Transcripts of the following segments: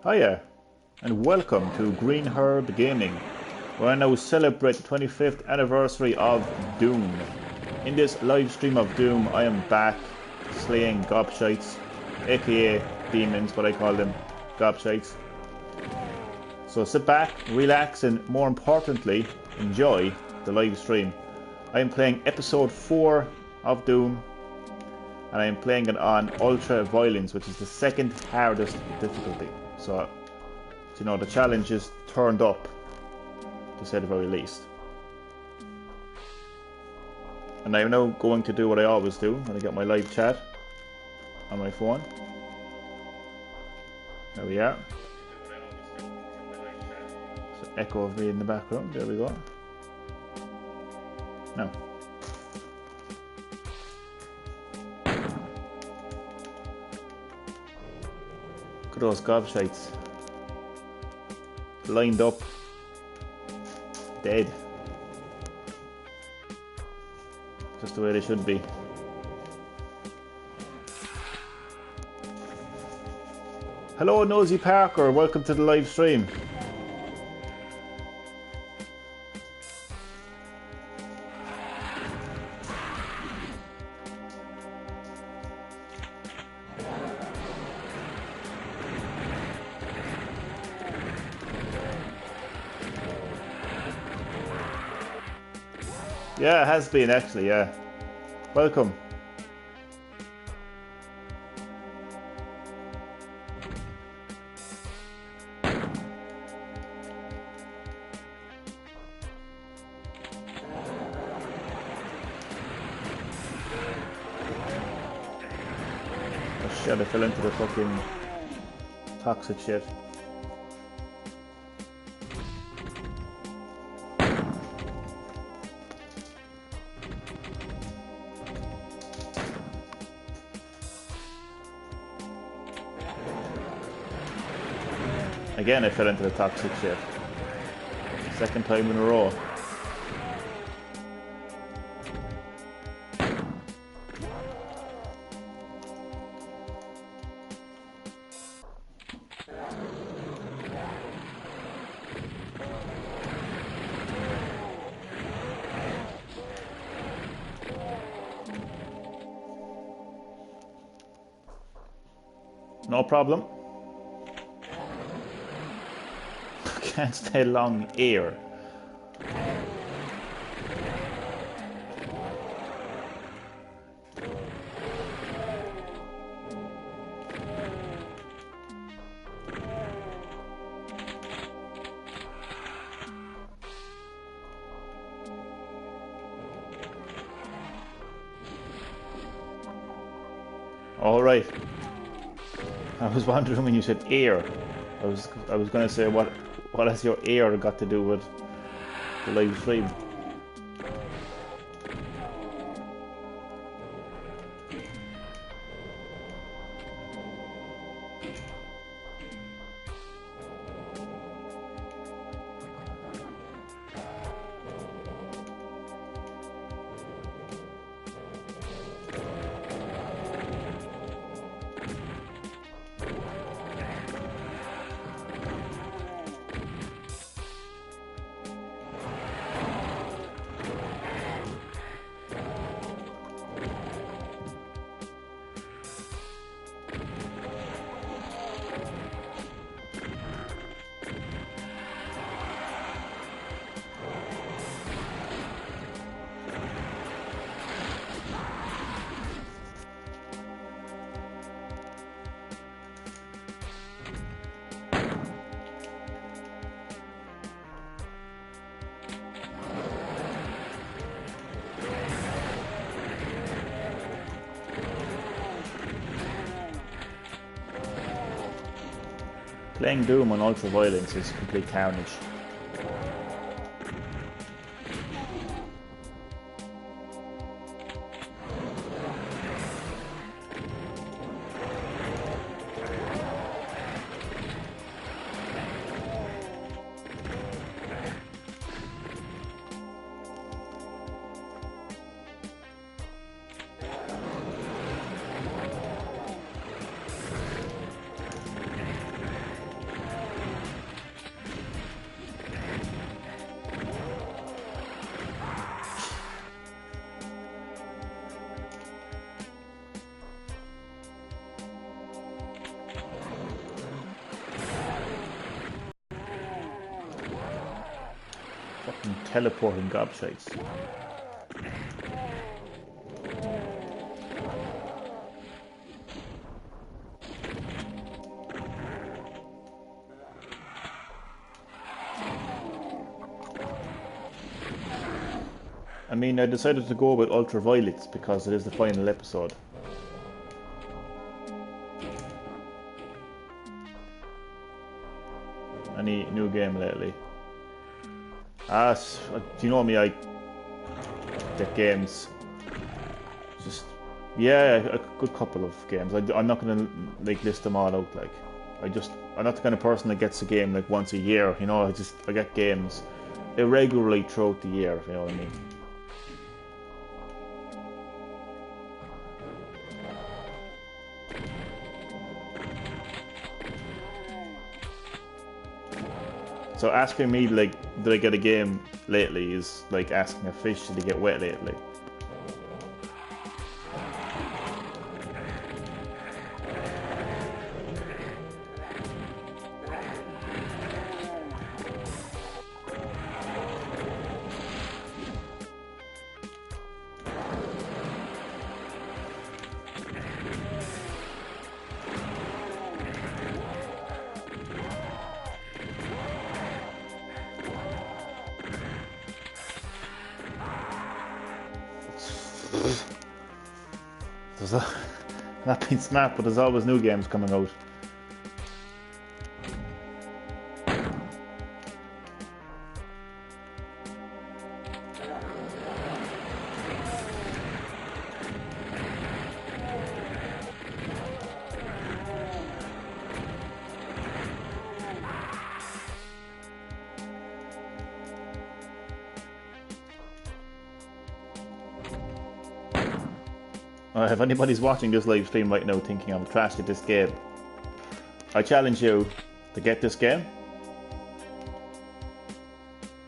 Hiya, and welcome to GreenHerb-Gaming, where I now celebrate the 25th anniversary of Doom. In this live stream of Doom, I am back slaying Gobshites, aka demons, but I call them Gobshites. So sit back, relax, and more importantly, enjoy the live stream. I am playing episode 4 of Doom, and I am playing it on Ultra Violence, which is the second hardest difficulty. So, you know, the challenge is turned up, to say the very least. And I'm now going to do what I always do when I get my live chat on my phone. There we are. So echo of me in the background, there we go. Now. Look at those gobshites. Lined up. Dead. Just the way they should be. Hello Nosy Parker, welcome to the live stream. Yeah, it has been actually, yeah. Welcome. Oh shit, I fell into the fucking toxic shit. Again, I fell into the toxic shit. Second time in a row. No problem. Can't stay long here. All right. I was wondering when you said ear. I was going to say what has your ear got to do with the live stream? Playing Doom on Ultra Violence is complete carnage. Fucking teleporting gobshites. I mean, I decided to go with ultraviolets because it is the final episode. Any new game lately? Do you know me? I get games. Just yeah, a good couple of games. I'm not gonna like list them all out. Like, I'm not the kind of person that gets a game like once a year. You know, I get games irregularly throughout the year. If you know what I mean. So asking me like, did I get a game lately is like asking a fish, did he get wet lately? Not being smart, but there's always new games coming out. If anybody's watching this live stream right now thinking I'm trash at this game, I challenge you to get this game.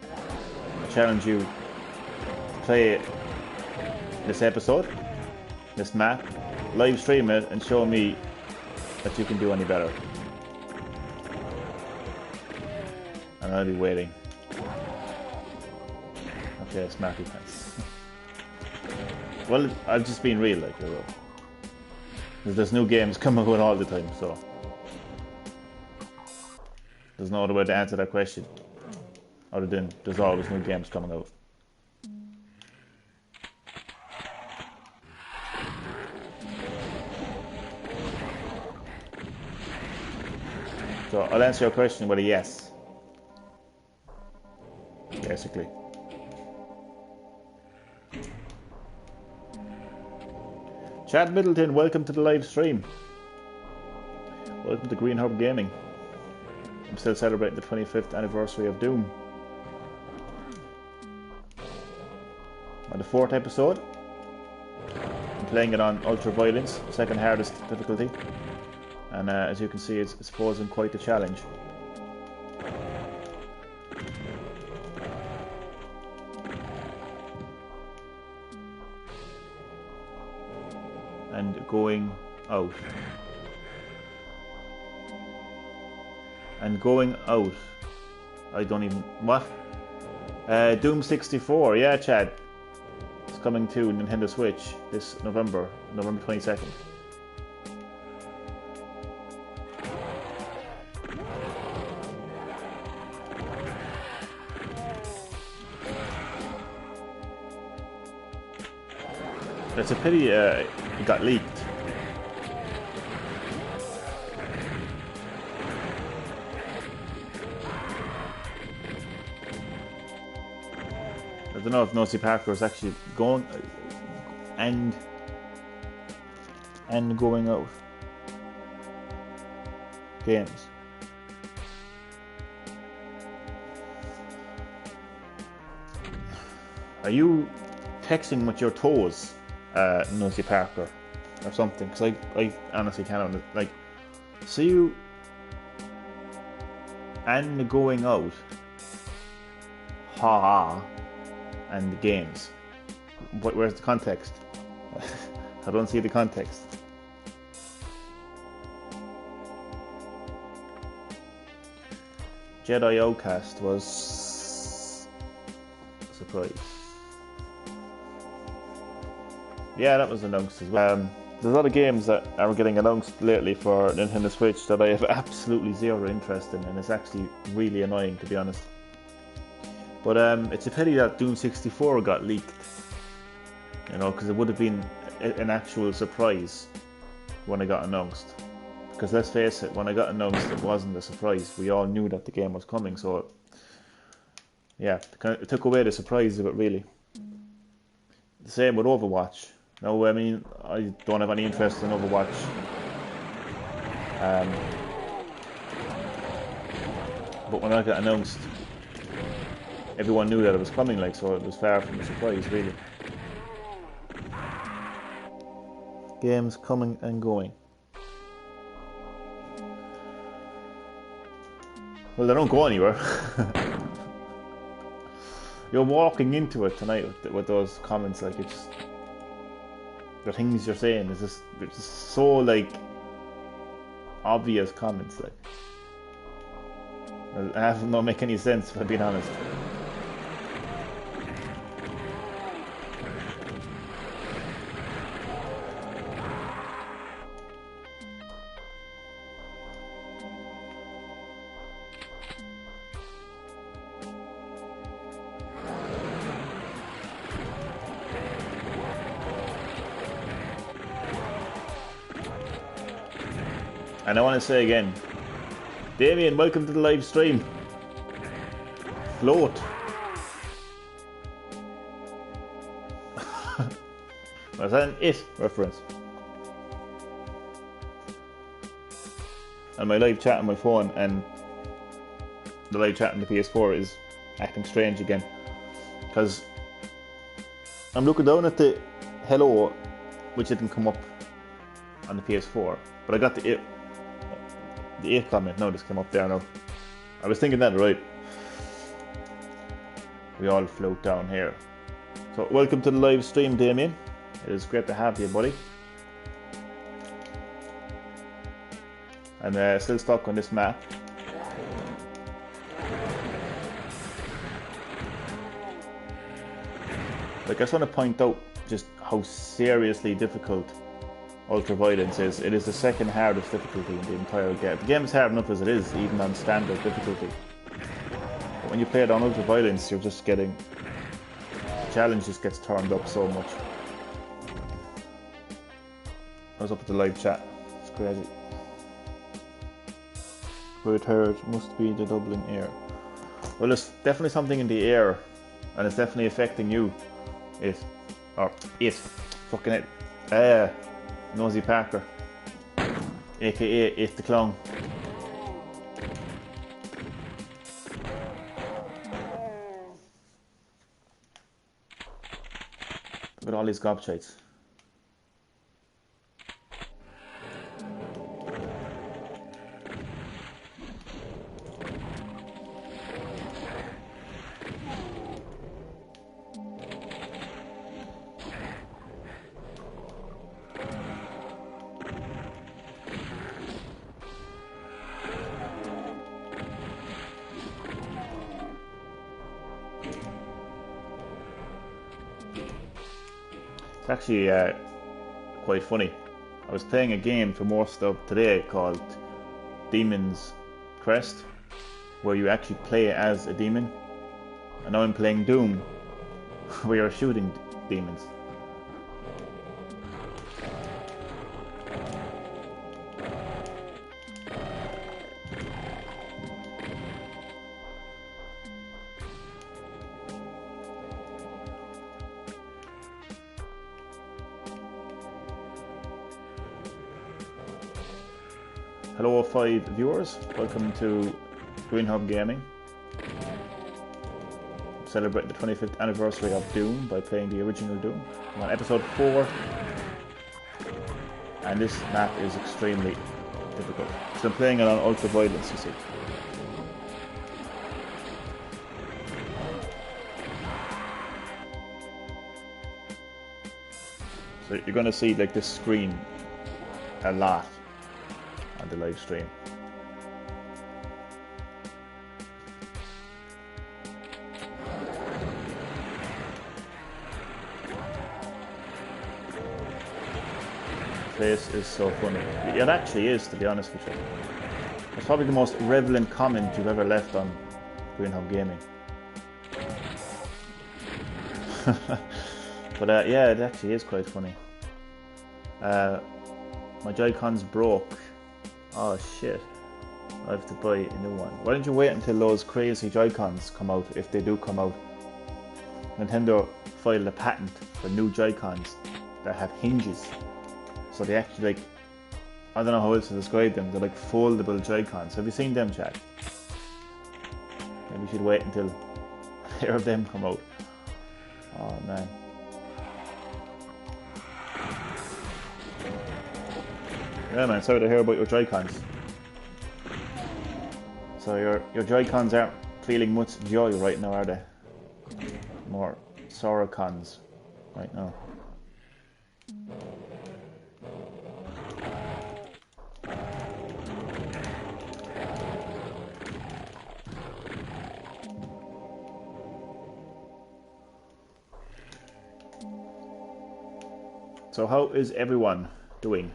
I challenge you to play this episode, this map, live stream it and show me that you can do any better. And I'll be waiting. Okay, smarty pants. Well, I've just been real, like, you know. There's new games coming out all the time, so there's no other way to answer that question other than there's always new games coming out. So I'll answer your question with a yes, basically. Chad Middleton, welcome to the live stream. Welcome to GreenHerb-Gaming. I'm still celebrating the 25th anniversary of Doom. On the 4th episode, I'm playing it on Ultra Violence, second hardest difficulty. And as you can see, it's posing quite a challenge. And going out. And going out. I don't even... What? Doom 64. Yeah, Chad. It's coming to Nintendo Switch this November 22nd. It's a pity it got leaked. I don't know if Nosy Parker is actually going and going out games. Are you texting with your toes? Nosy Parker or something, because I honestly can't like see you and going out ha and the games. Where's the context? I don't see the context. Jedi Outcast was surprise. Yeah, that was announced as well. There's a lot of games that are getting announced lately for Nintendo Switch that I have absolutely zero interest in, and it's actually really annoying, to be honest. But it's a pity that Doom 64 got leaked, you know, because it would have been an actual surprise when it got announced. Because let's face it, when it got announced, it wasn't a surprise. We all knew that the game was coming, so yeah, it took away the surprise of it, really. The same with Overwatch. No, I mean, I don't have any interest in Overwatch. But when I got announced, everyone knew that it was coming, like, so it was far from a surprise, really. Games coming and going. Well, they don't go anywhere. You're walking into it tonight with those comments, like, it's just... The things you're saying is just, it's just so, like, obvious comments, like. It doesn't make any sense, if I'm being honest. And I want to say again, Damien, welcome to the live stream. Float. Was that an It reference? And my live chat on my phone and the live chat on the PS4 is acting strange again. Because I'm looking down at the hello, which didn't come up on the PS4, but I got the It comment now, just came up there now. I was thinking that, right? We all float down here. So welcome to the live stream, Damien. It is great to have you, buddy. I'm still stuck on this map. Like, I just want to point out just how seriously difficult Ultraviolence is. It is the second hardest difficulty in the entire game. The game is hard enough as it is, even on standard difficulty. But when you play it on Ultraviolence, you're just getting... The challenge just gets turned up so much. I was up at the live chat. It's crazy. Great hurt must be the Dublin air. Well, there's definitely something in the air, and it's definitely affecting you. It. Fucking it. Nosy Parker, aka It the Clown. Look at all these Gobshites. It's actually quite funny. I was playing a game for most of today called Demon's Crest, where you actually play as a demon. And now I'm playing Doom, where you're shooting demons. Hello 5 viewers, welcome to GreenHerb-Gaming. Celebrating the 25th anniversary of Doom by playing the original Doom. I'm on episode 4, and this map is extremely difficult. So I'm playing it on Ultraviolence, you see. So you're going to see like this screen a lot on the live stream. face is so funny. It actually is, to be honest with you. It's probably the most relevant comment you've ever left on GreenHerb-Gaming. But yeah, it actually is quite funny. My Joy-Cons broke. Oh shit. I have to buy a new one. Why don't you wait until those crazy Joy-Cons come out, if they do come out. Nintendo filed a patent for new Joy-Cons that have hinges. So they actually, like, I don't know how else to describe them, they're like foldable Joy-Cons. Have you seen them, Chad? Maybe we should wait until a pair of them come out. Oh man. Yeah man, sorry to hear about your Joy-Cons. So your Joy-Cons aren't feeling much joy right now, are they? More Sorrow-Cons right now. So how is everyone doing?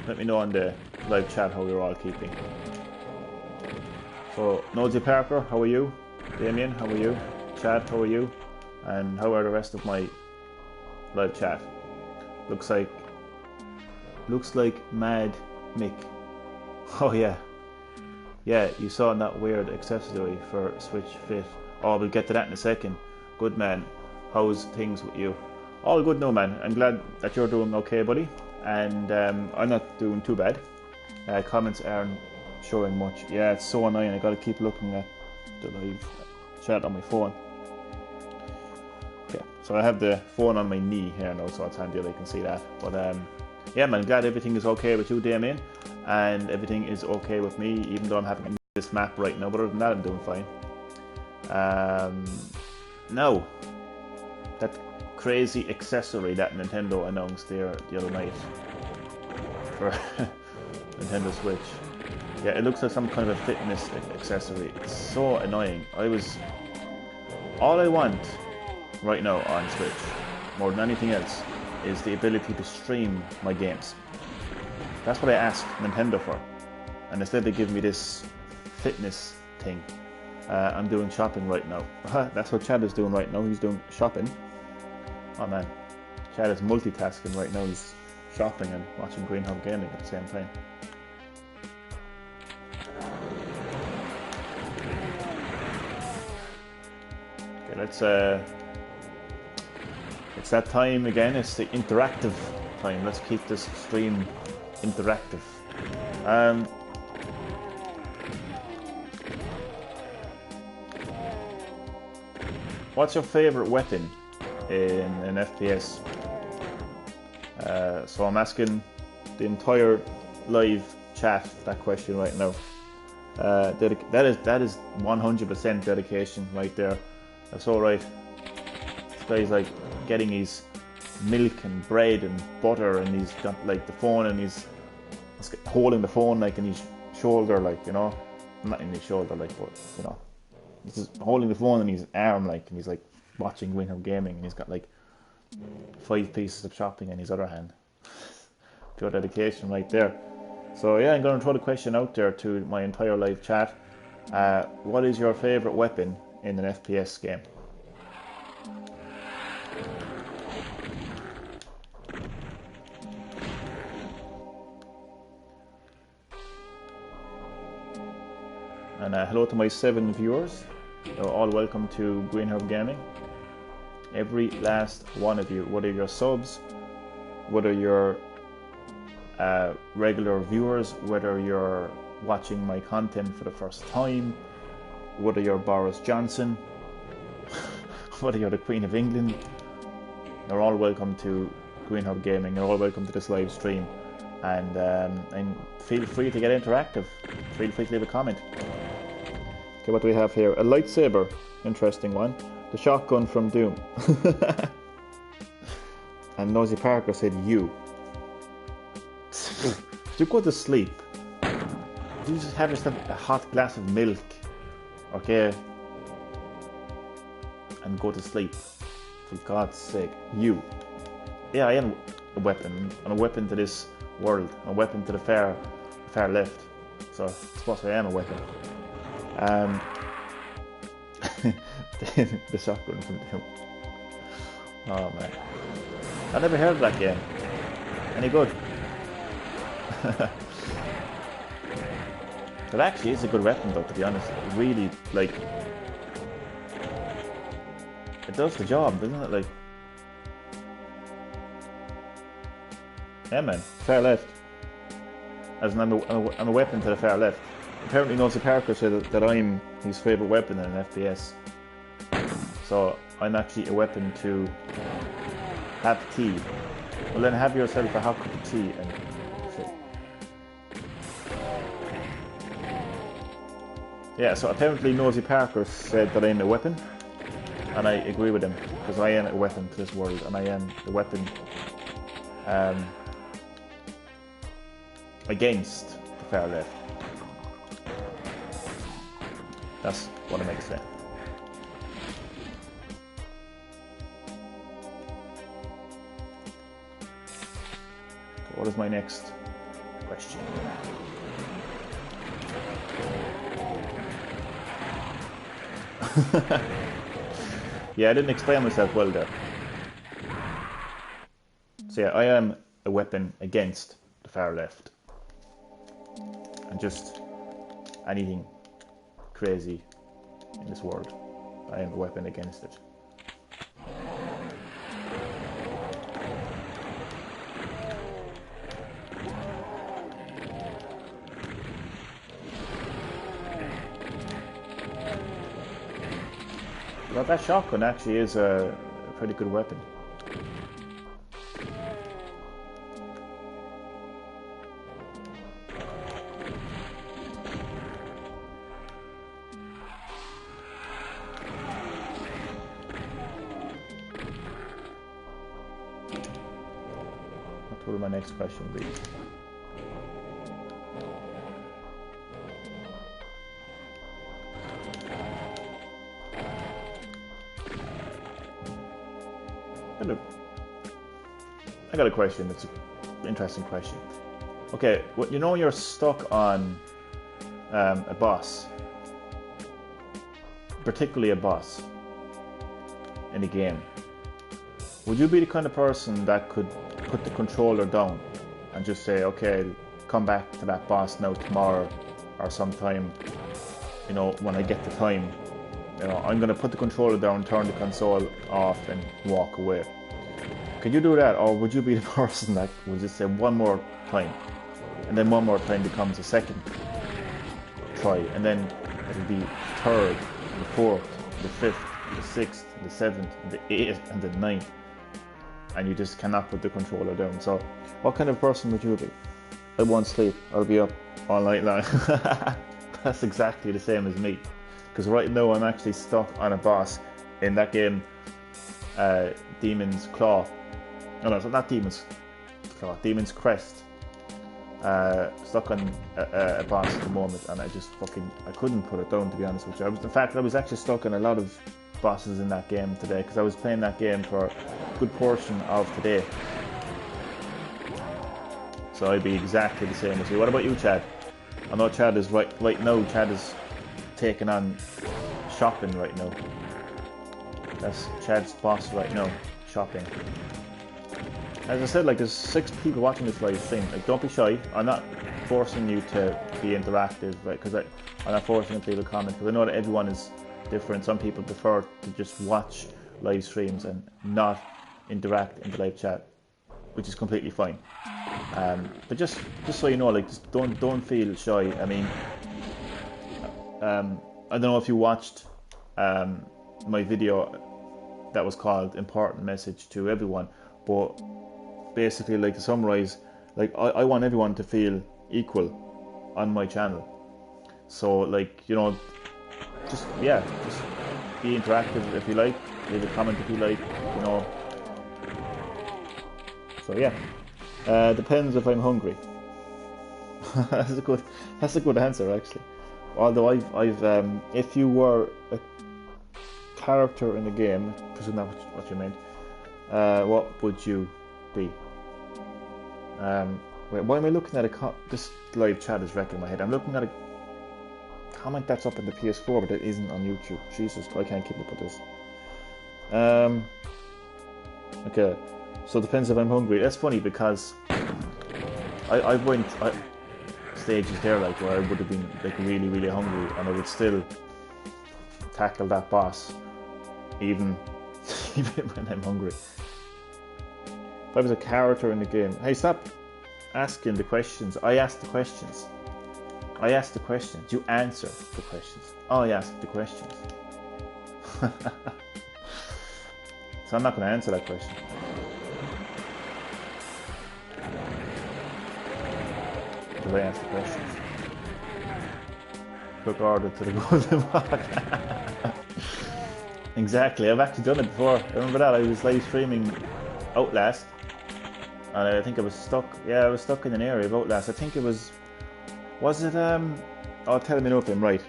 Let me know on the live chat how you're all keeping. So, Nosy Parker, how are you? Damien, how are you? Chad, how are you? And how are the rest of my live chat? Looks like Mad Mick. Oh yeah. Yeah, you saw that weird accessory for Switch Fit. Oh, we'll get to that in a second. Good man. How's things with you? All good now, man. I'm glad that you're doing okay, buddy. And I'm not doing too bad. Comments aren't showing much. Yeah, it's so annoying. I gotta keep looking at the live chat on my phone. Yeah, so I have the phone on my knee here now, so it's handy that I can see that. But yeah, man, glad everything is okay with you, Damien. And everything is okay with me, even though I'm having this map right now. But other than that, I'm doing fine. Now, that crazy accessory that Nintendo announced there the other night for Nintendo Switch. Yeah, it looks like some kind of a fitness accessory. It's so annoying. All I want right now on Switch, more than anything else, is the ability to stream my games. That's what I asked Nintendo for. And instead they give me this fitness thing. I'm doing shopping right now. That's what Chad is doing right now. He's doing shopping. Oh man, Chad is multitasking right now. He's shopping and watching GreenHerb-Gaming at the same time. Okay, let's it's that time again. It's the interactive time. Let's keep this stream interactive. What's your favorite weapon in an FPS? So I'm asking the entire live chat that question right now. That is 100% dedication right there. That's all right. This guy's like getting his milk and bread and butter, and he's got like the phone, and he's holding the phone like in his shoulder, like, you know, not in his shoulder, like, but you know, he's just holding the phone in his arm, like, and he's like watching GreenHerb-Gaming, and he's got like 5 pieces of shopping in his other hand. Pure dedication right there. So yeah, I'm going to throw the question out there to my entire live chat. What is your favorite weapon in an FPS game? And hello to my 7 viewers. You're all welcome to GreenHerb-Gaming. Every last one of you, whether you're subs, whether you're regular viewers, whether you're watching my content for the first time, whether you're Boris Johnson, whether you're the Queen of England, you're all welcome to GreenHerb-Gaming. You're all welcome to this live stream, and feel free to get interactive. Feel free to leave a comment. Okay, what do we have here? A lightsaber, interesting one. The shotgun from Doom. And Nosy Parker said you. You go to sleep. You just have yourself a hot glass of milk, okay, and go to sleep. For God's sake, you. Yeah, I am a weapon. I'm a weapon to this world. I'm a weapon to the far left. So I suppose I am a weapon. The shotgun from Doom. Oh man, I never heard of that game. Any good? It actually is a good weapon though, to be honest. It really, like, it does the job, doesn't it? Like, yeah man, far left. As in, I'm a weapon to the far left. Apparently Nosy Parker said that I'm his favourite weapon in an FPS. So I'm actually a weapon to have tea. Well then have yourself a hot cup of tea and shit. Yeah, so apparently Nosy Parker said that I'm a weapon. And I agree with him, because I am a weapon to this world, and I am a weapon against the far left. That's what I make sense. What is my next question? Yeah, I didn't explain myself well there. So yeah, I am a weapon against the far left. And just anything crazy in this world, I am a weapon against it. Well, that shotgun actually is a pretty good weapon. What will my next question be? Hello. I got a question. It's an interesting question. Okay, well, you know when you're stuck on a boss, particularly a boss in a game, would you be the kind of person that could put the controller down and just say, okay, come back to that boss now tomorrow or sometime, you know, when I get the time, you know, I'm going to put the controller down, turn the console off and walk away? Could you do that, or would you be the person that would just say one more time, and then one more time becomes a second try, and then it'll be third, the fourth, the fifth, the sixth, the seventh, the eighth, and the ninth, and you just cannot put the controller down? So, what kind of person would you be? I won't sleep. I'll be up all night long. That's exactly the same as me. Because right now I'm actually stuck on a boss in that game, Demon's Claw. No, it's not Demon's Claw, Demon's Crest. Stuck on a boss at the moment, and I couldn't put it down, to be honest with you. In fact, I was actually stuck on a lot of bosses in that game today, because I was playing that game for a good portion of today. So I'd be exactly the same as you. What about you, Chad? I know Chad is right now, Chad is taking on shopping right now. That's Chad's boss right now, shopping. As I said, like, there's 6 people watching this live stream. Like, don't be shy. I'm not forcing you to be interactive, right? Because I'm not forcing you to leave a comment, because I know that everyone is different. Some people prefer to just watch live streams and not interact in the live chat, which is completely fine. But just so you know, like, just don't feel shy. I mean, I don't know if you watched my video that was called "Important Message to Everyone," but basically, like, to summarize, like, I want everyone to feel equal on my channel. So, like, you know, just be interactive if you like, leave a comment if you like, you know. So yeah, depends if I'm hungry. That's a good answer, actually. Although I've if you were a character in the game, I presume that's what you meant, what would you be. Wait, why am I looking at this live chat is wrecking my head. I'm looking at a comment that's up in the PS4, but it isn't on YouTube. Jesus, I can't keep up with this. Okay, so it depends if I'm hungry. That's funny because I went stages there like where I would have been like really, really hungry, and I would still tackle that boss even when I'm hungry. If I was a character in the game, hey, stop asking the questions. I asked the questions. I asked the questions. You answer the questions. I asked the questions. So I'm not going to answer that question. Because I asked the questions. Took order to the golden walk. Exactly, I've actually done it before. I remember that, I was live streaming Outlast. And I think I was stuck, I was stuck in an area of Outlast. I think it was it, oh, tell me if I'm right.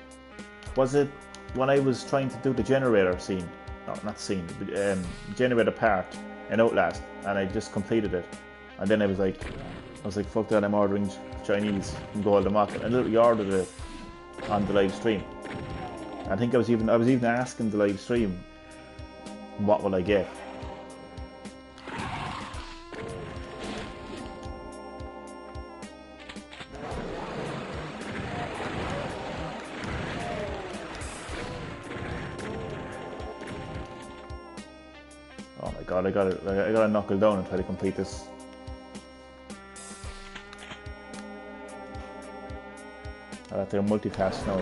Was it when I was trying to do the generator scene? No, not scene, the generator part in Outlast, and I just completed it. And then I was like, fuck that, I'm ordering Chinese from Golden Market. And I literally ordered it on the live stream. I think I was even asking the live stream, what will I get? Oh my god, I gotta knuckle down and try to complete this. I have to multitask now.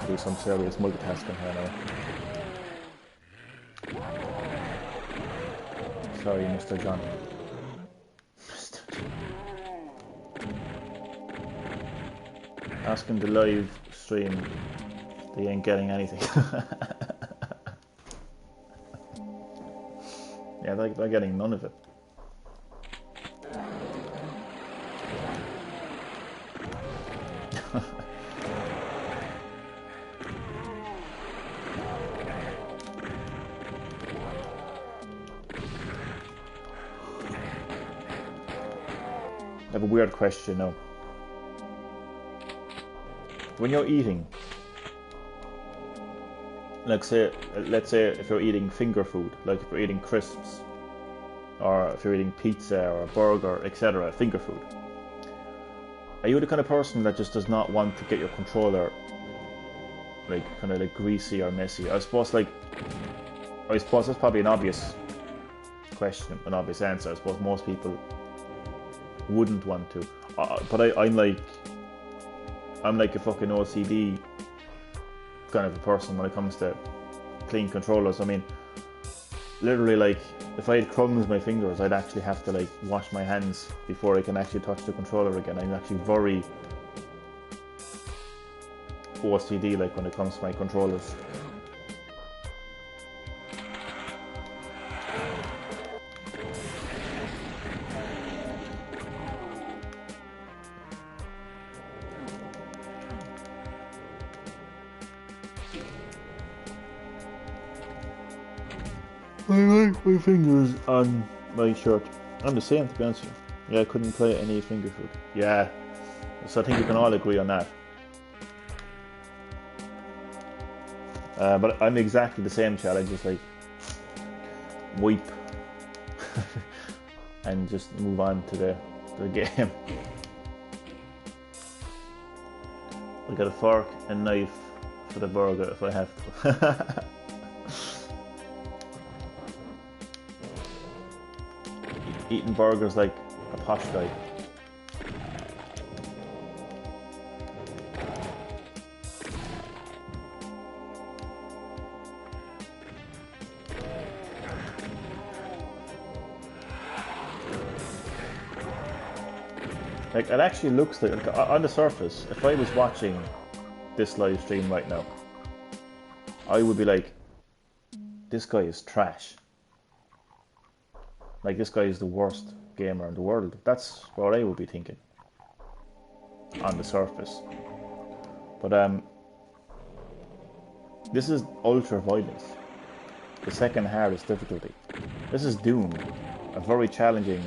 Do some serious multitasking here now. Sorry, Mr. John. Mr. John. Asking the live stream, they ain't getting anything. Yeah, they're getting none of it. I have a weird question now. When you're eating, let's say if you're eating finger food, like if you're eating crisps, or if you're eating pizza or a burger, etc., finger food, are you the kind of person that just does not want to get your controller like kind of like greasy or messy? I suppose that's probably an obvious question, an obvious answer. I suppose most people wouldn't want to, but I'm like a fucking OCD kind of a person when it comes to clean controllers. I mean, literally, like, if I had crumbs in my fingers, I'd actually have to like wash my hands before I can actually touch the controller again. I'm actually very OCD like when it comes to my controllers. I like my fingers on my shirt. I'm the same, to be honest with you. Yeah, I couldn't play any finger food. Yeah, so I think we can all agree on that. But I'm exactly the same, Chad. I just like wipe and just move on to the game. I got a fork and knife for the burger if I have to. Eating burgers like a posh guy. Like, it actually looks like on the surface, if I was watching this live stream right now, I would be like, this guy is trash. Like, this guy is the worst gamer in the world. That's what I would be thinking on the surface. But this is ultra violence. the second hardest difficulty. This is Doom, a very challenging,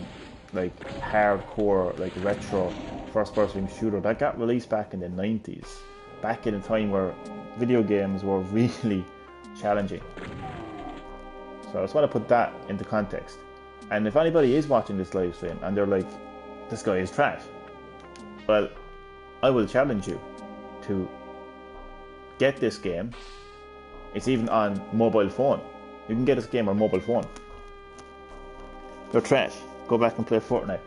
like hardcore, like retro first-person shooter that got released back in the 90s, back in a time where video games were really challenging. So I just want to put that into context. And if anybody is watching this live stream and they're like, this guy is trash, well, I will challenge you to get this game. It's even on mobile phone. You can get this game on mobile phone. They're trash. Go back and play Fortnite.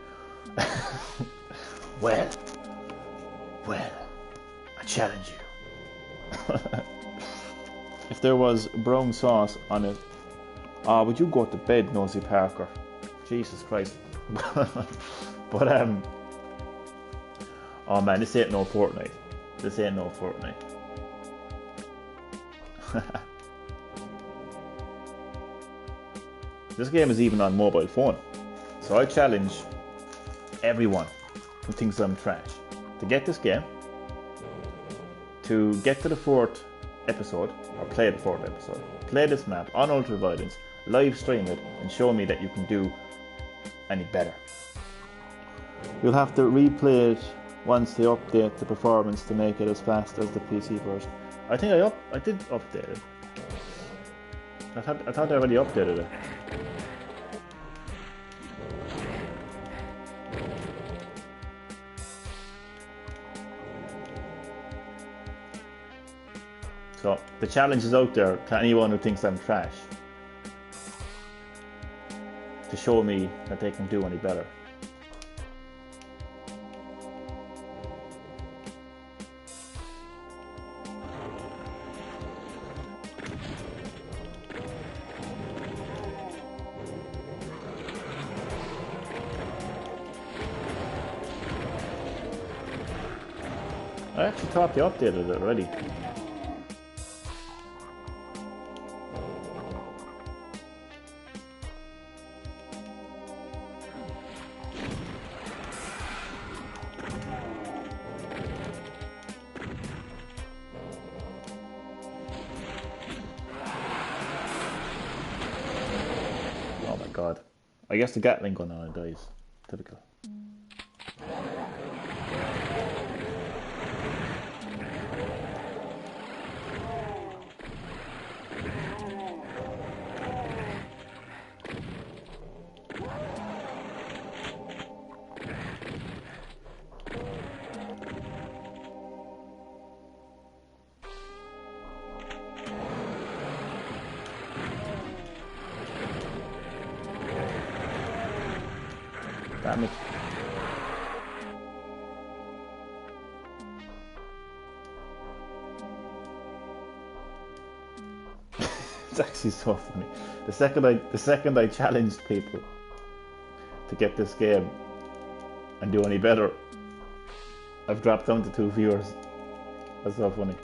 Well, I challenge you. If there was brown sauce on it, would you go to bed, Nosy Parker? Jesus Christ. But oh man, this ain't no Fortnite. This ain't no Fortnite. This game is even on mobile phone. So I challenge everyone who thinks I'm trash to get this game, to get to the 4th episode, or play the 4th episode, play this map on Ultraviolence, live stream it, and show me that you can do any better. You'll have to replay it once they update the performance to make it as fast as the PC version. I think I did update it. I thought I already updated it. So the challenge is out there to anyone who thinks I'm trash, to show me that they can do any better. I actually thought they updated it already. Oh my god. I guess the Gatling gun on it dies. Typical. Damn it. It's actually so funny. The second I challenged people to get this game and do any better, I've dropped down to 2 viewers. That's so funny.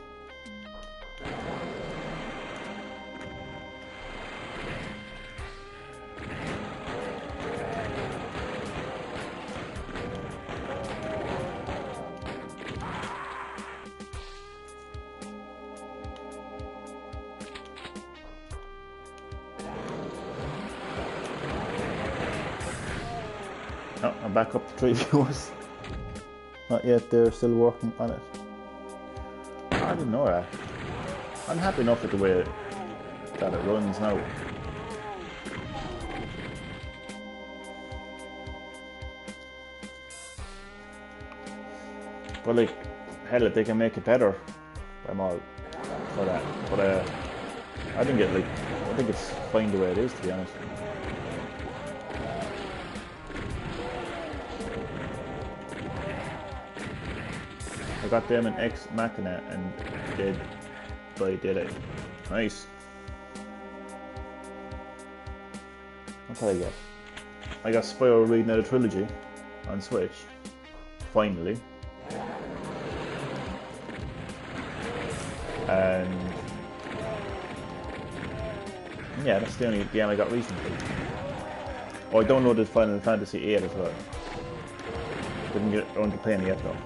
Oh, I'm back up to 3 viewers. Not yet, they're still working on it. I didn't know that. I'm happy enough with the way that it runs now. But like, hell, if they can make it better, I'm all for that. But I think it's fine the way it is, to be honest. I got them in Ex Machina and Dead by Daylight. Nice. What did I get? I got Spyro Reading a Trilogy on Switch. Finally. And yeah, that's the only game I got recently. Oh, I downloaded Final Fantasy VIII as well. Didn't get around to playing it yet though.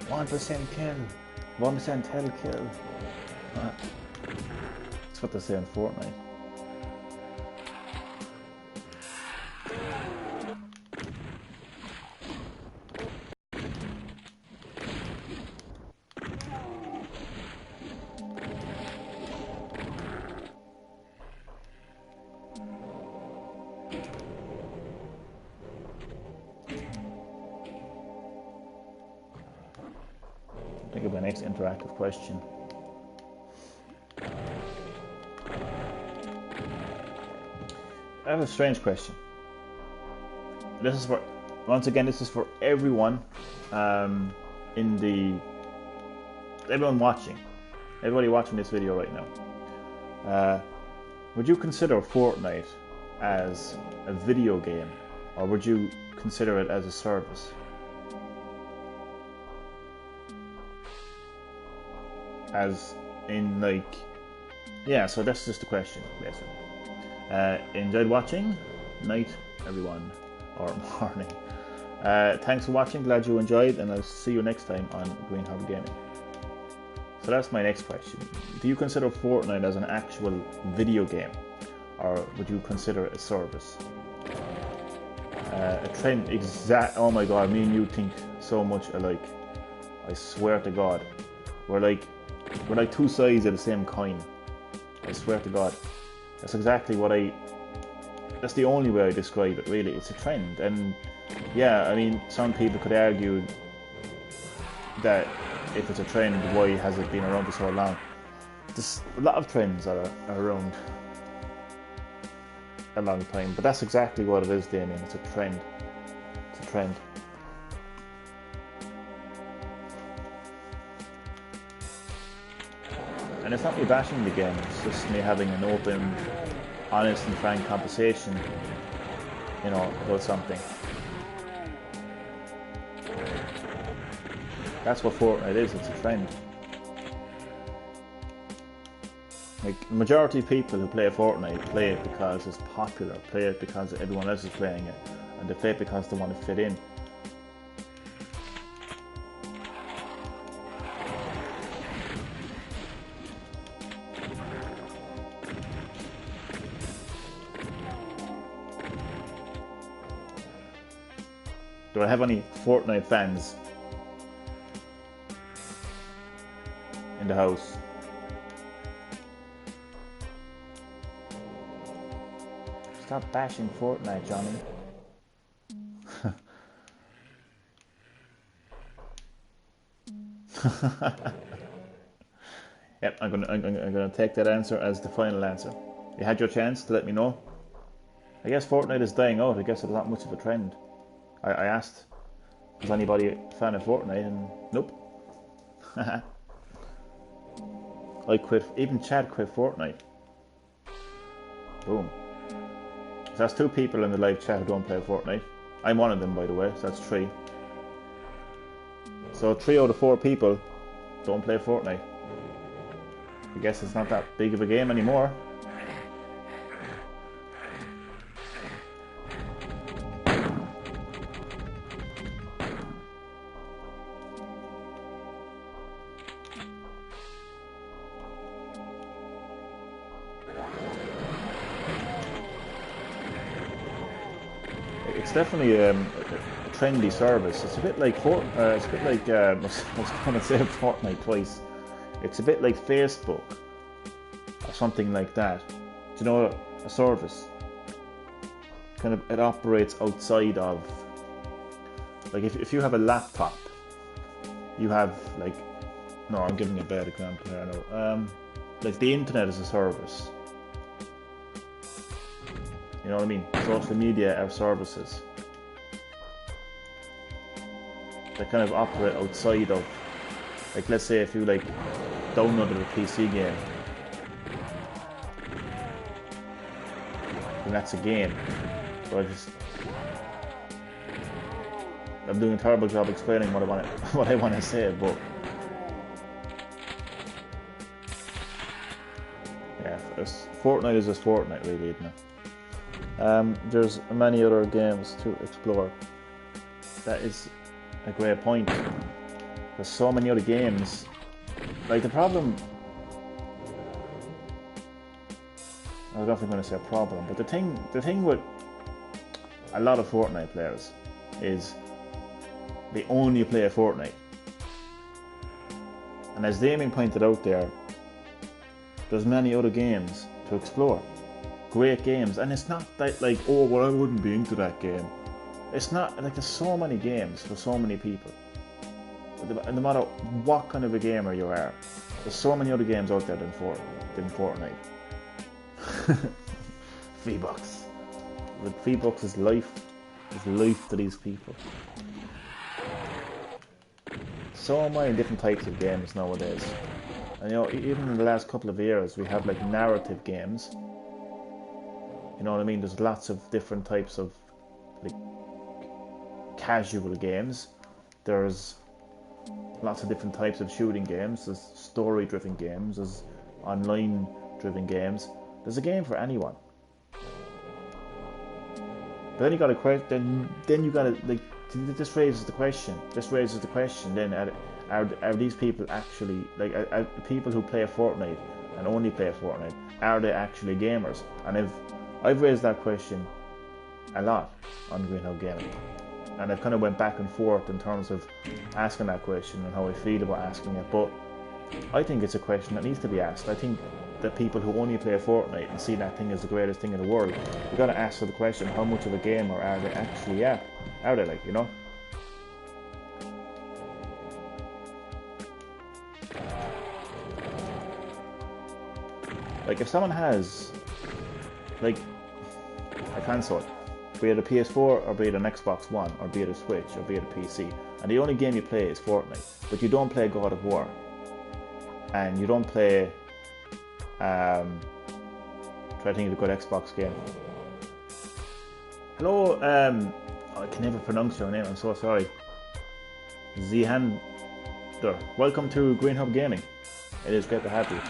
1% kill. 1% hell kill. That's what they say in Fortnite. Think of my next interactive question. I have a strange question. This is for, once again, this is for everyone everyone watching. Everybody watching this video right now. Would you consider Fortnite as a video game, or would you consider it as a service? As in, like, yeah, so that's just the question, basically. Enjoyed watching? Night, everyone, or morning. Thanks for watching, glad you enjoyed, and I'll see you next time on GreenHerb-Gaming. So that's my next question. Do you consider Fortnite as an actual video game, or would you consider it a service? A trend, oh my god, me and you think so much alike. I swear to god. We're like two sides of the same coin. I swear to god. That's exactly what that's the only way I describe it, really. It's a trend. And yeah, I mean, some people could argue that if it's a trend, why has it been around for so long? There's a lot of trends are around a long time, but that's exactly what it is, Damien. It's a trend. It's a trend. And it's not me bashing the game, it's just me having an open, honest and frank conversation, you know, about something. That's what Fortnite is, it's a trend. Like, the majority of people who play Fortnite play it because it's popular, play it because everyone else is playing it, and they play it because they want to fit in. Do I have any Fortnite fans in the house? Stop bashing Fortnite, Johnny. Yep, I'm gonna take that answer as the final answer. You had your chance to let me know. I guess Fortnite is dying out. I guess it's not much of a trend. I asked, is anybody a fan of Fortnite, and nope. I quit, even Chad quit Fortnite. Boom. So that's 2 people in the live chat who don't play Fortnite. I'm one of them, by the way, so that's 3. So 3 out of 4 people don't play Fortnite. I guess it's not that big of a game anymore. It's definitely a trendy service. It's a bit like I was going to say Fortnite twice. It's a bit like Facebook or something like that. Do you know, a service? Kind of, it operates outside of, like, if you have a laptop, you have, like, no, I'm giving a bad example here. No, like, the internet is a service. You know what I mean? Social media are services that kind of operate outside of, like, let's say if you, like, downloaded a PC game, and that's a game. So I'm doing a terrible job explaining what I want to say, but yeah, Fortnite is just Fortnite, really, isn't it? There's many other games to explore. That is a great point. There's so many other games. Like the problem, I don't know if I'm going to say a problem, but the thing with a lot of Fortnite players is they only play Fortnite. And as Damien pointed out there, there's many other games to explore. Great games, and it's not that like, oh well, I wouldn't be into that game. It's not like there's so many games for so many people. And no matter what kind of a gamer you are, there's so many other games out there than Fortnite. V-Bucks. But V-Bucks is life to these people. So many different types of games nowadays. And you know, even in the last couple of years, we have like narrative games. You know what I mean? There's lots of different types of like casual games. There's lots of different types of shooting games. There's story-driven games. There's online-driven games. There's a game for anyone. But then you got to question. Then you got to like. This raises the question. Then are these people actually like are people who play Fortnite and only play Fortnite? Are they actually gamers? And I've raised that question a lot on GreenHerb-Gaming, and I've kind of went back and forth in terms of asking that question and how I feel about asking it. But I think it's a question that needs to be asked. I think that people who only play Fortnite and see that thing as the greatest thing in the world, you got to ask the question: how much of a gamer are they actually at? Are they, like, you know? Like if someone has like a console, be it a PS4 or be it an Xbox One or be it a Switch or be it a PC, and the only game you play is Fortnite, but you don't play God of War and you don't play try to think of a good Xbox game. Hello, I can never pronounce your name, I'm so sorry. Zihander. Welcome to GreenHerb-Gaming. It is great to have you.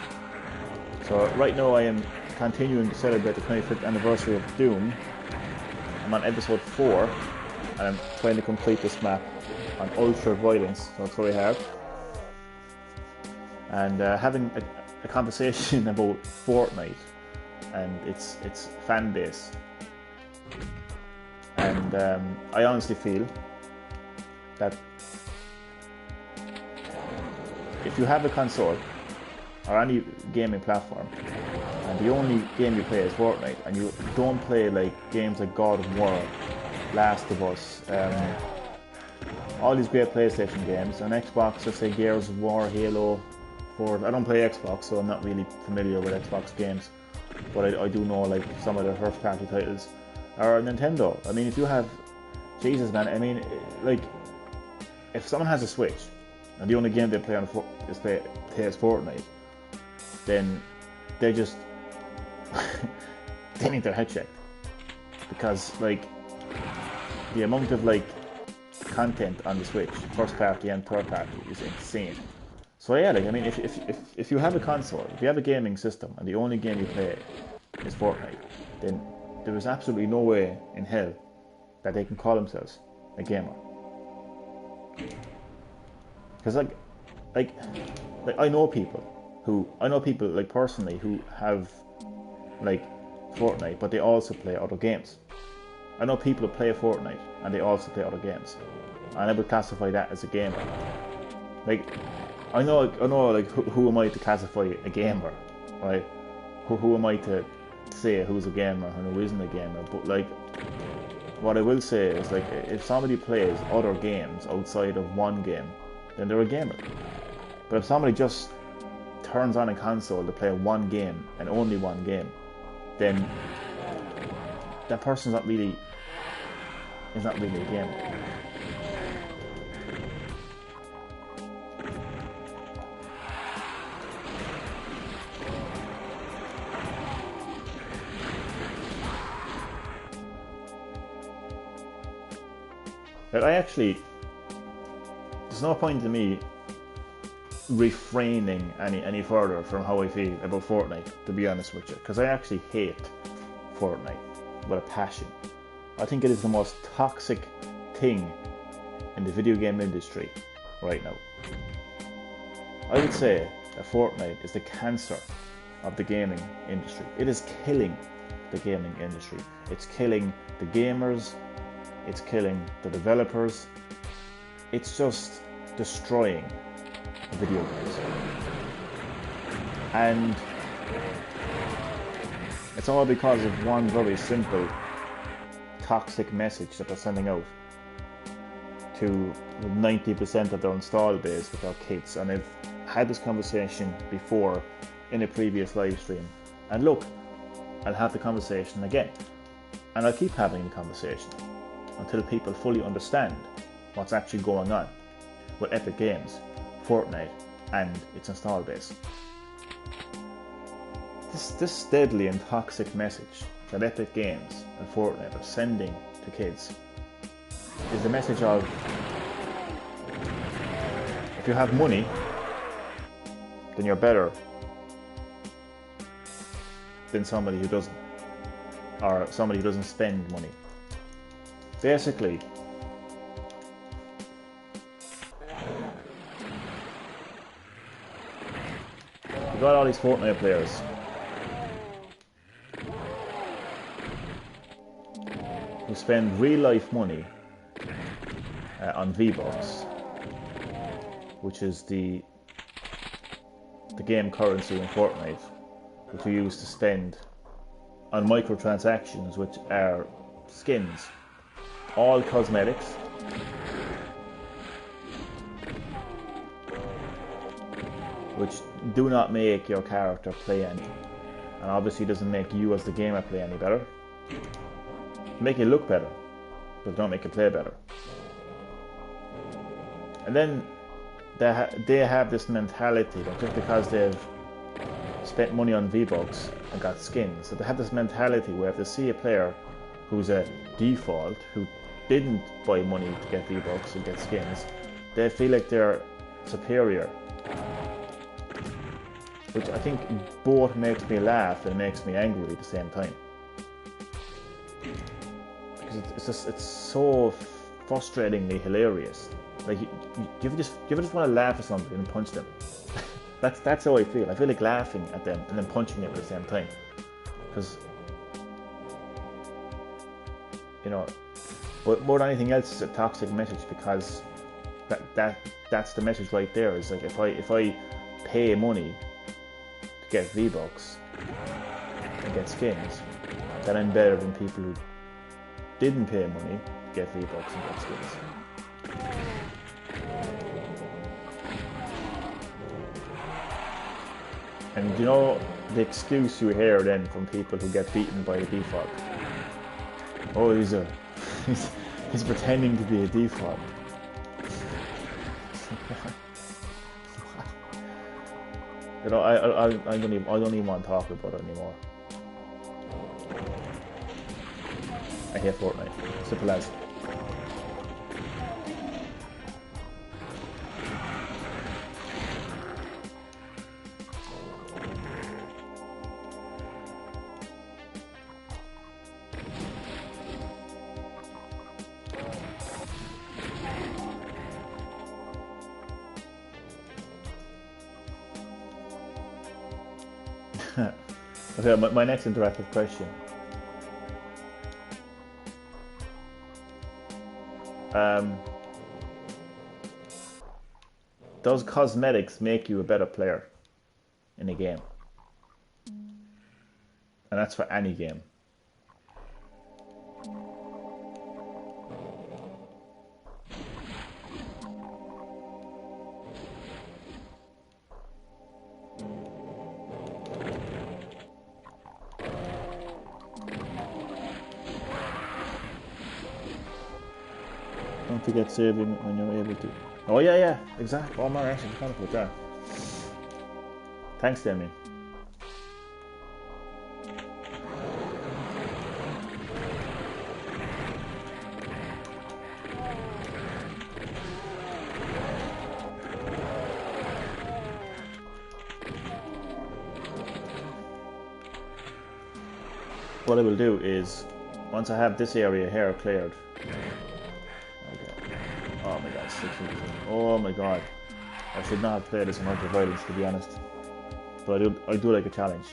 So right now I am continuing to celebrate the 25th anniversary of Doom. I'm on episode 4 and I'm trying to complete this map on ultra violence, so it's very hard. And having a conversation about Fortnite and its fan base. And I honestly feel that if you have a console or any gaming platform and the only game you play is Fortnite and you don't play like games like God of War, Last of Us, all these great PlayStation games, on Xbox, let's say Gears of War, Halo, Forza. I don't play Xbox, so I'm not really familiar with Xbox games, but I do know like some of the first party titles. Or Nintendo. I mean, if you have, Jesus man, I mean, like, if someone has a Switch and the only game they play on is Fortnite, then they just they need their head checked, because like the amount of like content on the Switch, first party and third party, is insane. So yeah, like I mean, if you have a console, if you have a gaming system and the only game you play is Fortnite, then there is absolutely no way in hell that they can call themselves a gamer. Because like I know people like personally who have like Fortnite, but they also play other games. I know people who play Fortnite and they also play other games, and I would classify that as a gamer. Like I know like who am I to classify a gamer, right? Who am I to say who's a gamer and who isn't a gamer? But like what I will say is, like, if somebody plays other games outside of one game, then they're a gamer. But if somebody just turns on a console to play one game and only one game, then that person's not really a gamer. Like there's no point in me refraining any further from how I feel about Fortnite, to be honest with you, because I actually hate Fortnite with a passion. I think it is the most toxic thing in the video game industry right now. I would say that Fortnite is the cancer of the gaming industry. It is killing the gaming industry. It's killing the gamers. It's killing the developers. It's just destroying video games. And it's all because of one very simple toxic message that they're sending out to 90% of their install base with our kids. And I've had this conversation before in a previous live stream. And look, I'll have the conversation again. And I'll keep having the conversation until people fully understand what's actually going on with Epic Games, Fortnite, and its install base. This deadly and toxic message that Epic Games and Fortnite are sending to kids is the message of, if you have money, then you're better than somebody who doesn't, or somebody who doesn't spend money. Basically, you got all these Fortnite players who spend real life money on V-Bucks, which is the game currency in Fortnite, which we use to spend on microtransactions, which are skins, all cosmetics, which do not make your character play any, and obviously doesn't make you as the gamer play any better. Make you look better, but don't make you play better. And then they have this mentality that just because they've spent money on V-Bucks and got skins, so they have this mentality where if they see a player who's a default, who didn't buy money to get V-Bucks and get skins, they feel like they're superior. Which I think both makes me laugh and makes me angry at the same time. Because it's so frustratingly hilarious. Like you just want to laugh at somebody and punch them. That's how I feel. I feel like laughing at them and then punching them at the same time. Because, you know, but more than anything else, it's a toxic message, because that's the message right there. Is like if I pay money to get V-Bucks and get skins, then I'm better than people who didn't pay money to get V-Bucks and get skins. And you know the excuse you hear then from people who get beaten by the default? Oh, he's pretending to be a default. You know, I don't even want to talk about it anymore. I hate Fortnite. Simple as. Okay, my next interactive question. Does cosmetics make you a better player in a game? And that's for any game. Don't forget saving when you're able to. Oh yeah, exactly. Oh man, I actually forgot about that. Thanks, Damien. What I will do is, once I have this area here cleared. Oh my god, 6 meters. Oh my god. I should not have played this amount of violence, to be honest. But I do like a challenge.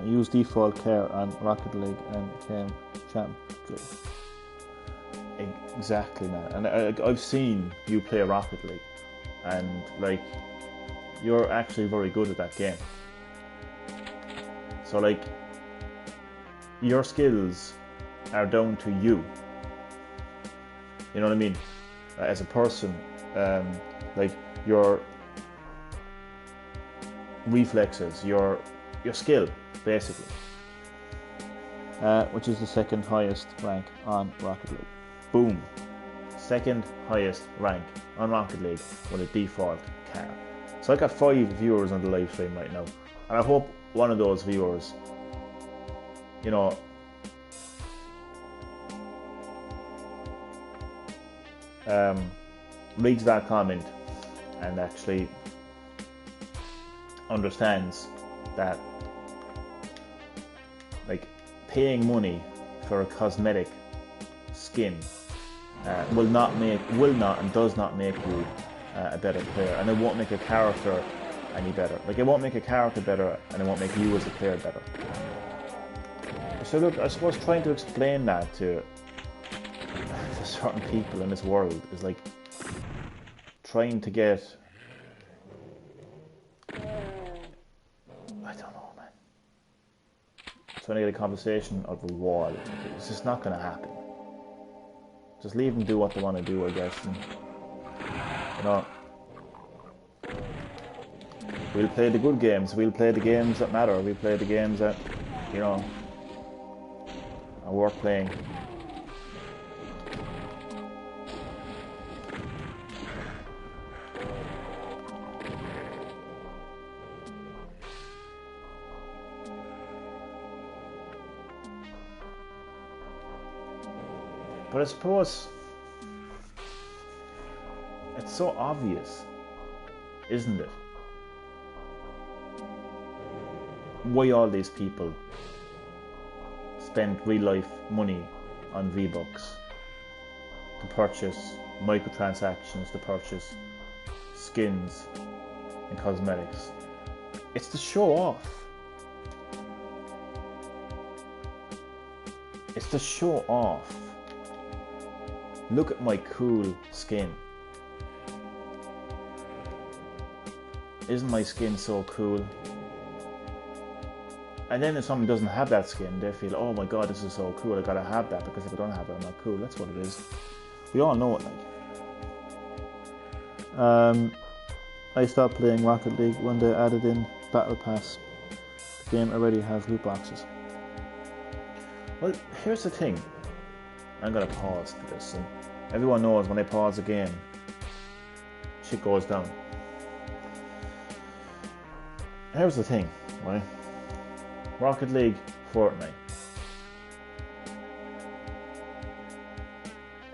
Use default care on Rocket League and Champ League. Exactly, man. And I've seen you play Rocket League, and like, you're actually very good at that game. So like, your skills are down to you. You know what I mean? As a person, like your reflexes, your skill, basically, which is the second highest rank on Rocket League. Boom, second highest rank on Rocket League with a default car. So I got 5 viewers on the live stream right now, and I hope one of those viewers, you know, reads that comment and actually understands that, like, paying money for a cosmetic skin will not and does not make you a better player, and it won't make a character any better. Like, it won't make a character better, and it won't make you as a player better. So look, I suppose trying to explain that to certain people in this world is like trying to get, I don't know, man, trying to get a conversation over a wall. It's just not going to happen. Just leave them do what they want to do, I guess. And, you know, we'll play the good games. We'll play the games that matter. We'll play the games that, you know, are worth playing. But I suppose it's so obvious, isn't it? Why all these people spend real life money on V-Bucks to purchase microtransactions, to purchase skins and cosmetics. It's to show off. It's to show off. Look at my cool skin. Isn't my skin so cool? And then if someone doesn't have that skin, they feel, oh my god, this is so cool, I gotta have that, because if I don't have it, I'm not cool. That's what it is. We all know it, like. I stopped playing Rocket League when they added in Battle Pass. The game already has loot boxes. Well, here's the thing. I'm gonna pause for this, and everyone knows when I pause a game, shit goes down. Here's the thing, right? Rocket League, Fortnite.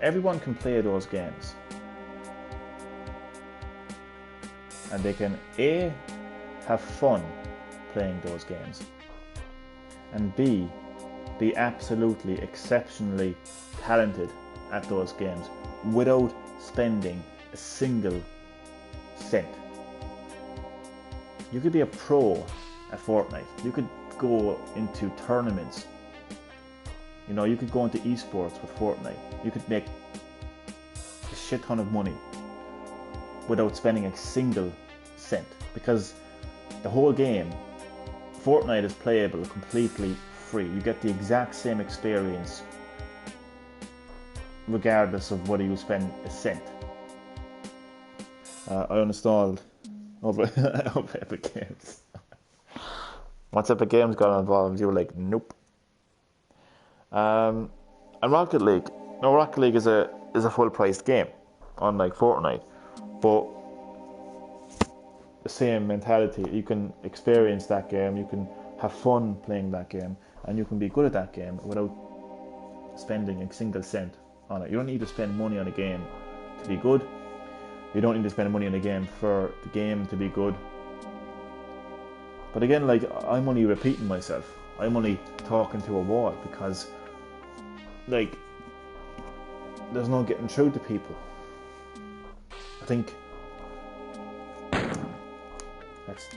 Everyone can play those games. And they can A, have fun playing those games, and B, be absolutely exceptionally talented at those games without spending a single cent. You could be a pro at Fortnite. You could go into tournaments. You know, you could go into esports with Fortnite. You could make a shit ton of money without spending a single cent, because the whole game, Fortnite, is playable completely free. You get the exact same experience regardless of whether you spend a cent. I uninstalled over Epic Games. Once Epic Games got involved, you were like, nope. And Rocket League. No, Rocket League is a full-priced game, unlike Fortnite. But the same mentality. You can experience that game. You can have fun playing that game, and you can be good at that game without spending a single cent on it. You don't need to spend money on a game to be good. You don't need to spend money on a game for the game to be good. But again, like, I'm only repeating myself. I'm only talking to a wall because, like, there's no getting through to people. I think that's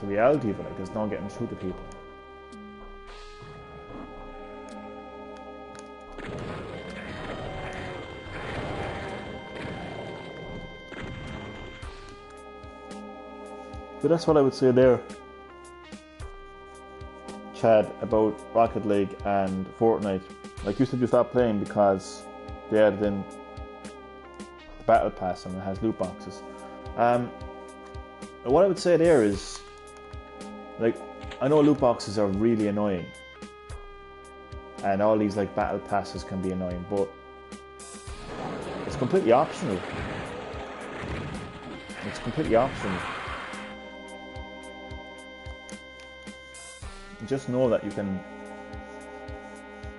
the reality of it. Like, there's no getting through to people. But that's what I would say there, Chad, about Rocket League and Fortnite. Like, you said, you stopped playing because they added in the Battle Pass and it has loot boxes. What I would say there is, like, I know loot boxes are really annoying, and all these like Battle Passes can be annoying, but it's completely optional. It's completely optional. Just know that you can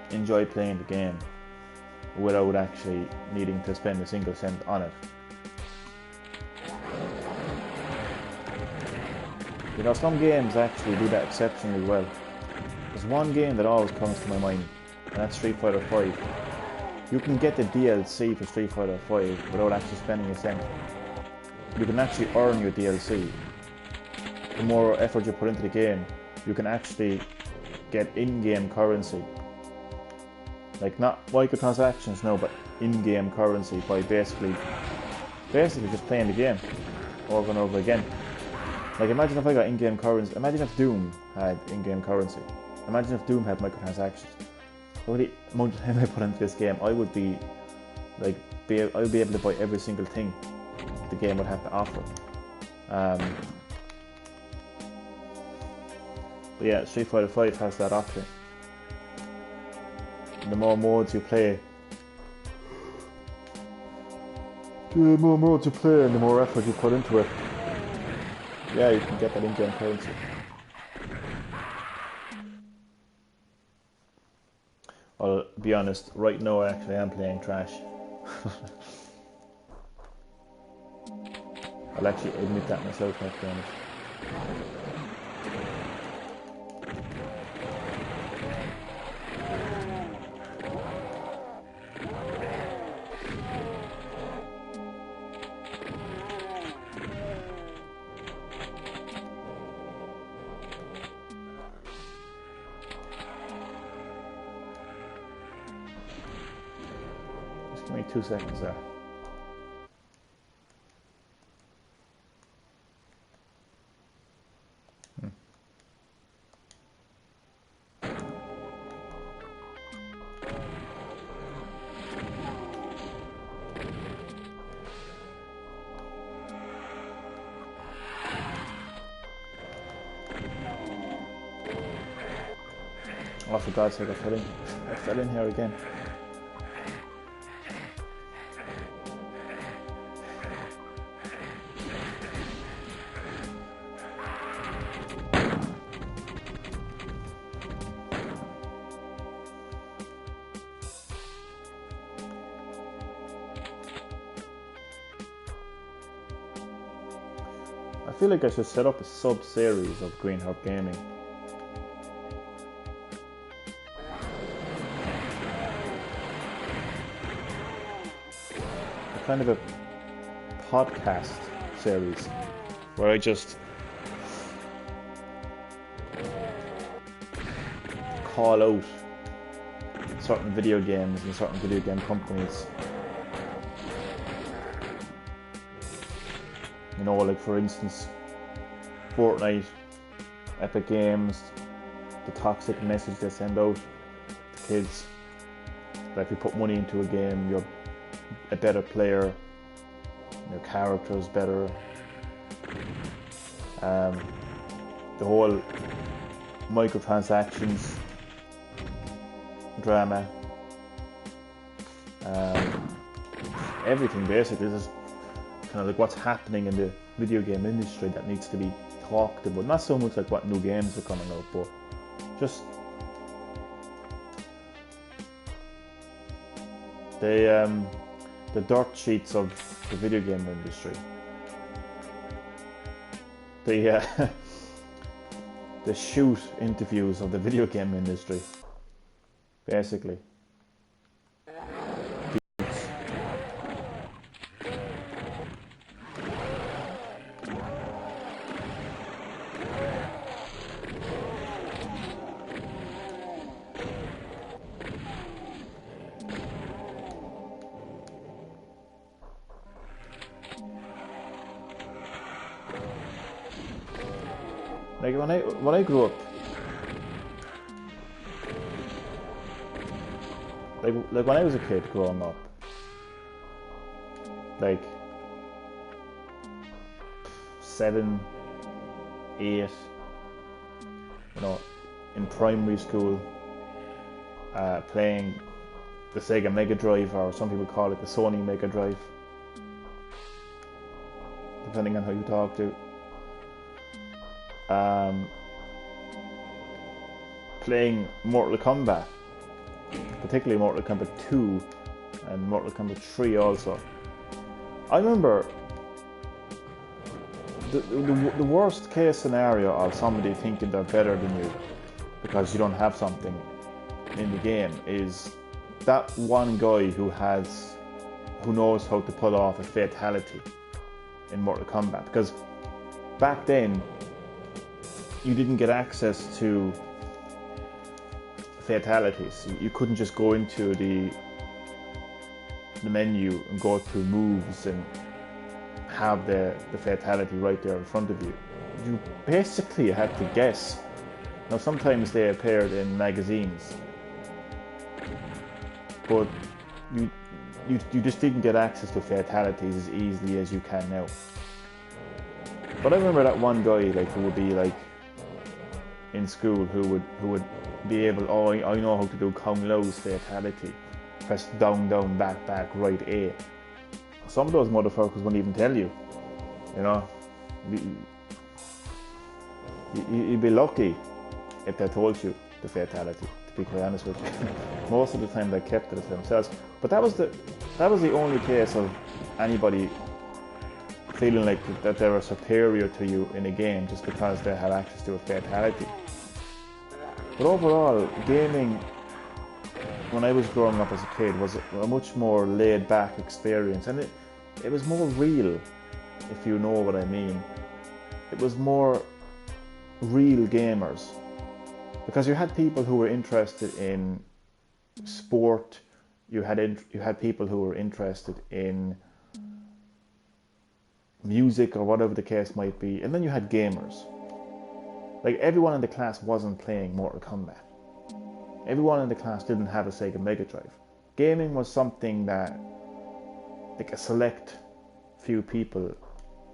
enjoy playing the game without actually needing to spend a single cent on it. You know, some games actually do that exceptionally well. There's one game that always comes to my mind, and that's Street Fighter 5. You can get the DLC for Street Fighter 5 without actually spending a cent. You can actually earn your DLC. The more effort you put into the game, you can actually get in-game currency. Like, not microtransactions, no, but in-game currency by basically just playing the game over and over again. Like, imagine if I got in-game currency. Imagine if Doom had in-game currency. Imagine if Doom had microtransactions. What the amount of time I put into this game, I would be like, I would be able to buy every single thing the game would have to offer. But yeah, Street Fighter 5 has that option. And the more modes you play, and the more effort you put into it, yeah, you can get that in-game currency. I'll be honest, right now I actually am playing trash. I'll actually admit that myself, to be honest. Just give me 2 seconds there. Oh, for God's sake, I fell in here again. I feel like I should set up a sub-series of GreenHerb-Gaming. Kind of a podcast series where I just call out certain video games and certain video game companies. You know, like for instance, Fortnite, Epic Games, the toxic message they send out to kids that if you put money into a game, you're a better player, your character is better. The whole microtransactions drama, everything basically. This is kind of like what's happening in the video game industry that needs to be talked about. Not so much like what new games are coming out, but just the dirt sheets of the video game industry. The the shoot interviews of the video game industry, basically. Like when I grew up, like when I was a kid growing up, like 7, 8, you know, in primary school, playing the Sega Mega Drive, or some people call it the Sony Mega Drive, depending on who you talk to. Playing Mortal Kombat, particularly Mortal Kombat 2 and Mortal Kombat 3 also. I remember the worst case scenario of somebody thinking they're better than you because you don't have something in the game is that one guy who knows how to pull off a fatality in Mortal Kombat, because back then you didn't get access to fatalities. You couldn't just go into the menu and go through moves and have the fatality right there in front of you. You basically had to guess. Now sometimes they appeared in magazines, but you just didn't get access to fatalities as easily as you can now. But I remember that one guy, like, who would be like in school, who would be able, oh, I know how to do Kung Lao's fatality. Press down, down, back, back, right, A. Some of those motherfuckers wouldn't even tell you. You know, you'd be lucky if they told you the fatality, to be quite honest with you. Most of the time they kept it to themselves. But that was the only case of anybody feeling like that they were superior to you in a game just because they had access to a fatality. But overall, gaming, when I was growing up as a kid, was a much more laid-back experience, and it was more real, if you know what I mean. It was more real gamers, because you had people who were interested in sport, you had people who were interested in music or whatever the case might be, and then you had gamers. Like, everyone in the class wasn't playing Mortal Kombat. Everyone in the class didn't have a Sega Mega Drive. Gaming was something that, like, a select few people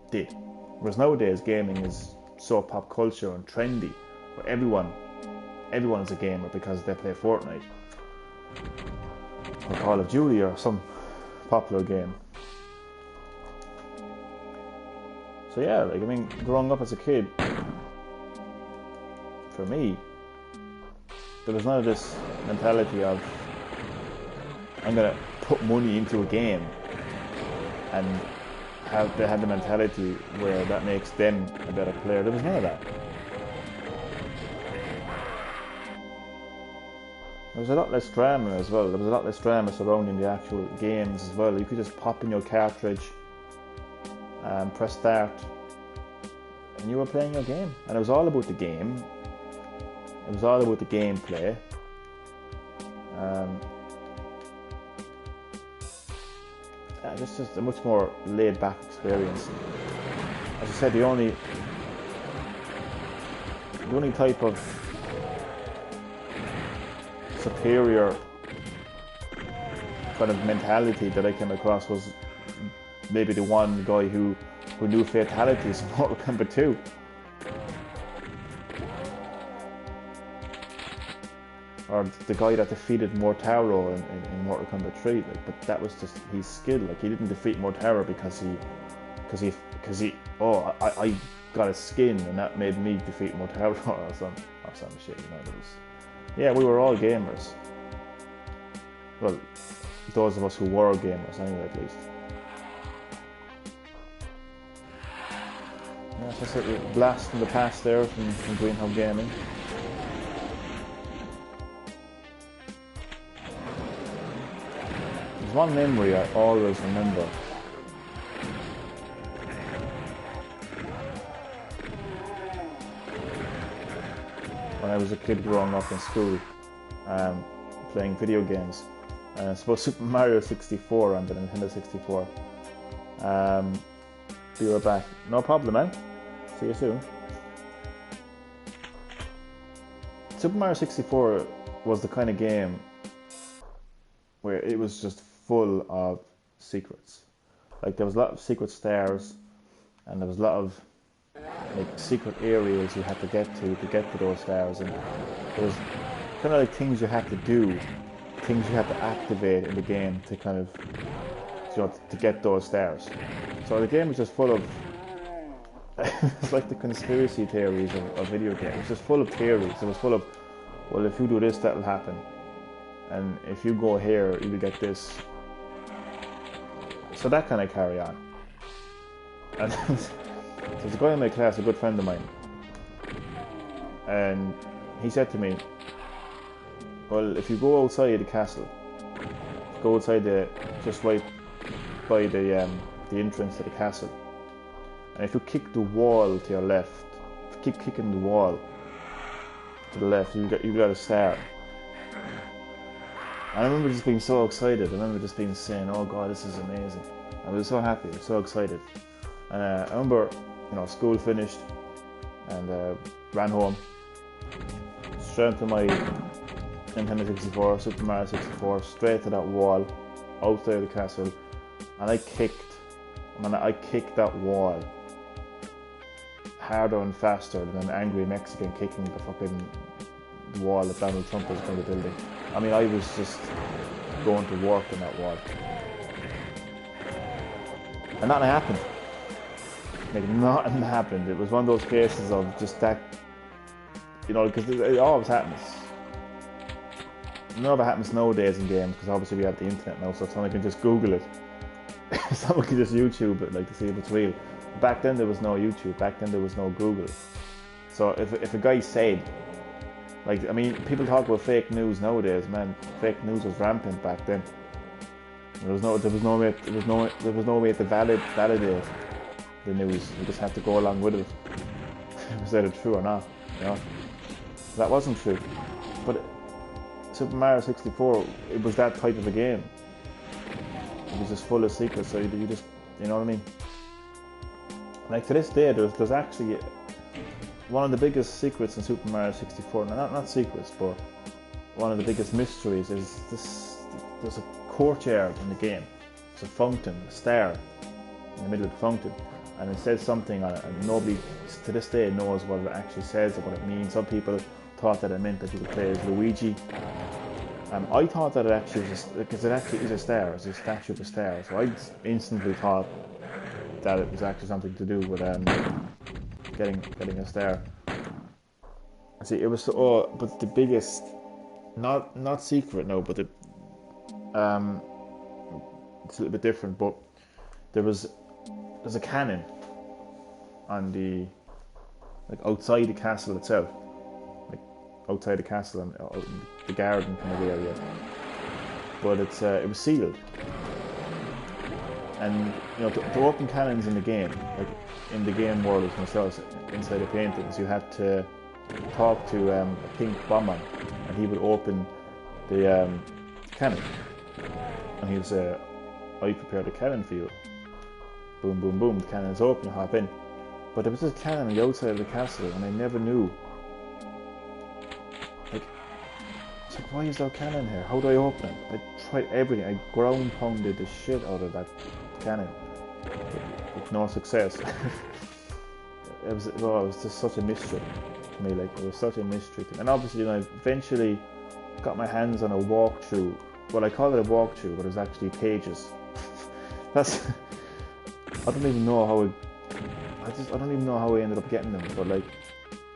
did. Whereas nowadays, gaming is so pop culture and trendy, where everyone is a gamer because they play Fortnite or Call of Duty or some popular game. So yeah, like, I mean, growing up as a kid, for me, there was none of this mentality of, I'm gonna put money into a game, and they had the mentality where that makes them a better player. There was none of that. There was a lot less drama as well. There was a lot less drama surrounding the actual games as well. You could just pop in your cartridge and press start, and you were playing your game. And it was all about the game. It was all about the gameplay. Just a much more laid-back experience. As I said, the only type of superior kind of mentality that I came across was maybe the one guy who knew fatalities in Mortal Kombat 2. Or the guy that defeated Mortaro in Mortal Kombat 3, like, but that was just his skill. Like, he didn't defeat Mortaro because I got a skin and that made me defeat Mortaro or some shit, you know. Yeah, we were all gamers. Well, those of us who were gamers anyway, at least. Yeah, so it's a blast from the past there from GreenHerb-Gaming. There's one memory I always remember. When I was a kid growing up in school, playing video games. I suppose Super Mario 64 on the Nintendo 64. Be right back. No problem, man. See you soon. Super Mario 64 was the kind of game where it was just full of secrets. Like there was a lot of secret stars, and there was a lot of like secret areas you had to get to those stars, and there was kind of like things you had to do, things you had to activate in the game to kind of, you know, to get those stars. So the game was just full of it's like the conspiracy theories of video games. It's just full of theories. It was full of, well, if you do this, that'll happen, and if you go here, you'll get this. So that kind of carry on. And there's a guy in my class, a good friend of mine, and he said to me, well, if you go outside the castle, go outside just right by the entrance to the castle, and if you kick the wall to your left, if you keep kicking the wall to the left, you got a star. And I remember just being so excited. I remember just being saying, "Oh God, this is amazing!" I was so happy, I was so excited. And I remember, you know, school finished, and ran home, straight into my Nintendo 64, Super Mario 64, straight to that wall, outside the castle, and I kicked that wall harder and faster than an angry Mexican kicking the fucking wall that Donald Trump was going to building. I mean, I was just going to work on that wall. And nothing happened. Like, nothing happened. It was one of those cases of just that, you know, because it always happens. None of it happens nowadays in games, because obviously we have the internet now, so someone can just Google it. Someone can just YouTube it, like, to see if it's real. Back then there was no YouTube, back then there was no Google. So if a guy said, like, I mean, people talk about fake news nowadays, man. Fake news was rampant back then. There was no way to validate the news. You just had to go along with it. Was that true or not? You know, that wasn't true. But Super Mario 64, it was that type of a game. It was just full of secrets. So you just, you know what I mean? Like to this day, there's actually one of the biggest secrets in Super Mario 64. Not secrets, but one of the biggest mysteries is this. There's a courtyard in the game. It's a fountain, a star in the middle of the fountain, and it says something on it, and nobody to this day knows what it actually says or what it means. Some people thought that it meant that you could play as Luigi. I thought that it actually was because it actually is a star. It's a statue of a star. So I instantly thought that it was actually something to do with getting a star. See, it was but the biggest, not secret, no, but it's a little bit different. But there's a cannon on the, like, outside the castle itself, like outside the castle and out in the garden kind of area. But it was sealed. And you know, to open cannons in the game, like in the game world themselves, inside the paintings, you had to talk to a pink bomber, and he would open the cannon, and he would say, "I prepared a cannon for you." Boom, boom, boom. The cannon's open. You hop in. But there was this cannon on the outside of the castle, and I never knew. Like, it's like, why is there a cannon here? How do I open it? I tried everything. I ground pounded the shit out of that cannon, with no success. It was just such a mystery to me. Like, it was such a mystery. And obviously, you know, I eventually got my hands on a walkthrough. Well, I call it a walkthrough, but it was actually pages. I don't even know how I don't even know how I ended up getting them. But like,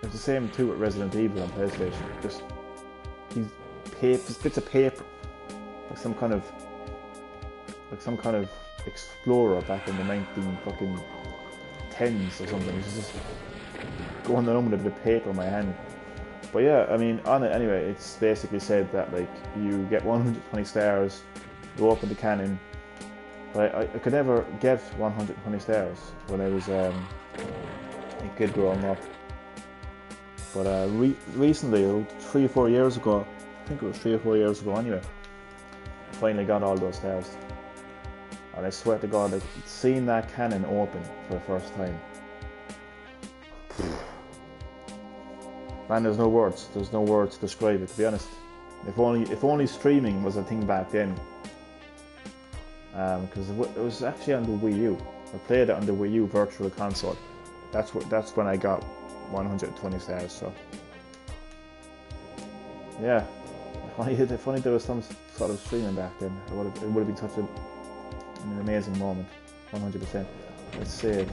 it's the same too with Resident Evil on PlayStation. Just these bits of paper, like some kind of like some kind of explorer back in the 19 fucking 10s or something. He's just going along with a bit of paper in my hand. But yeah, I mean, on it anyway, it's basically said that like you get 120 stars, you open the cannon. But I could never get 120 stars when I was a kid growing up. But recently, 3 or 4 years ago, I think it was 3 or 4 years ago anyway, I finally got all those stars. And I swear to God, like, seeing that cannon open for the first time. Man, there's no words. There's no words to describe it, to be honest. If only streaming was a thing back then. Because it was actually on the Wii U. I played it on the Wii U Virtual Console. That's when I got 120 stars. So yeah, if only there was some sort of streaming back then, it would have been such an amazing moment. 100%. Let's save.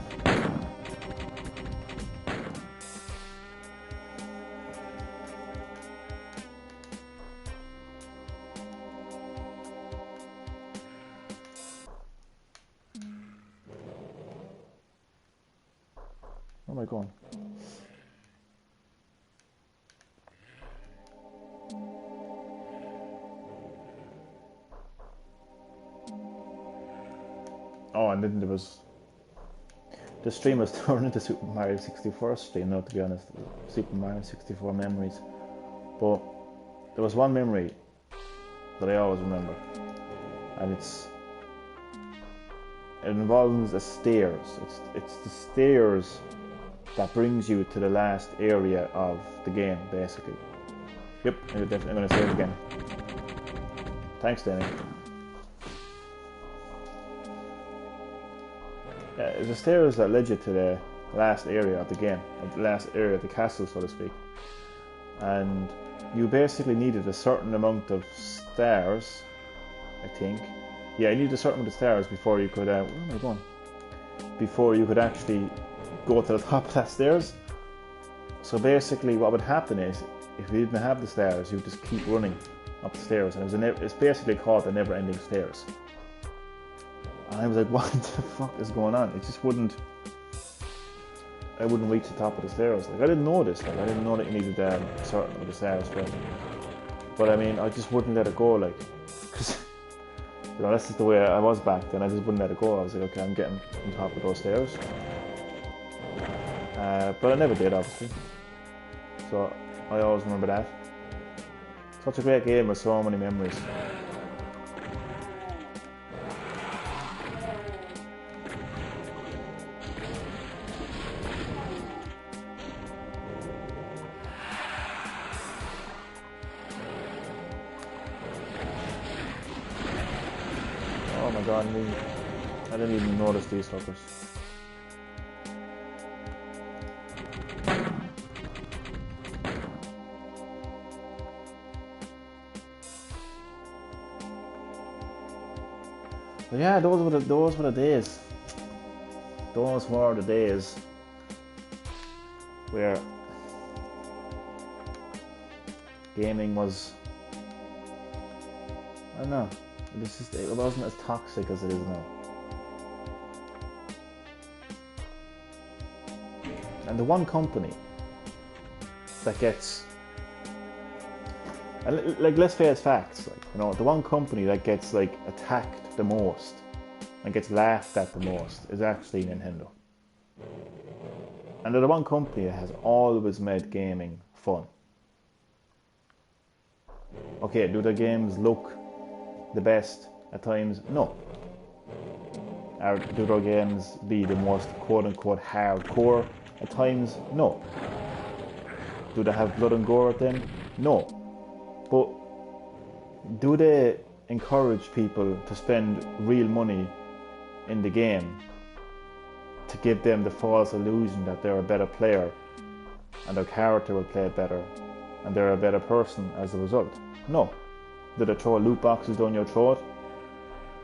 Where am I going? Oh, and then there was... The stream was turned into Super Mario 64 stream, no, to be honest. Super Mario 64 memories. But there was one memory that I always remember. And it involves the stairs. It's the stairs that brings you to the last area of the game, basically. Yep, I'm going to say it again. Thanks, Danny. Yeah, it's the stairs that led you to the last area of the game, the last area of the castle, so to speak. And you basically needed a certain amount of stars, I think. Yeah, you needed a certain amount of stars before you could... where am I going? Before you could actually go to the top of that stairs. So basically what would happen is, if you didn't have the stairs, you would just keep running up the stairs. And it's basically called the never-ending stairs. And I was like, what the fuck is going on? It just wouldn't... I wouldn't reach the top of the stairs. Like, I didn't know this. Like, I didn't know that you needed a certain amount of stairs. But I mean, I just wouldn't let it go, like... Because... You know, that's just the way I was back then. I just wouldn't let it go. I was like, okay, I'm getting on top of those stairs. But I never did, obviously. So I always remember that. Such a great game with so many memories. Oh my god, I didn't even notice these fuckers. But yeah, those were the days. Those were the days where gaming was, I don't know, it wasn't as toxic as it is now. And the one company that gets, like, let's face facts, like, you know, the one company that gets like attacked the most and gets laughed at the most is actually Nintendo. And they're the one company that has always made gaming fun. Okay, do their games look the best at times? No. Or do their games be the most quote-unquote hardcore at times? No. Do they have blood and gore at them? No. But do they encourage people to spend real money in the game to give them the false illusion that they're a better player and their character will play better and they're a better person as a result? No. Do they throw loot boxes down your throat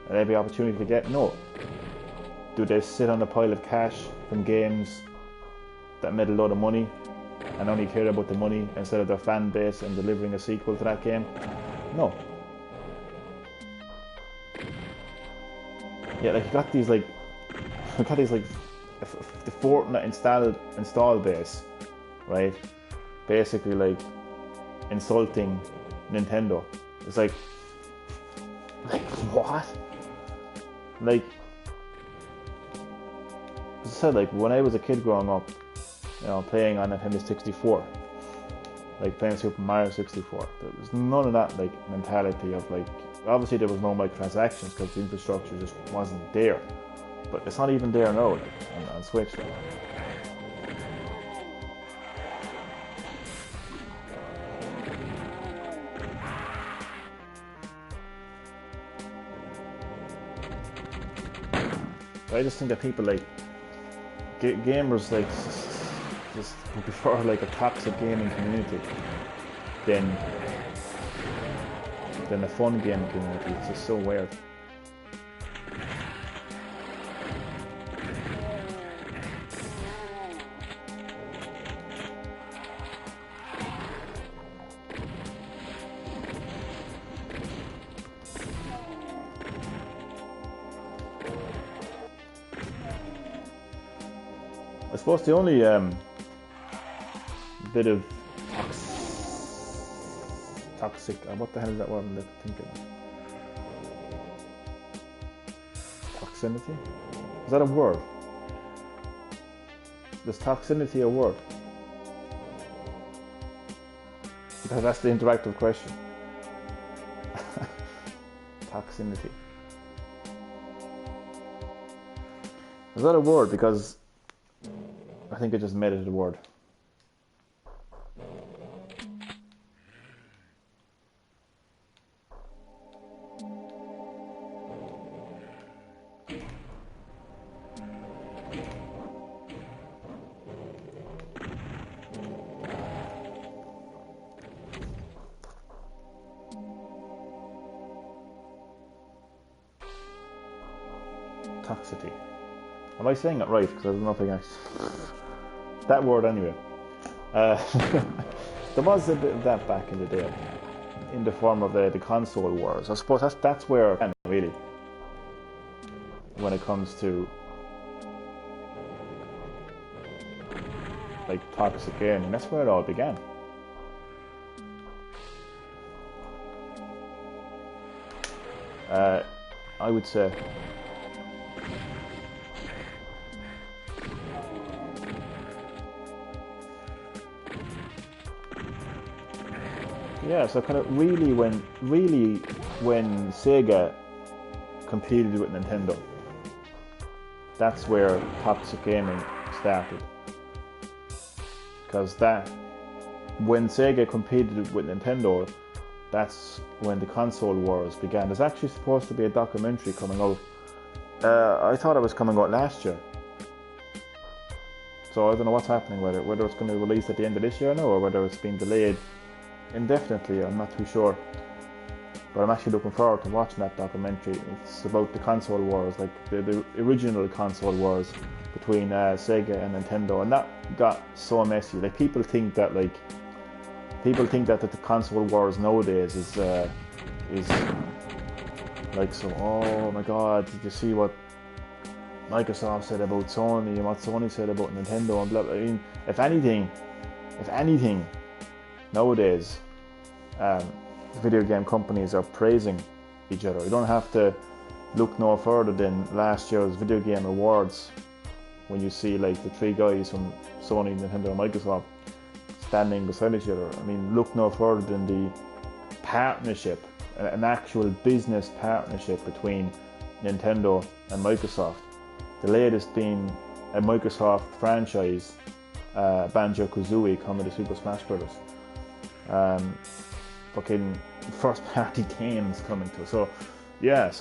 at every opportunity to get? No. Do they sit on a pile of cash from games that made a lot of money and only care about the money instead of their fan base and delivering a sequel to that game? No. Yeah, like you got these like, you got these like, the Fortnite install base, right? Basically like insulting Nintendo. It's like what? Like, as I said, like when I was a kid growing up, you know, playing on Nintendo 64, like playing Super Mario 64, there was none of that like mentality of like, obviously there was no microtransactions because the infrastructure just wasn't there, but it's not even there now, like, on Switch. I just think that people like gamers like just prefer like a toxic gaming community than a fun gaming community. It's just so weird. I suppose the only bit of toxic, what the hell is that word I'm thinking? Toxicity? Is that a word? Is toxicity a word? That's the interactive question. Toxicity. Is that a word? Because I think I just made it a word. Toxicity. Am I saying it right? Because there's nothing else. That word anyway. There was a bit of that back in the day, in the form of the console wars. I suppose that's where, really, when it comes to like toxic gaming, that's where it all began. I would say. Yeah, so kind of really when Sega competed with Nintendo, that's where toxic gaming started. Because when Sega competed with Nintendo, that's when the console wars began. There's actually supposed to be a documentary coming out. I thought it was coming out last year. So I don't know what's happening with it, whether it's going to release at the end of this year now, or whether it's been delayed indefinitely. I'm not too sure, but I'm actually looking forward to watching that documentary. It's about the console wars, like the original console wars between Sega and Nintendo, and that got so messy. Like people think that the console wars nowadays is like, so, oh my god, did you see what Microsoft said about Sony and what Sony said about Nintendo and blah blah. I mean, if anything nowadays, video game companies are praising each other. You don't have to look no further than last year's Video Game Awards, when you see like the three guys from Sony, Nintendo and Microsoft standing beside each other. I mean, look no further than the partnership, an actual business partnership between Nintendo and Microsoft. The latest being a Microsoft franchise, Banjo-Kazooie, coming to Super Smash Bros. Fucking first party games coming to. So yeah,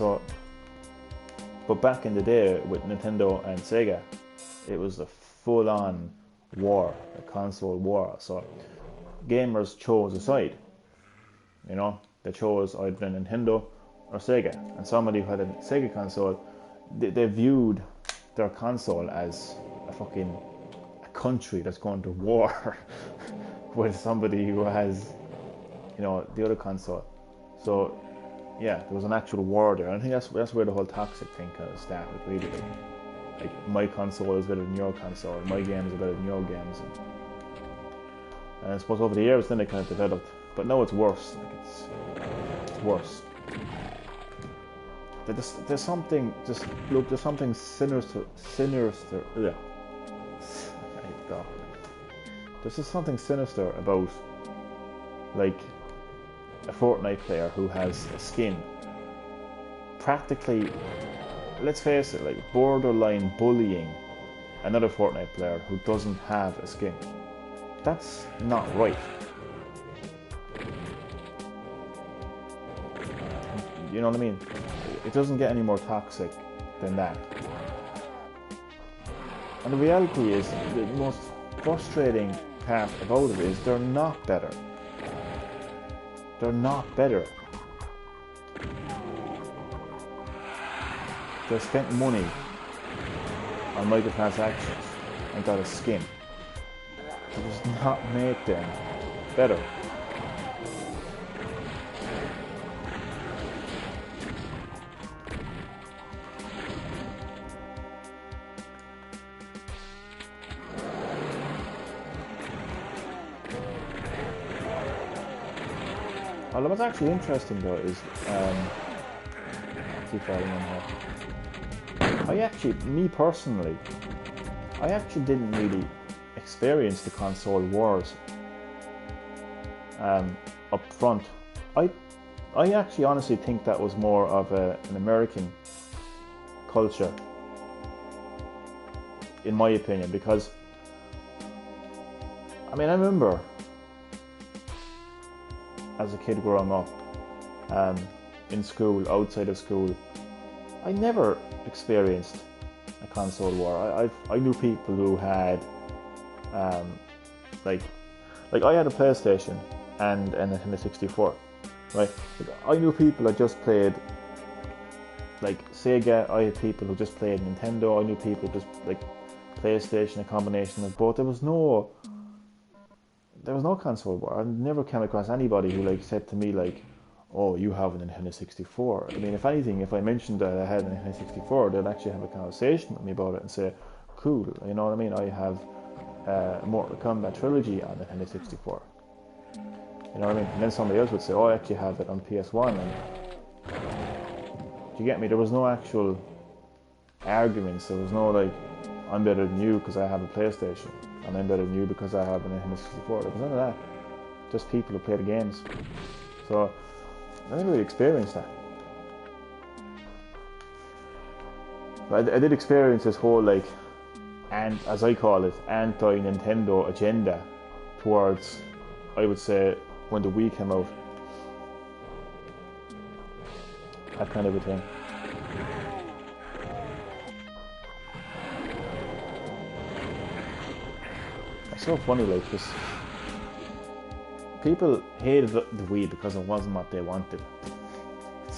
but back in the day with Nintendo and Sega, it was a full on war, a console war. So gamers chose a side, you know, they chose either Nintendo or Sega. And somebody who had a Sega console, they viewed their console as a country that's going to war with somebody who has, you know, the other console. So yeah, there was an actual war there. And I think that's where the whole toxic thing kind of started, really. Like my console is better than your console, my games are better than your games. And I suppose over the years then it kind of developed. But now it's worse. Like it's worse. There's something sinister. Yeah. There's just something sinister about like a Fortnite player who has a skin. Practically, let's face it, like borderline bullying another Fortnite player who doesn't have a skin. That's not right. You know what I mean? It doesn't get any more toxic than that. And the reality is, the most frustrating part about it is they're not better. They're not better. They spent money on microtransactions and got a skin. It does not make them better. Well, what's actually interesting though is, keep falling in here. Me personally, I actually didn't really experience the console wars up front. I actually honestly think that was more of an American culture, in my opinion, because I mean I remember as a kid growing up, in school, outside of school, I never experienced a console war. I knew people who had, like I had a PlayStation and a Nintendo 64, right? Like, I knew people that just played like Sega. I had people who just played Nintendo. I knew people who just like PlayStation, a combination of both. There was no console war. I never came across anybody who like said to me like, "Oh, you have a Nintendo 64." I mean, if anything, if I mentioned that I had a Nintendo 64, they'd actually have a conversation with me about it and say, "Cool," you know what I mean? I have a Mortal Kombat trilogy on the Nintendo 64. You know what I mean? And then somebody else would say, "Oh, I actually have it on PS1." And do you get me? There was no actual arguments. There was no like, "I'm better than you because I have a PlayStation," and "I'm better than you because I have an Nintendo 64." There was none of that. Just people who play the games. So I never really experienced that. But I did experience this whole like, and as I call it, anti-Nintendo agenda towards, I would say, when the Wii came out. That kind of a thing. It's so funny, like, because people hated the Wii because it wasn't what they wanted. I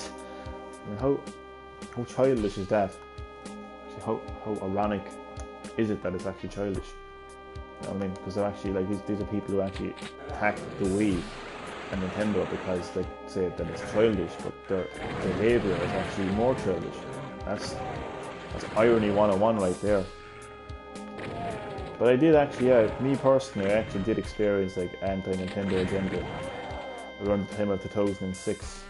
mean, how childish is that? Actually, how ironic is it that it's actually childish? You know what I mean? Because they're actually like these are people who actually attack the Wii and Nintendo because they say that it's childish, but their behavior is actually more childish. That's irony 101 right there. But I did actually, me personally, I actually did experience like anti-Nintendo agenda around the time of 2006.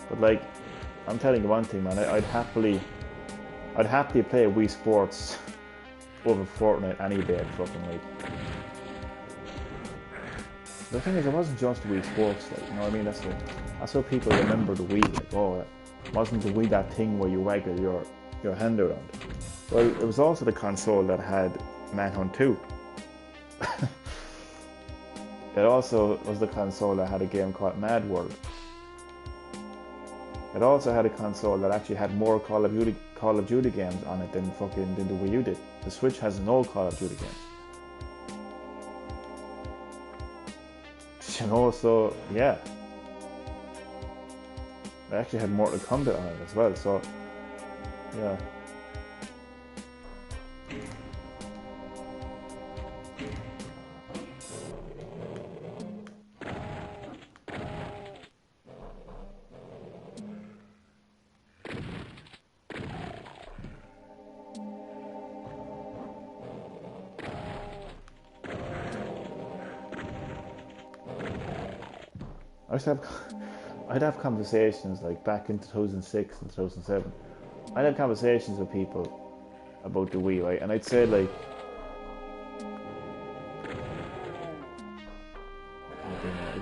But like, I'm telling you one thing, man, I'd happily play Wii Sports over Fortnite any day. Fucking like. The thing is, it wasn't just Wii Sports, like, you know what I mean? That's how people remember the Wii. Like, oh, wasn't the Wii that thing where you waggle your hand around? Well, it was also the console that had Manhunt 2. It also was the console that had a game called Mad World. It also had a console that actually had more Call of Duty games on it than the Wii U did. The Switch has no Call of Duty games. You know, so yeah. I actually had Mortal Kombat on it as well, so yeah. I'd have conversations like back in 2006 and 2007. I'd have conversations with people about the Wii, right? And I'd say like,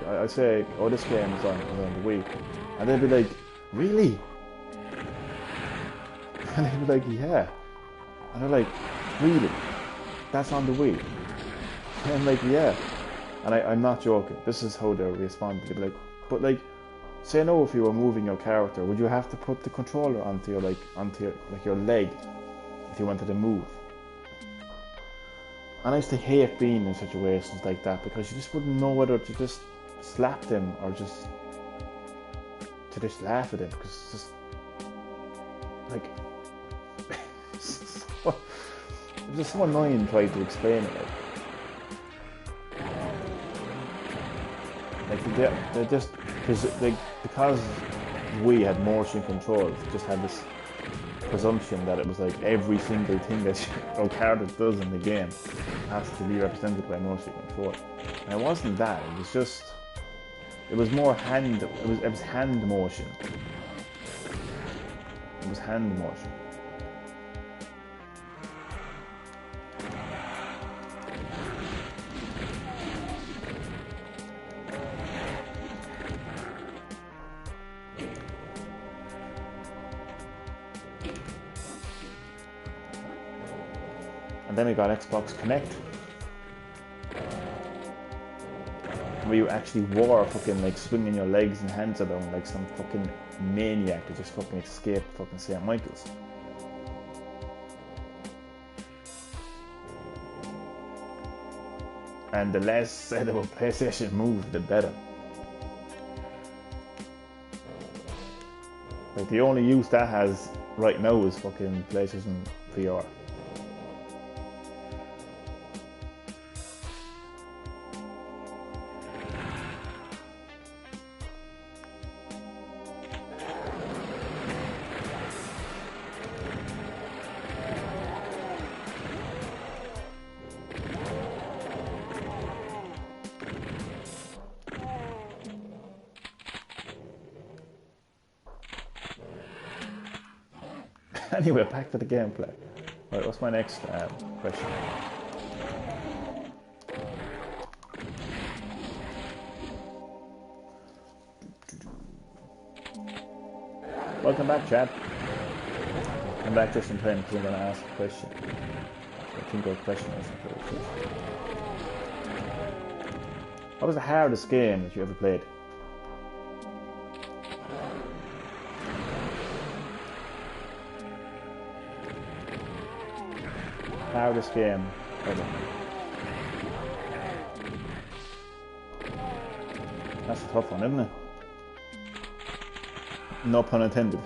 I'd say, oh, this game is on the Wii, and they'd be like, really? And they'd be like, yeah. And they're like, really? That's on the Wii? And I'm like, yeah. And I'm not joking. This is how they're responding. They'd be like, but like, say no, if you were moving your character, would you have to put the controller onto your your leg if you wanted to move? And I used to hate being in situations like that because you just wouldn't know whether to just slap them or just laugh at them, because it's just like it was just so annoying trying to explain it. Like they just because we had motion controls, just had this presumption that it was like every single thing that our character does in the game has to be represented by motion control. And it wasn't that. It was just, it was more hand. It was hand motion. It was hand motion. And then we got Xbox Connect, where you actually wore fucking like swinging your legs and hands around like some fucking maniac to just fucking escape fucking St. Michael's. And the less said about PlayStation Move, the better. Like the only use that has right now is fucking PlayStation VR. Anyway, back to the gameplay. Right, what's my next question? Welcome back, chat. I'm back just in time because I'm going to ask a question. I think our question is what was the hardest game that you ever played? Hardest game ever. That's a tough one, isn't it? No pun intended.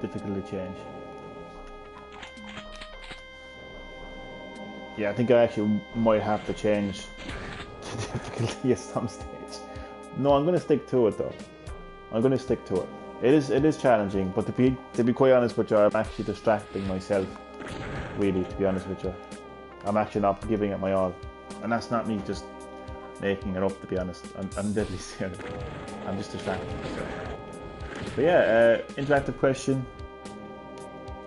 Difficult to change. Yeah, I think I actually might have to change the difficulty at some stage. No, I'm going to stick to it though. I'm going to stick to it. It is challenging, but to be quite honest with you, I'm actually distracting myself. Really, to be honest with you, I'm actually not giving it my all, and that's not me just making it up. To be honest, I'm deadly serious. I'm just distracting myself. But yeah, interactive question: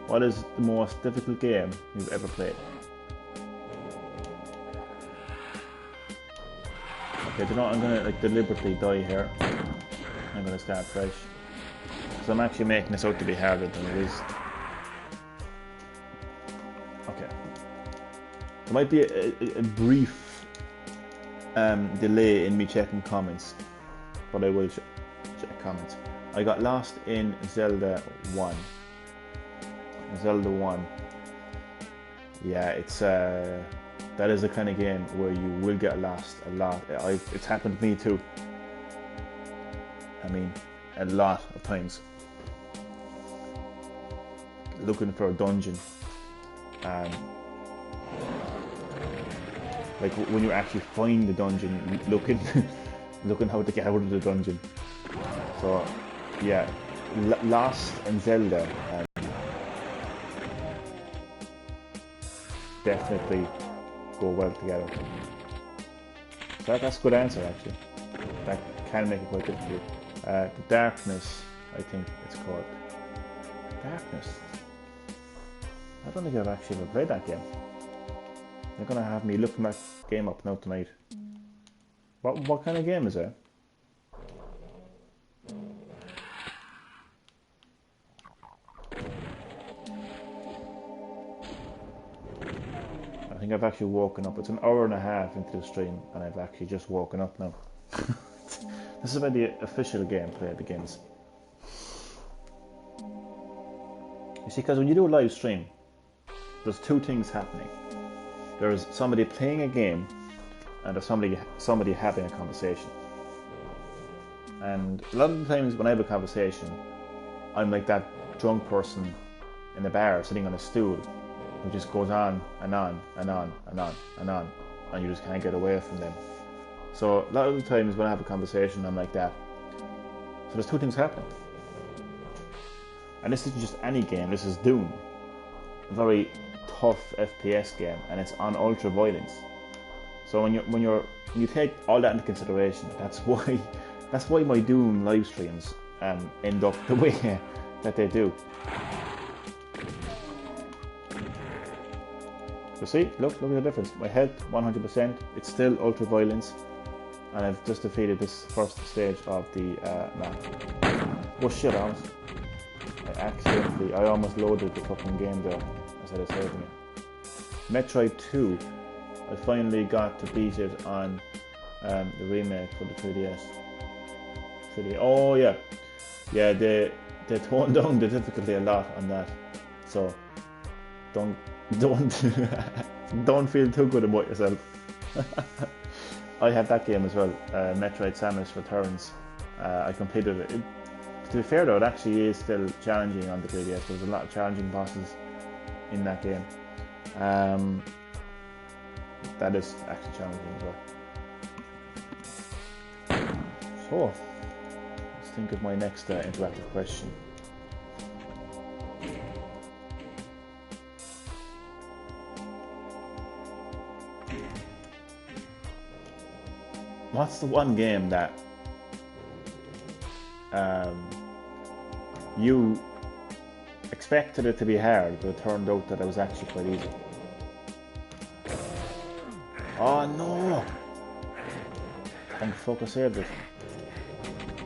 what is the most difficult game you've ever played? Okay, you know what? I'm gonna like deliberately die here. I'm gonna start fresh. So I'm actually making this out to be harder than it is. Okay. There might be a brief delay in me checking comments, but I will check comments. I got lost in Zelda 1. Zelda 1. Yeah, it's that is the kind of game where you will get lost a lot. It's happened to me too. mean, a lot of times. Looking for a dungeon. Like when you actually find the dungeon, looking how to get out of the dungeon. So yeah, Lost and Zelda definitely go well together. So that's a good answer actually. That can make it quite difficult. The Darkness, I think it's called. Darkness. I don't think I've actually ever played that game. They're gonna have me looking that game up now tonight. What kind of game is it? I think I've actually woken up. It's an hour and a half into the stream and I've actually just woken up now. This is where the official gameplay begins. You see, because when you do a live stream, there's two things happening. There's somebody playing a game and there's somebody having a conversation. And a lot of the times when I have a conversation, I'm like that drunk person in the bar sitting on a stool who just goes on and on and on and on and on, and you just can't get away from them. So a lot of the times when I have a conversation, I'm like that. So there's two things happening. And this isn't just any game, this is Doom. A very tough FPS game, and it's on ultra violence. So when you take all that into consideration, that's why my Doom live streams end up the way that they do. So see, look at the difference. My health 100%. It's still ultra violence, and I've just defeated this first stage of the map. Oh shit! I almost loaded the fucking game there as I was saving it. Metroid 2, I finally got to beat it on the remake for the 3DS. Oh yeah, they toned down the difficulty a lot on that. So don't don't feel too good about yourself. I have that game as well, Metroid Samus Returns. I completed it. To be fair though, it actually is still challenging on the 3DS. There's a lot of challenging bosses in that game. That is actually challenging as well. So, let's think of my next interactive question. What's the one game that you expected it to be hard, but it turned out that it was actually quite easy? Oh no! Thank fuck I saved it.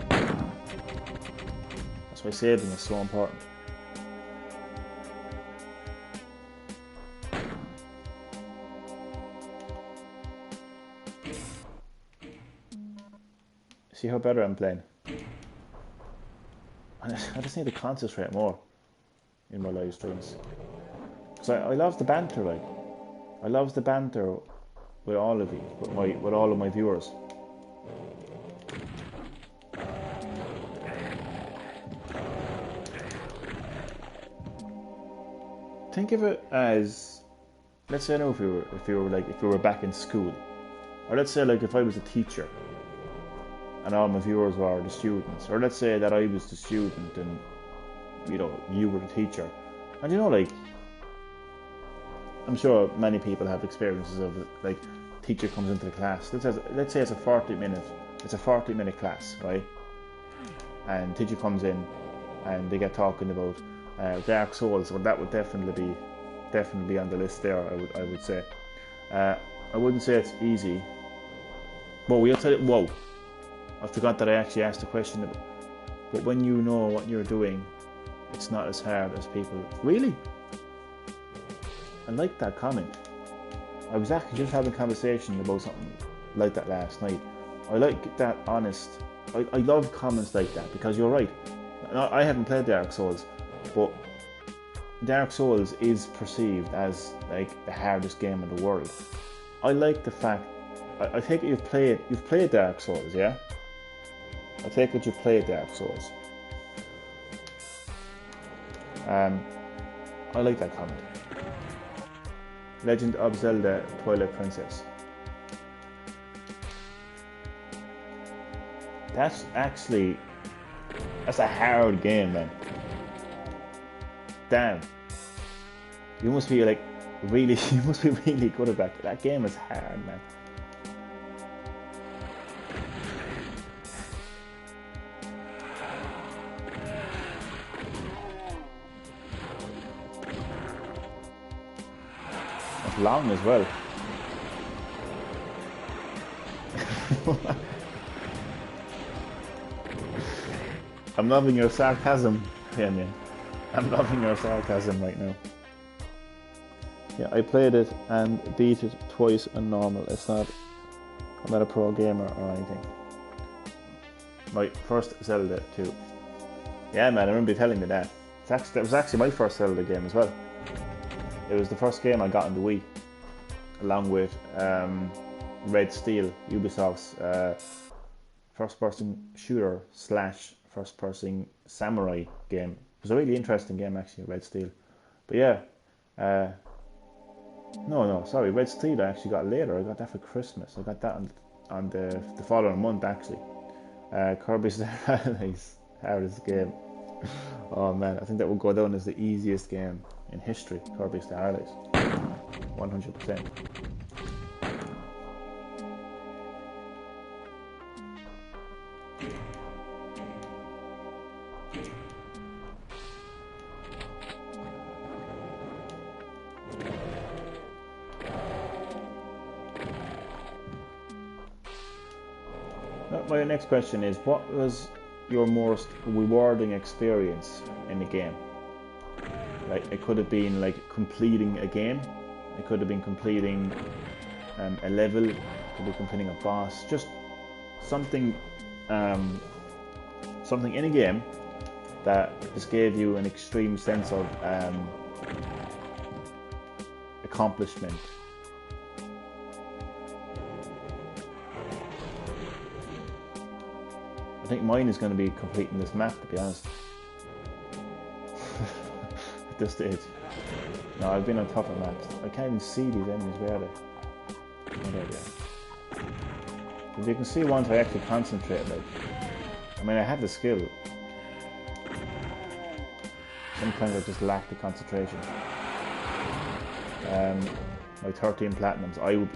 That's why saving is so important. See how better I'm playing? I just need to concentrate more in my live streams. Because I love the banter, like. I love the banter with all of you, with all of my viewers. Think of it as, let's say now if we were back in school, or let's say like if I was a teacher and all my viewers were the students, or let's say that I was the student and you were the teacher, and like I'm sure many people have experiences of it, like teacher comes into the class. Let's say it's a 40-minute class, right? And teacher comes in and they get talking about Dark Souls. Well, that would definitely be on the list there. I would say. I wouldn't say it's easy. But we'll tell it. Whoa! I forgot that I actually asked the question. But when you know what you're doing, it's not as hard as people. Really? I like that comment. I was actually just having a conversation about something like that last night. I like that honest. I love comments like that because you're right. I haven't played Dark Souls, but Dark Souls is perceived as like the hardest game in the world. I like the fact. I think you've played Dark Souls, yeah? I take it you played Dark Souls. I like that comment. Legend of Zelda Twilight Princess. That's a hard game, man. Damn. You must be like really, you must be really good at that. That game is hard, man. It's long as well. I'm loving your sarcasm, Penny. I'm loving your sarcasm right now. Yeah, I played it and beat it twice on normal. I'm not a pro gamer or anything. My first Zelda too. Yeah, man, I remember you telling me that. That was actually my first Zelda game as well. It was the first game I got on the Wii, along with Red Steel, Ubisoft's first-person shooter / first-person samurai game. It was a really interesting game, actually, Red Steel. But yeah, sorry, Red Steel I actually got later. I got that for Christmas. I got that on the following month, actually. Kirby's Paradise, hardest game. Oh man, I think that will go down as the easiest game in history. Kirby's Paradise, 100%. My next question is, what was your most rewarding experience in the game? Like, it could have been like completing a game, it could have been completing a level, it could be completing a boss, just something in a game that just gave you an extreme sense of accomplishment. I think mine is going to be completing this map, to be honest. At this stage. No, I've been on tougher maps. I can't even see these enemies, where are they? Oh, there they are. But you can see once I actually concentrate, like, I mean, I have the skill. Sometimes I just lack the concentration. My 13 platinums, I would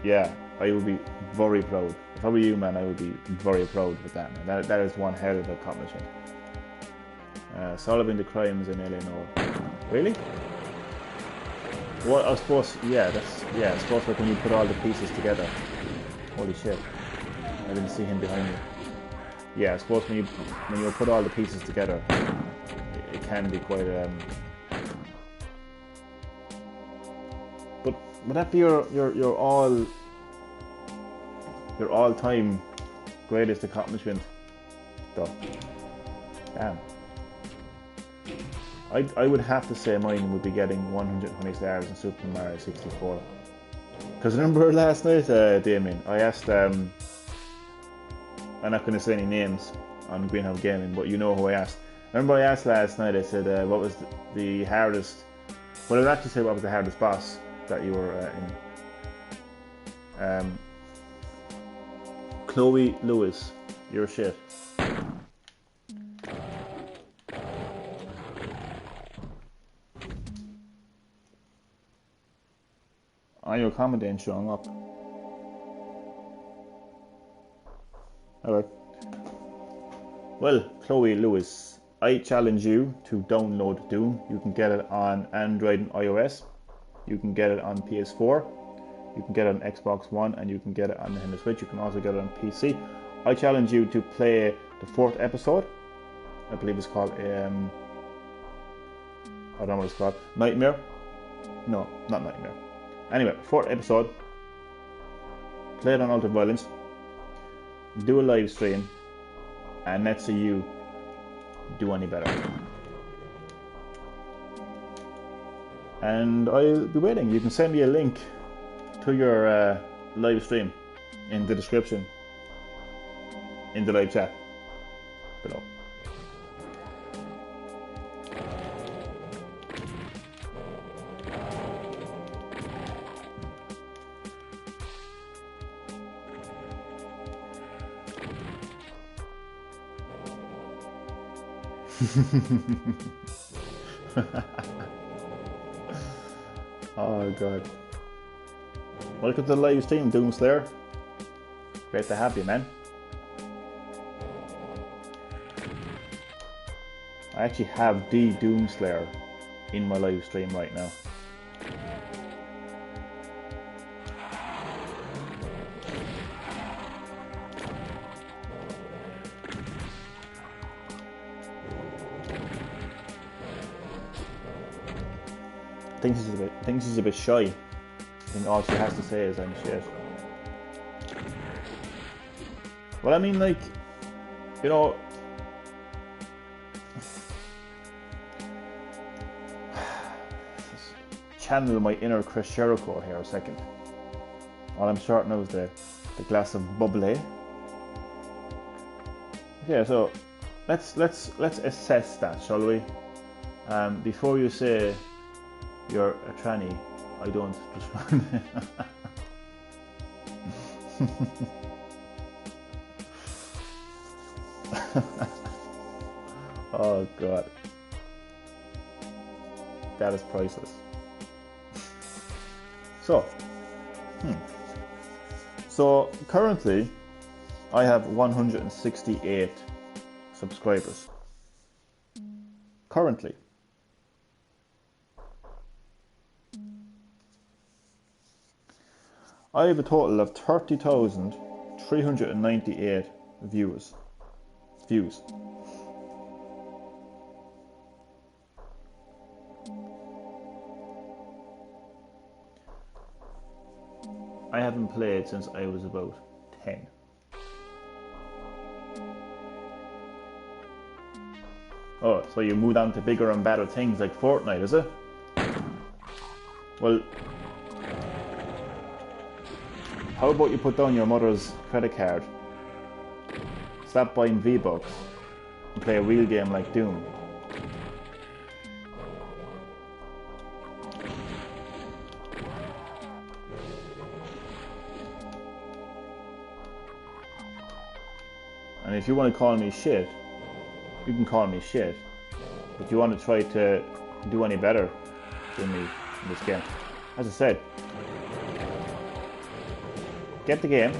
be very proud. If I were you, man, I would be very proud with that, man. That is one hell of an accomplishment. Solving the crimes in Illinois. Really? Well, I suppose, I suppose like when you put all the pieces together. Holy shit. I didn't see him behind me. Yeah, I suppose when you put all the pieces together, it can be quite But would that be your all-time greatest accomplishment, though? Damn. I would have to say mine would be getting 120 stars in Super Mario 64. Because remember last night, Damien, I asked, I'm not going to say any names on GreenHerb-Gaming, but you know who I asked. Remember I asked last night, I said, what was the hardest, well, I would actually say what was the hardest boss that you were in. Chloe Lewis, you're shit. Oh, your comment ain't showing up. Alright. Well, Chloe Lewis, I challenge you to download Doom. You can get it on Android and iOS. You can get it on PS4. You can get it on Xbox One, and you can get it on the Nintendo Switch. You can also get it on PC. I challenge you to play the 4th episode. I believe it's called, I don't know what it's called. Nightmare? No, not Nightmare. Anyway, 4th episode. Play it on Ultra Violence. Do a live stream. And let's see you do any better. And I'll be waiting. You can send me a link to your live stream in the description, in the live chat. below. Oh god. Welcome to the live stream, Doomslayer. Great to have you, man. I actually have the Doomslayer in my live stream right now. Thinks he's a bit shy. I think all she has to say is I'm shit. Well, I mean, like, you know, channel my inner Chris Jericho here a second. All I'm short now is the glass of bubbly. Okay, so let's assess that, shall we? Before you say you're a tranny, I don't just oh god, that is priceless. So currently I have 168 subscribers currently. I have a total of 30,398 views. I haven't played since I was about 10. Oh, so you moved on to bigger and better things like Fortnite, is it? Well, how about you put down your mother's credit card, stop buying V-Bucks, and play a real game like Doom? And if you want to call me shit, you can call me shit. But if you want to try to do any better than me in this game, as I said, get the game,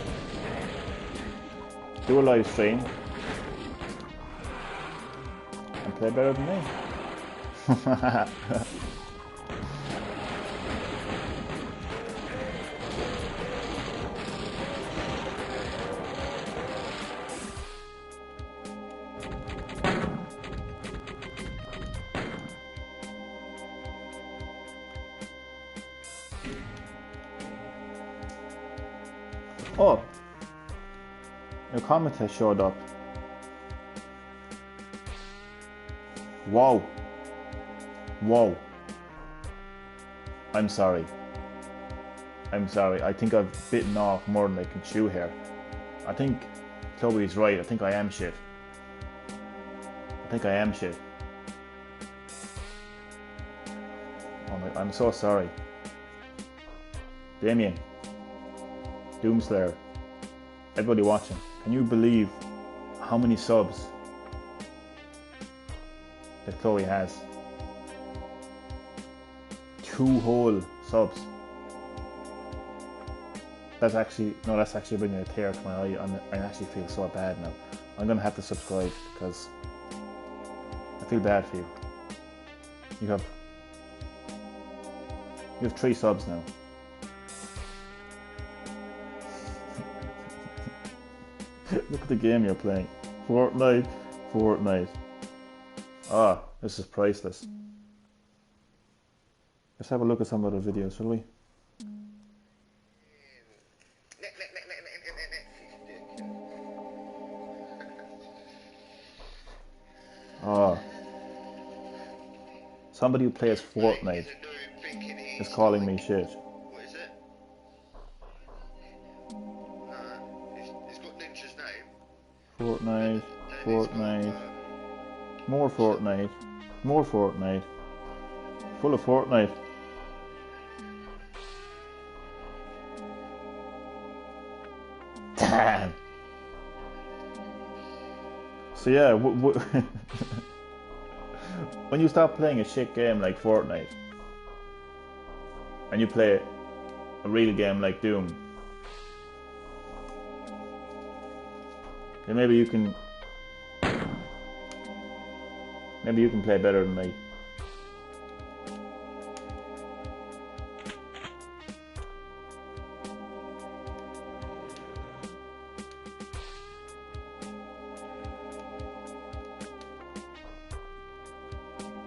do a live stream, and play better than me. Oh, your comment has showed up. Wow. Whoa. I'm sorry. I think I've bitten off more than I can chew here. I think Chloe's right. I think I am shit. Oh my, I'm so sorry. Damien. Doomslayer, everybody watching, can you believe how many subs that Chloe has? 2 whole subs. That's actually bringing a tear to my eye. I actually feel so bad now. I'm gonna have to subscribe because I feel bad for you. You have 3 subs now. Look at the game you're playing. Fortnite. Ah, this is priceless. Let's have a look at some other videos, shall we? Ah. Somebody who plays Fortnite is calling me shit. What is it? It's got Ninja's name. Fortnite. Fortnite. More Fortnite. More Fortnite. Full of Fortnite. Damn. So yeah, when you stop playing a shit game like Fortnite and you play a real game like Doom, then maybe you can play better than me.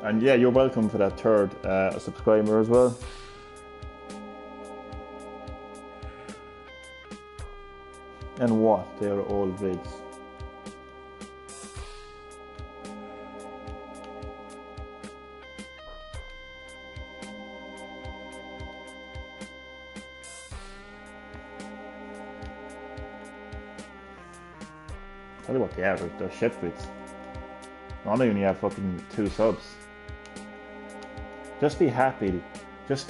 And yeah, you're welcome for that third subscriber as well. And what? They're all vids. Tell you what they are, they're shit vids. I don't even have fucking 2 subs. Just be happy that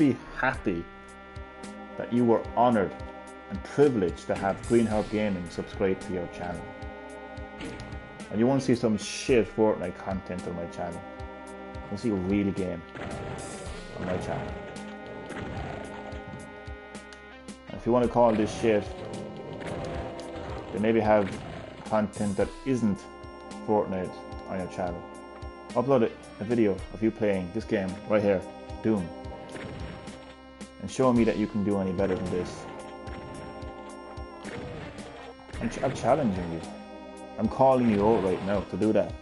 you were honoured and privileged to have GreenHerb-Gaming subscribe to your channel. And you want to see some shit Fortnite content on my channel. You want to see a real game on my channel. And if you want to call this shit, then maybe have content that isn't Fortnite on your channel. Upload a video of you playing this game right here, Doom, and show me that you can do any better than this. I'm challenging you. I'm calling you out right now to do that.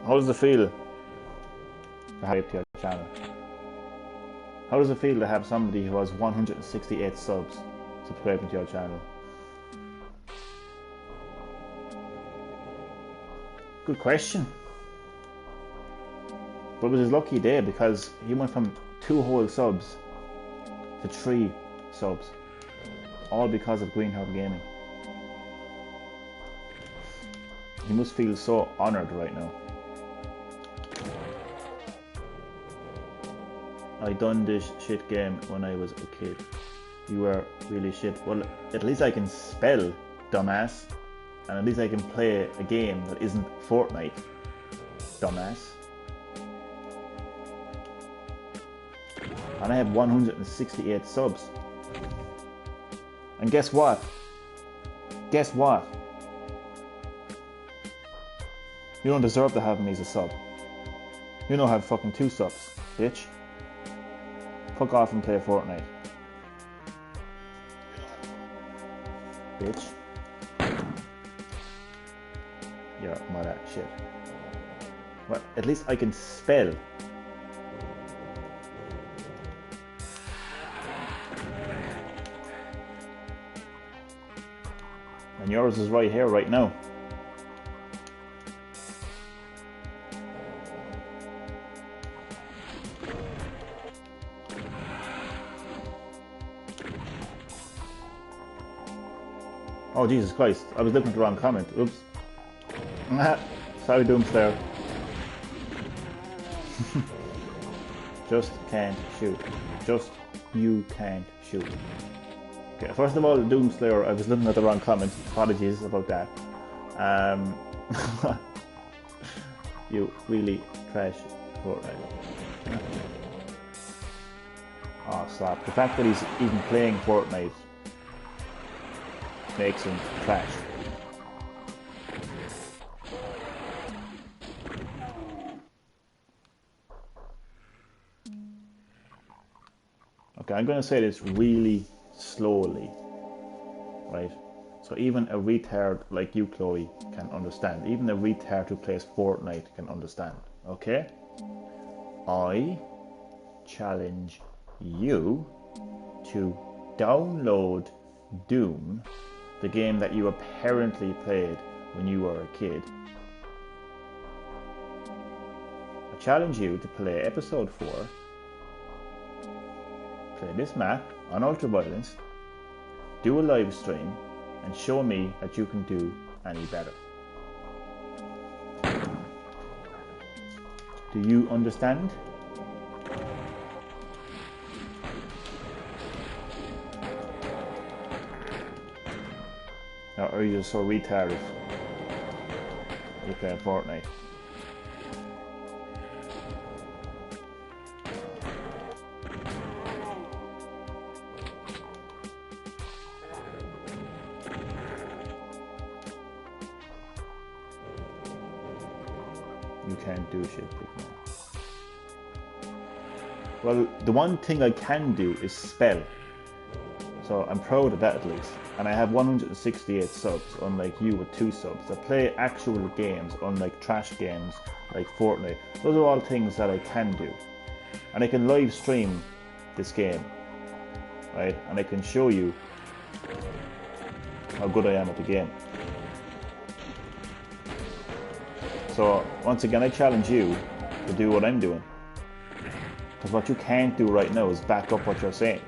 How does it feel to hype to your channel? How does it feel to have somebody who has 168 subs subscribing to your channel? Good question. But it was his lucky day because he went from 2 whole subs to 3 subs. All because of GreenHerb-Gaming. He must feel so honoured right now. I done this shit game when I was a kid. You were really shit. Well, at least I can spell, dumbass. And at least I can play a game that isn't Fortnite, dumbass. And I have 168 subs. And guess what? Guess what? You don't deserve to have me as a sub. You don't have fucking 2 subs, bitch. Fuck off and play Fortnite. Bitch. You're mother shit. Well, at least I can spell. And yours is right here, right now. Oh Jesus Christ, I was looking at the wrong comment. Oops. Sorry, Doomslayer. Just can't shoot. Just you can't shoot. Okay, first of all, Doomslayer, I was looking at the wrong comment. Apologies about that. You really trash Fortnite. Oh, stop. The fact that he's even playing Fortnite makes him trash. Okay, I'm going to say this really slowly, right? So even a retard like you, Chloe, can understand. Even a retard who plays Fortnite can understand, okay? I challenge you to download Doom, the game that you apparently played when you were a kid. I challenge you to play episode 4, play this map on ultraviolence, do a live stream, and show me that you can do any better. Do you understand? Or are you so retarded? You play Fortnite. You can't do shit, big man. Well, the one thing I can do is spell. So I'm proud of that at least. And I have 168 subs, unlike you with 2 subs. I play actual games, unlike trash games like Fortnite. Those are all things that I can do. And I can live stream this game, right? And I can show you how good I am at the game. So once again, I challenge you to do what I'm doing. Because what you can't do right now is back up what you're saying.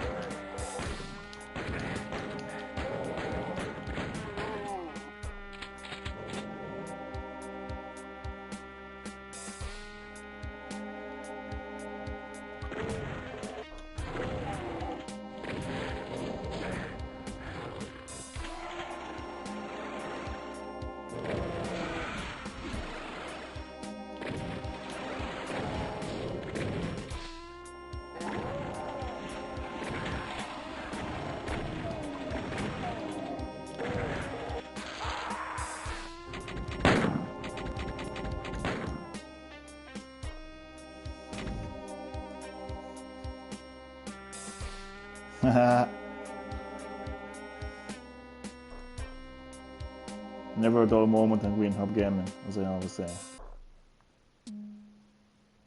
Never a dull moment on GreenHerb-Gaming, as I always say.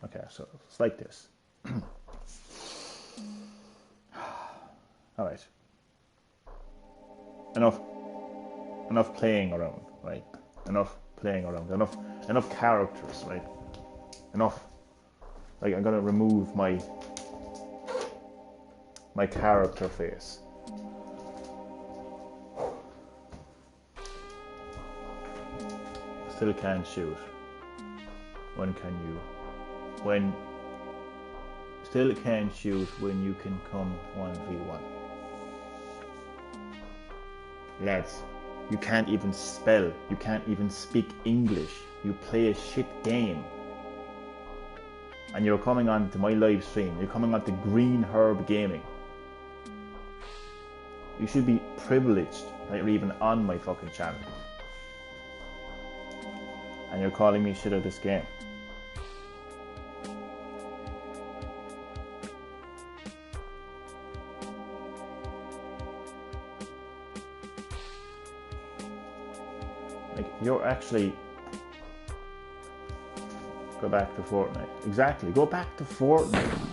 Okay, so it's like this. Alright. Enough playing around, right? Enough playing around. Enough characters, right? Enough. Like, I'm gonna remove my character face. Still can't shoot. When can you? When still can't shoot when you can come 1v1. Lads, you can't even spell. You can't even speak English. You play a shit game. And you're coming on to my live stream. You're coming on to GreenHerb-Gaming. You should be privileged that you're even on my fucking channel. And you're calling me shit at this game. Like, you're actually... Go back to Fortnite. Exactly, go back to Fortnite.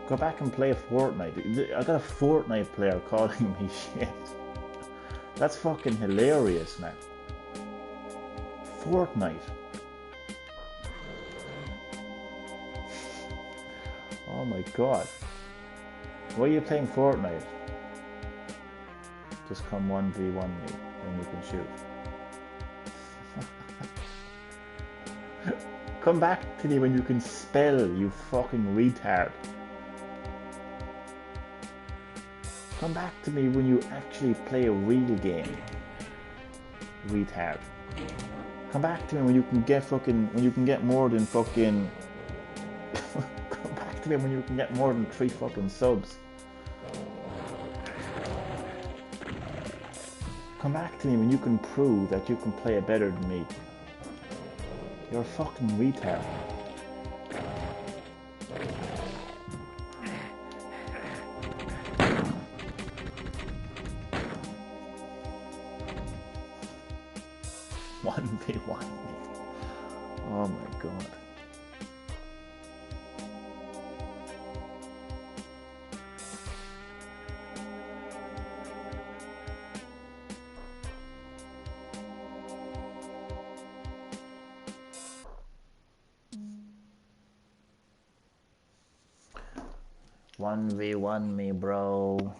Go back and play Fortnite. I got a Fortnite player calling me shit. That's fucking hilarious, man. Fortnite. Oh my god. Why are you playing Fortnite? Just come 1v1 me when you can shoot. Come back to me when you can spell, you fucking retard. Come back to me when you actually play a real game. Retard. Come back to me when you can get more than fucking... Come back to me when you can get more than 3 fucking subs. Come back to me when you can prove that you can play it better than me. You're a fucking retard. One v one. Oh my god. One v one me, bro.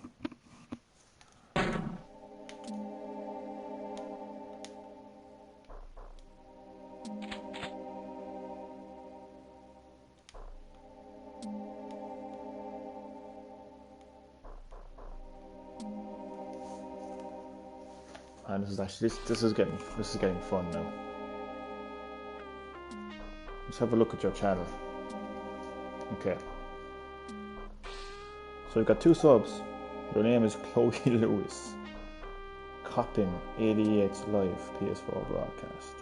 And this is actually this is getting fun now. Let's have a look at your channel. Okay. So we've got 2 subs. Your name is Chloe Lewis. Copping 88 live PS4 broadcast.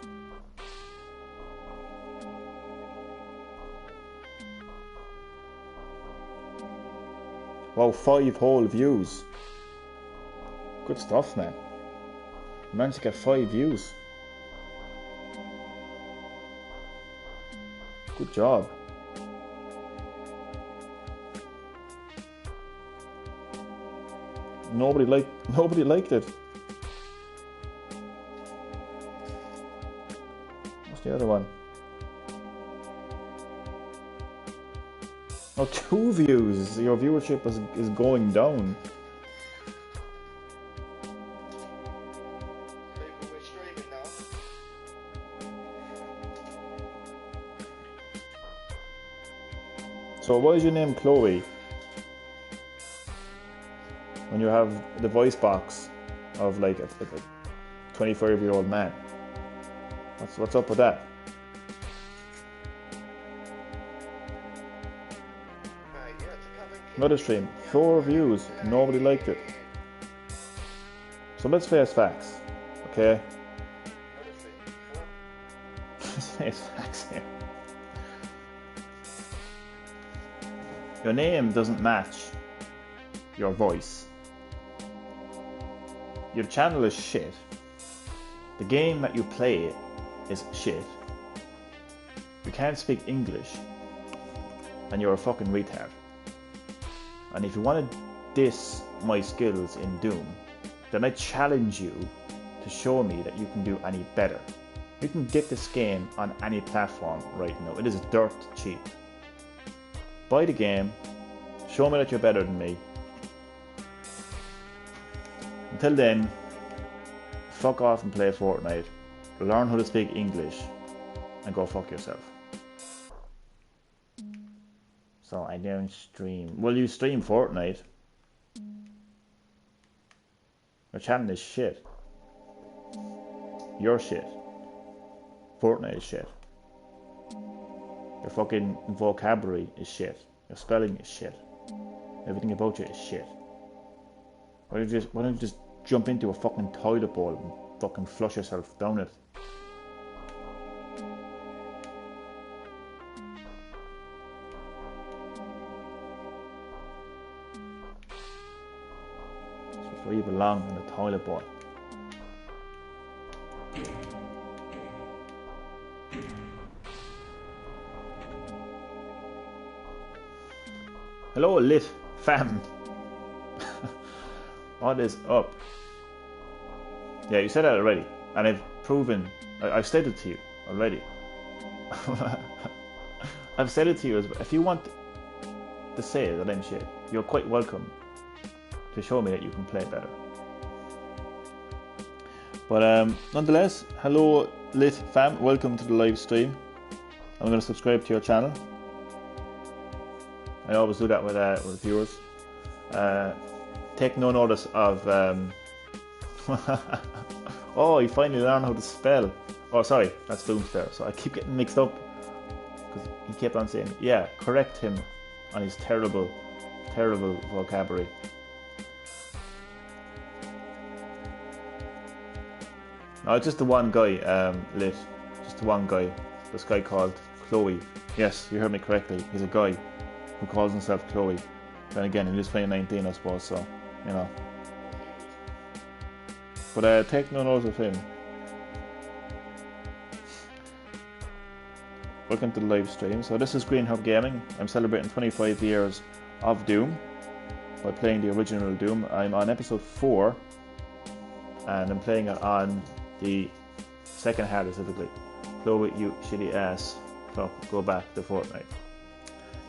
Wow, 5 whole views. Good stuff, man. You managed to get 5 views. Good job. Nobody liked it. What's the other one? Oh, 2 views. Your viewership is going down. We're streaming now. So why is your name Chloe? When you have the voice box of like a 25-year-old man. What's up with that? Another stream, 4 views, nobody liked it. So let's face facts, okay? Let's face facts here. Your name doesn't match your voice. Your channel is shit. The game that you play is shit. You can't speak English. And you're a fucking retard. And if you want to diss my skills in Doom, then I challenge you to show me that you can do any better. You can get this game on any platform right now. It is dirt cheap. Buy the game, show me that you're better than me. Until then, fuck off and play Fortnite, learn how to speak English, and go fuck yourself. So I don't stream. Well, you stream Fortnite. Your channel is shit. You're shit. Fortnite is shit. Your fucking vocabulary is shit. Your spelling is shit. Everything about you is shit. Why don't you just jump into a fucking toilet bowl and fucking flush yourself down it? That's where you belong, in the toilet bowl. Hello, lit fam. What is up? Yeah, you said that already, and I've proven. I've said it to you already. I've said it to you as well. If you want to say that I'm shit, you're quite welcome to show me that you can play better. But nonetheless, hello, lit fam. Welcome to the live stream. I'm going to subscribe to your channel. I always do that with viewers. Take no notice of. Oh, he finally learned how to spell. Oh, sorry, that's Doomster. So I keep getting mixed up because he kept on saying, "Yeah, correct him on his terrible vocabulary." No, it's just the one guy, lit. Just the one guy. This guy called Chloe. Yes, you heard me correctly. He's a guy who calls himself Chloe. Then again, he lives playing 19, I suppose, so, you know. But take no notice of him. Welcome to the live stream. So this is GreenHerb-Gaming. I'm celebrating 25 years of Doom by playing the original Doom. I'm on episode 4 and I'm playing it on the second hardest difficulty. Chloe, you shitty ass. So go back to Fortnite.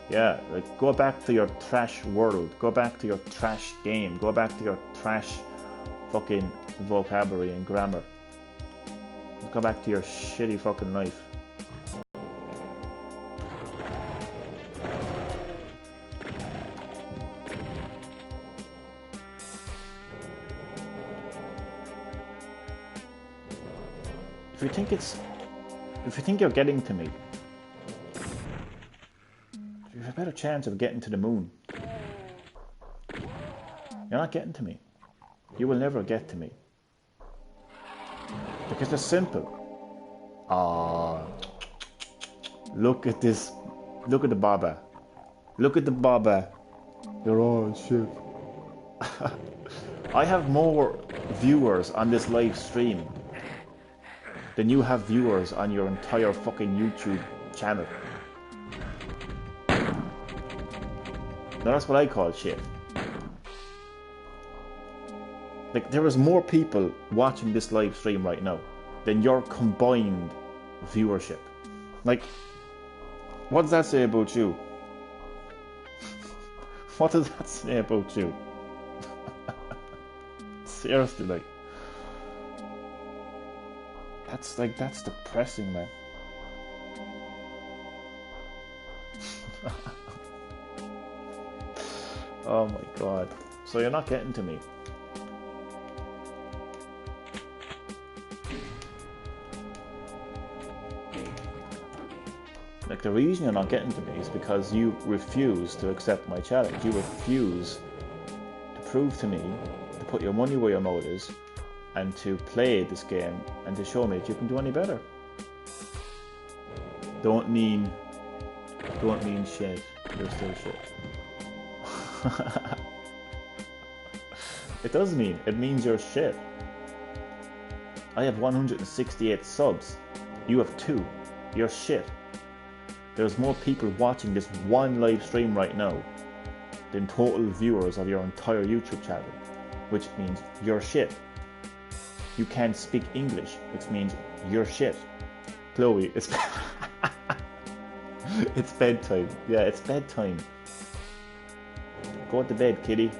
Yeah, like go back to your trash world. Go back to your trash game. Go back to your trash fucking vocabulary and grammar. Go back to your shitty fucking life. If you think you're getting to me, you have a better chance of getting to the moon. You're not getting to me. You will never get to me. Because it's simple. Look at this. Look at the baba. Look at the baba. You're all shit. I have more viewers on this live stream than you have viewers on your entire fucking YouTube channel. Now that's what I call shit. Like, there is more people watching this live stream right now than your combined viewership. Like, what does that say about you? What does that say about you? Seriously, like. That's depressing, man. Oh my god. So you're not getting to me. Like, the reason you're not getting to me is because you refuse to accept my challenge. You refuse to prove to me, to put your money where your mouth is, and to play this game and to show me that you can do any better. Don't mean shit. You're still shit. It means you're shit. I have 168 subs. You have 2. You're shit. There's more people watching this one live stream right now than total viewers of your entire YouTube channel, which means you're shit. You can't speak English, which means you're shit. Chloe, it's it's bedtime. Yeah, it's bedtime. Go to bed, kitty.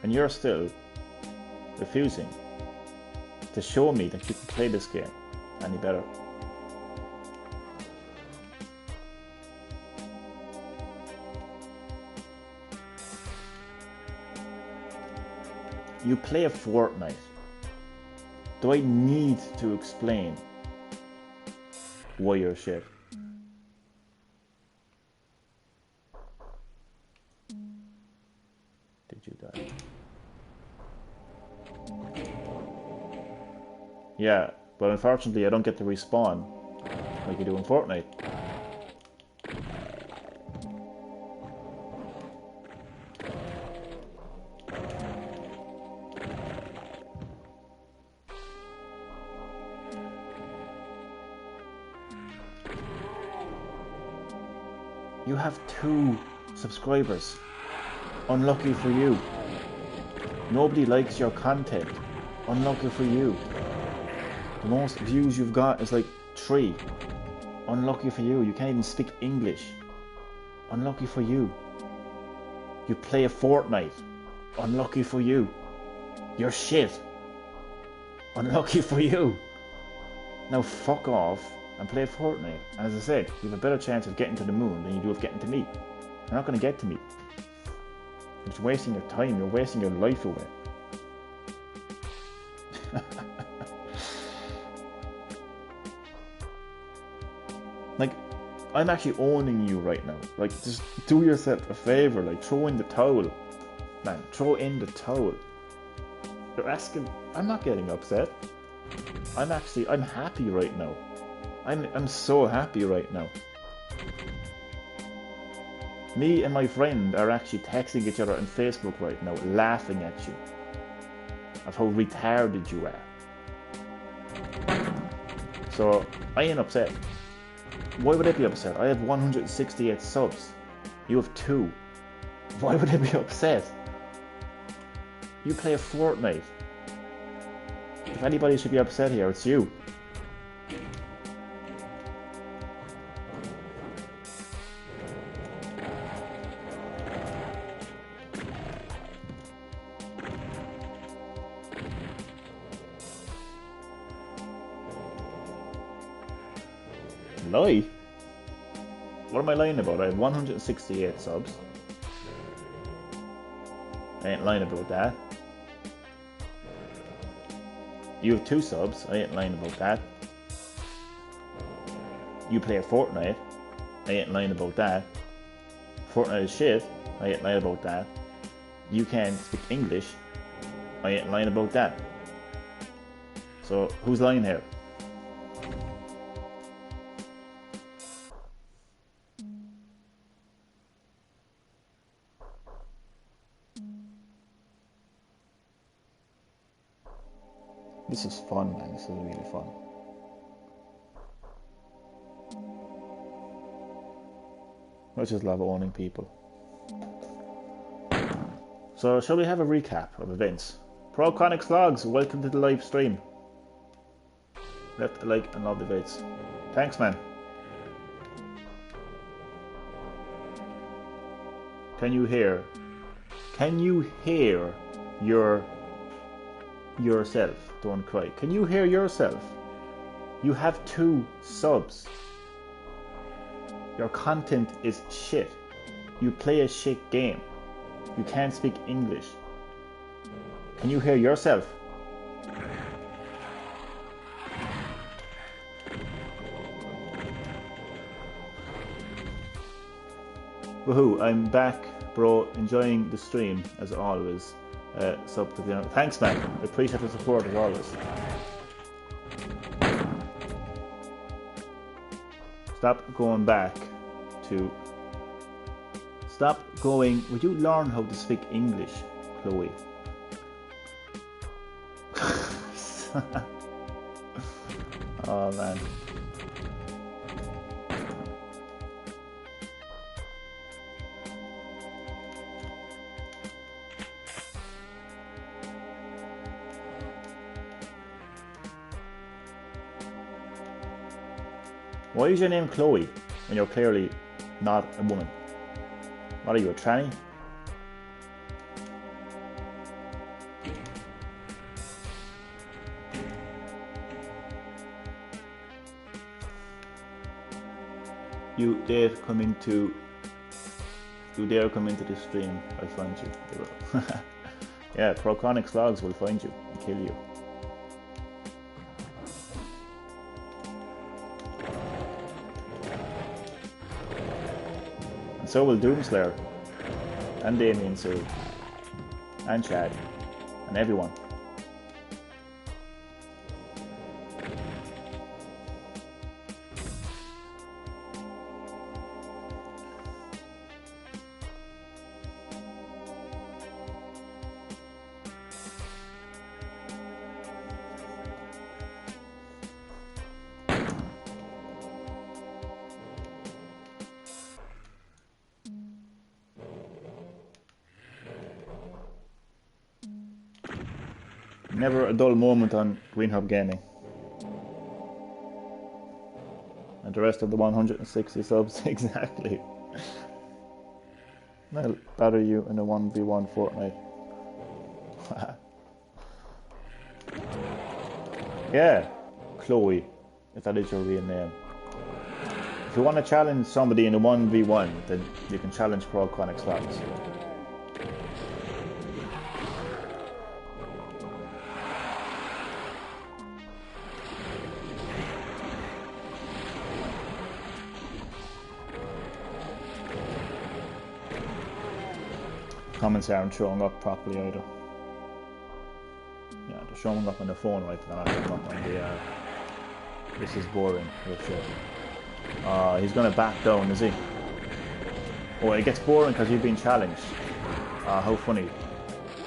And you're still refusing to show me that you can play this game any better. You play a Fortnite. Do I need to explain why you're shit? Did you die? Yeah, but unfortunately I don't get to respawn like you do in Fortnite. You have 2 subscribers. Unlucky for you. Nobody likes your content. Unlucky for you. The most views you've got is like 3. Unlucky for you. You can't even speak English. Unlucky for you. You play a Fortnite. Unlucky for you. You're shit. Unlucky for you. Now fuck off and play Fortnite. And as I said, you have a better chance of getting to the moon than you do of getting to me. You're not going to get to me. You're just wasting your time. You're wasting your life away. Like, I'm actually owning you right now. Like, just do yourself a favor. Like, throw in the towel. Man, throw in the towel. You're asking... I'm not getting upset. I'm happy right now. I'm so happy right now. Me and my friend are actually texting each other on Facebook right now, laughing at you. Of how retarded you are. So, I ain't upset. Why would I be upset? I have 168 subs. You have 2. Why would I be upset? You play a Fortnite. If anybody should be upset here, it's you. Lie? What am I lying about? I have 168 subs. I ain't lying about that. You have 2 subs. I ain't lying about that. You play a Fortnite. I ain't lying about that. Fortnite is shit. I ain't lying about that. You can't speak English. I ain't lying about that. So, who's lying here? This is fun, man. This is really fun. I just love owning people. So, shall we have a recap of events? Prochronic Logs, welcome to the live stream. Left a like and love the vids. Thanks, man. Can you hear? Can you hear yourself? Don't cry. Can you hear yourself? You have 2 subs. Your content is shit. You play a shit game. You can't speak English. Can you hear yourself? Woohoo, I'm back, bro. Enjoying the stream as always. Sub to the... Thanks, man. I appreciate the support as always. Stop going back to... Stop going... Would you learn how to speak English, Chloe? Oh, man. Why is your name Chloe when you're clearly not a woman? What are you, a tranny? You dare come into the stream, I'll find you. Yeah, Prochronic Slogs will find you and kill you. And so will Doomslayer, and Damien Sue, and Chad, and everyone. Never a dull moment on GreenHerb-Gaming. And the rest of the 160 subs, exactly. I'll batter you in a 1v1 Fortnite. Yeah, Chloe, if that is your real name. If you want to challenge somebody in a 1v1, then you can challenge Prochronic Slots. comments aren't showing up properly either. Yeah, they're showing up on the phone, right? They're not showing up on the... This is boring. He's going to back down, is he? Oh, it gets boring because you've been challenged. How funny.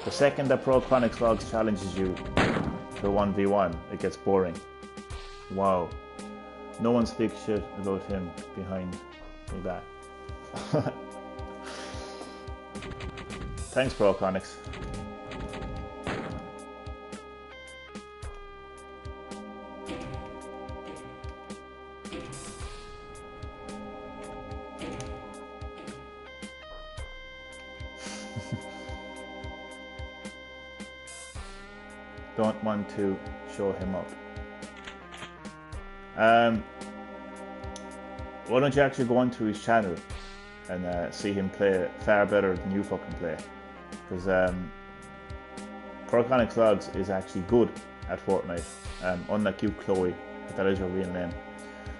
The second that Pro Chronix Logs challenges you to 1v1, it gets boring. Wow. No one speaks shit about him behind me back. Thanks, Pro Chronix. Don't want to show him up. Why don't you actually go onto his channel and see him play far better than you fucking play? Because Pro Chronix Logs is actually good at Fortnite. Unlike you, Chloe, but that is your real name.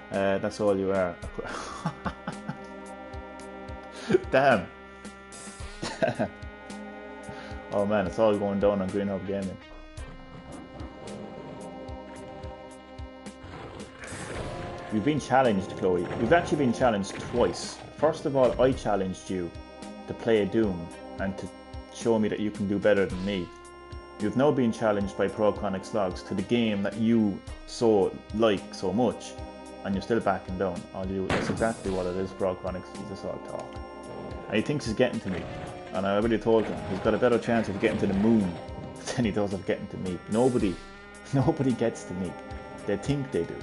That's all you are. Damn. Oh man, it's all going down on GreenHerb-Gaming. You've been challenged, Chloe. You've actually been challenged twice. First of all, I challenged you to play Doom and to show me that you can do better than me. You've now been challenged by Pro Chronix Logs to the game that you like so much, and you're still backing down. That's exactly what it is, Pro Chronix. He's just all talk. And he thinks he's getting to me. And I already told him, he's got a better chance of getting to the moon than he does of getting to me. Nobody gets to me. They think they do.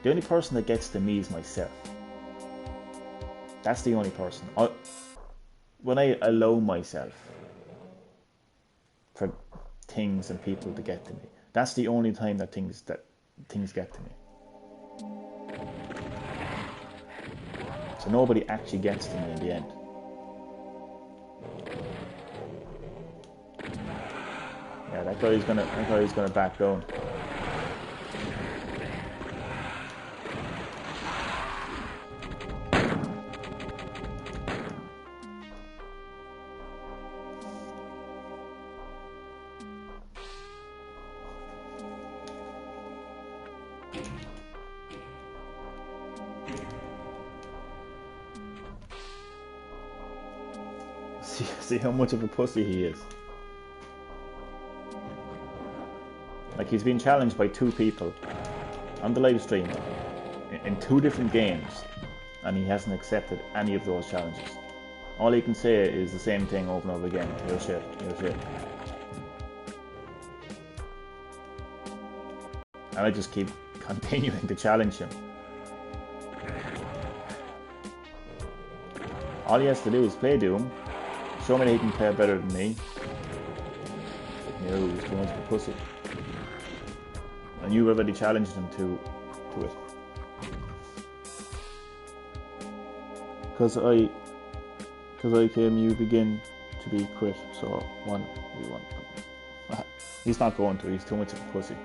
The only person that gets to me is myself. That's the only person. When I allow myself for things and people to get to me, that's the only time that things get to me. So nobody actually gets to me in the end. Yeah, that guy's gonna back down. See how much of a pussy he is. Like, he's been challenged by 2 people on the live stream in 2 different games, and he hasn't accepted any of those challenges. All he can say is the same thing over and over again. You're shit, you're shit. And I just keep continuing to challenge him. All he has to do is play Doom, show me that he can play better than me. No, he's too much of a pussy. And you already challenged him to it. Because I came, you begin to be quit. So 1v1. He's not going to. He's too much of a pussy.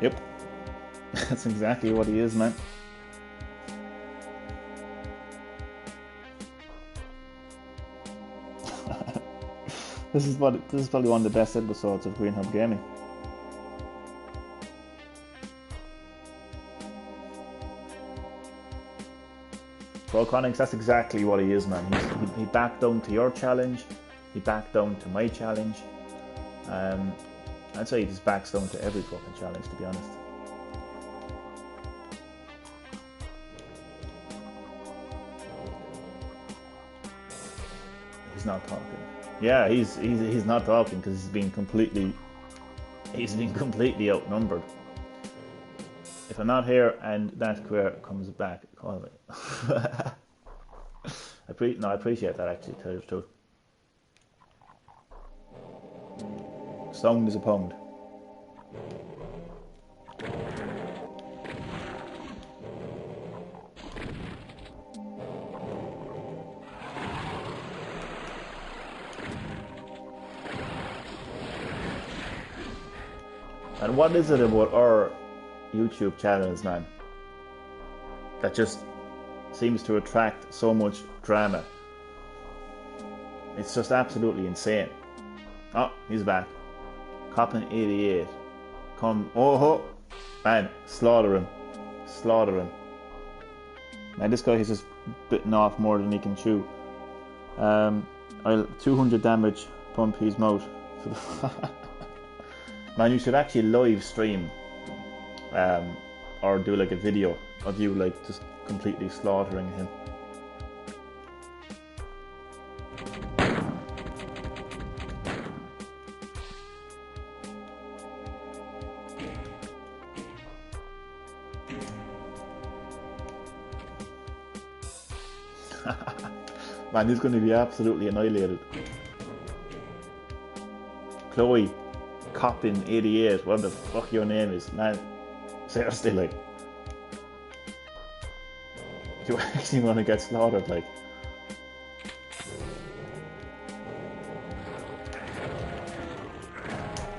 Yep, that's exactly what he is, man. This is probably one of the best episodes of GreenHerb-Gaming. Pro Chronix, that's exactly what he is, man. He backed down to your challenge. He backed down to my challenge. I'd say he just backs down to every fucking challenge, to be honest. He's not talking. Yeah, he's not talking because he's been completely outnumbered. If I'm not here and that queer comes back, call me. I appreciate that, actually, to tell you the truth. Sound is a pound. And what is it about our YouTube channels, man, that just seems to attract so much drama? It's just absolutely insane. Oh, he's back. Coppin 88. Come, oh ho! Man, slaughter him. Slaughter him. Man, this guy has just bitten off more than he can chew. I'll 200 damage, pump his mouth. Man, you should actually live stream, or do like a video of you like just completely slaughtering him. Man, he's going to be absolutely annihilated. Chloe, Coppin 88, what the fuck your name is, man. Seriously, like, do you actually want to get slaughtered, like?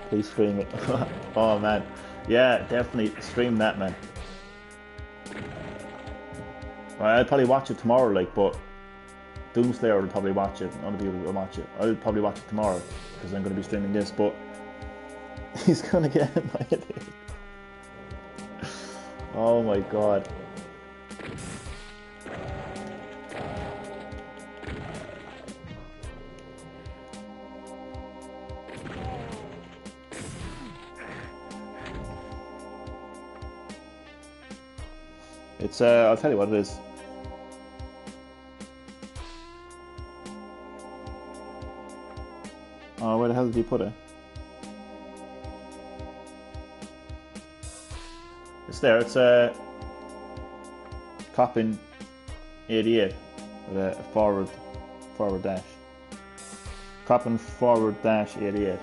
Please stream it. Oh man, yeah, definitely stream that, man. I'll probably watch it tomorrow, like, but Doomslayer will probably watch it. Other people will watch it. I'll probably watch it tomorrow because I'm going to be streaming this. But he's going to get annihilated. Oh my god. It's I'll tell you what it is. Oh, where the hell did he put it? It's there. It's Coppin 88 with a forward dash. Coppin forward dash 88.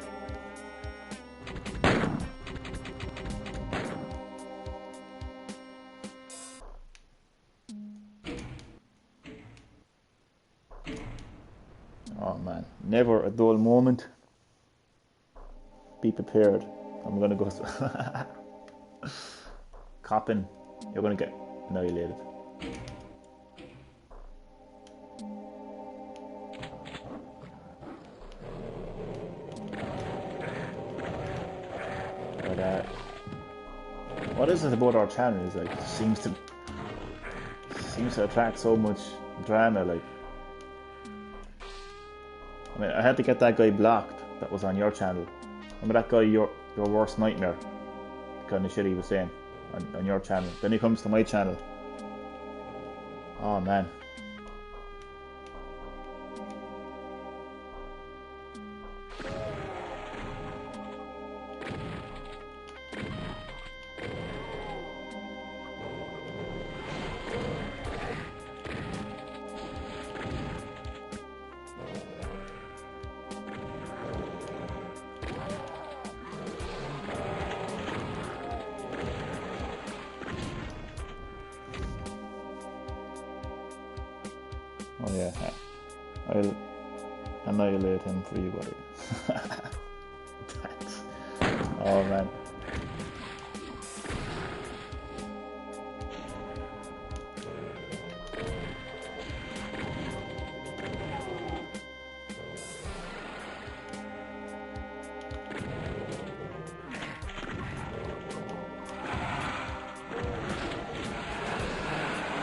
Oh man, never a dull moment. Be prepared. I'm gonna go. Coppin, you're gonna get annihilated. But what is it about our channel? Is like seems to attract so much drama, like. I mean, I had to get that guy blocked that was on your channel. Remember that guy, your worst nightmare? The kind of shit he was saying on your channel. Then he comes to my channel. Oh man. Oh yeah, I'll annihilate him for you, buddy. Oh man.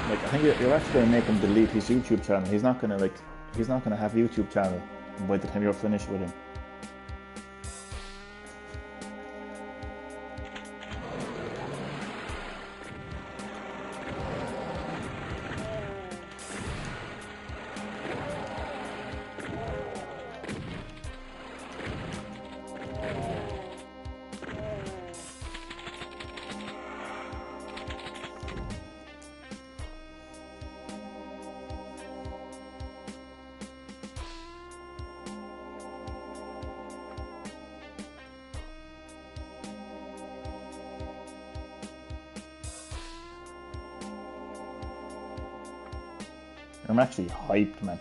Like, I think you're actually going to make him delete his YouTube channel. He's not going to have a YouTube channel by the time you're finished with him. I'm actually hyped, man.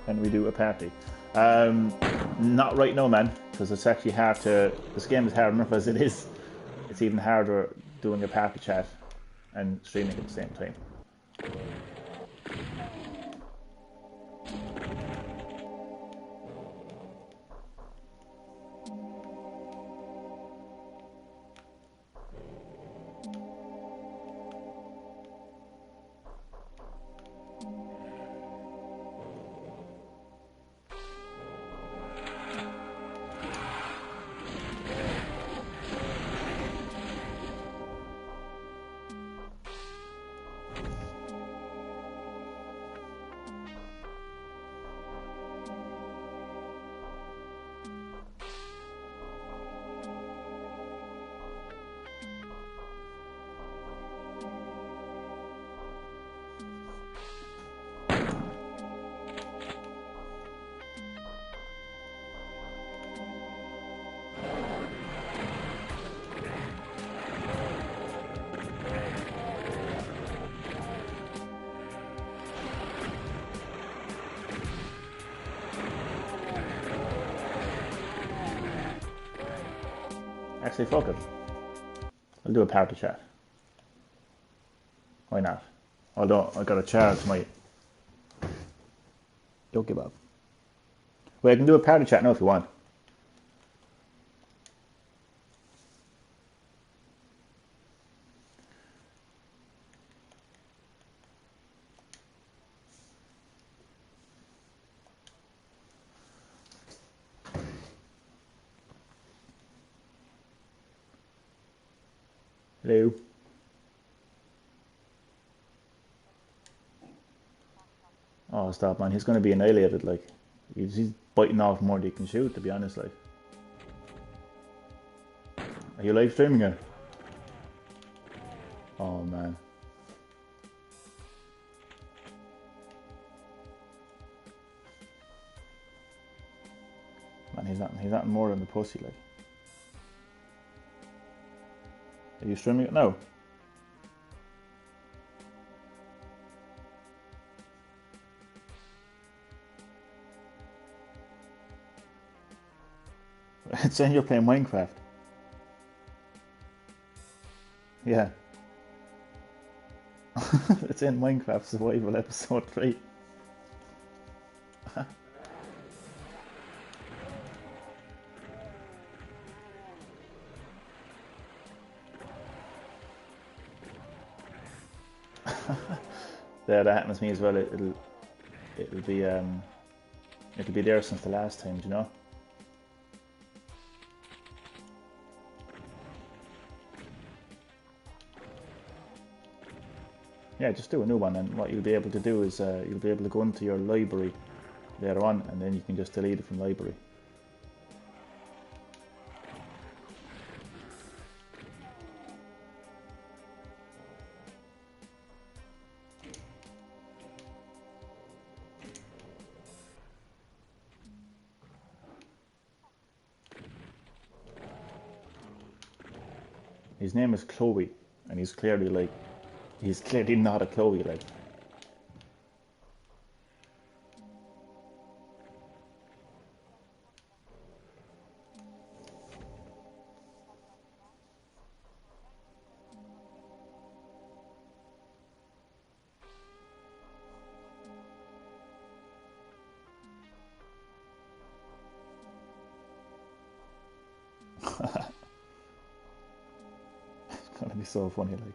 when we do a party. Not right now, man, because it's actually hard to. This game is hard enough as it is. It's even harder doing a party chat and streaming at the same time. Actually, fuck it. I'll do a party chat. Why not? Although I gotta charge my. Don't give up. Well, I can do a party chat now if you want. Hello. Oh, stop, man. He's going to be annihilated, like. He's biting off more than he can shoot, to be honest, like. Are you live streaming it? Oh, man. Man, he's not more than the pussy, like. Are you streaming it now? It's saying you're playing Minecraft. Yeah. It's in Minecraft Survival Episode 3. Yeah, that happens to me as well. It'll be there since the last time, do you know? Yeah, just do a new one, and what you'll be able to do is you'll be able to go into your library later on, and then you can just delete it from library. His name is Chloe, and he's clearly not a Chloe, like. It's gonna be so funny, like.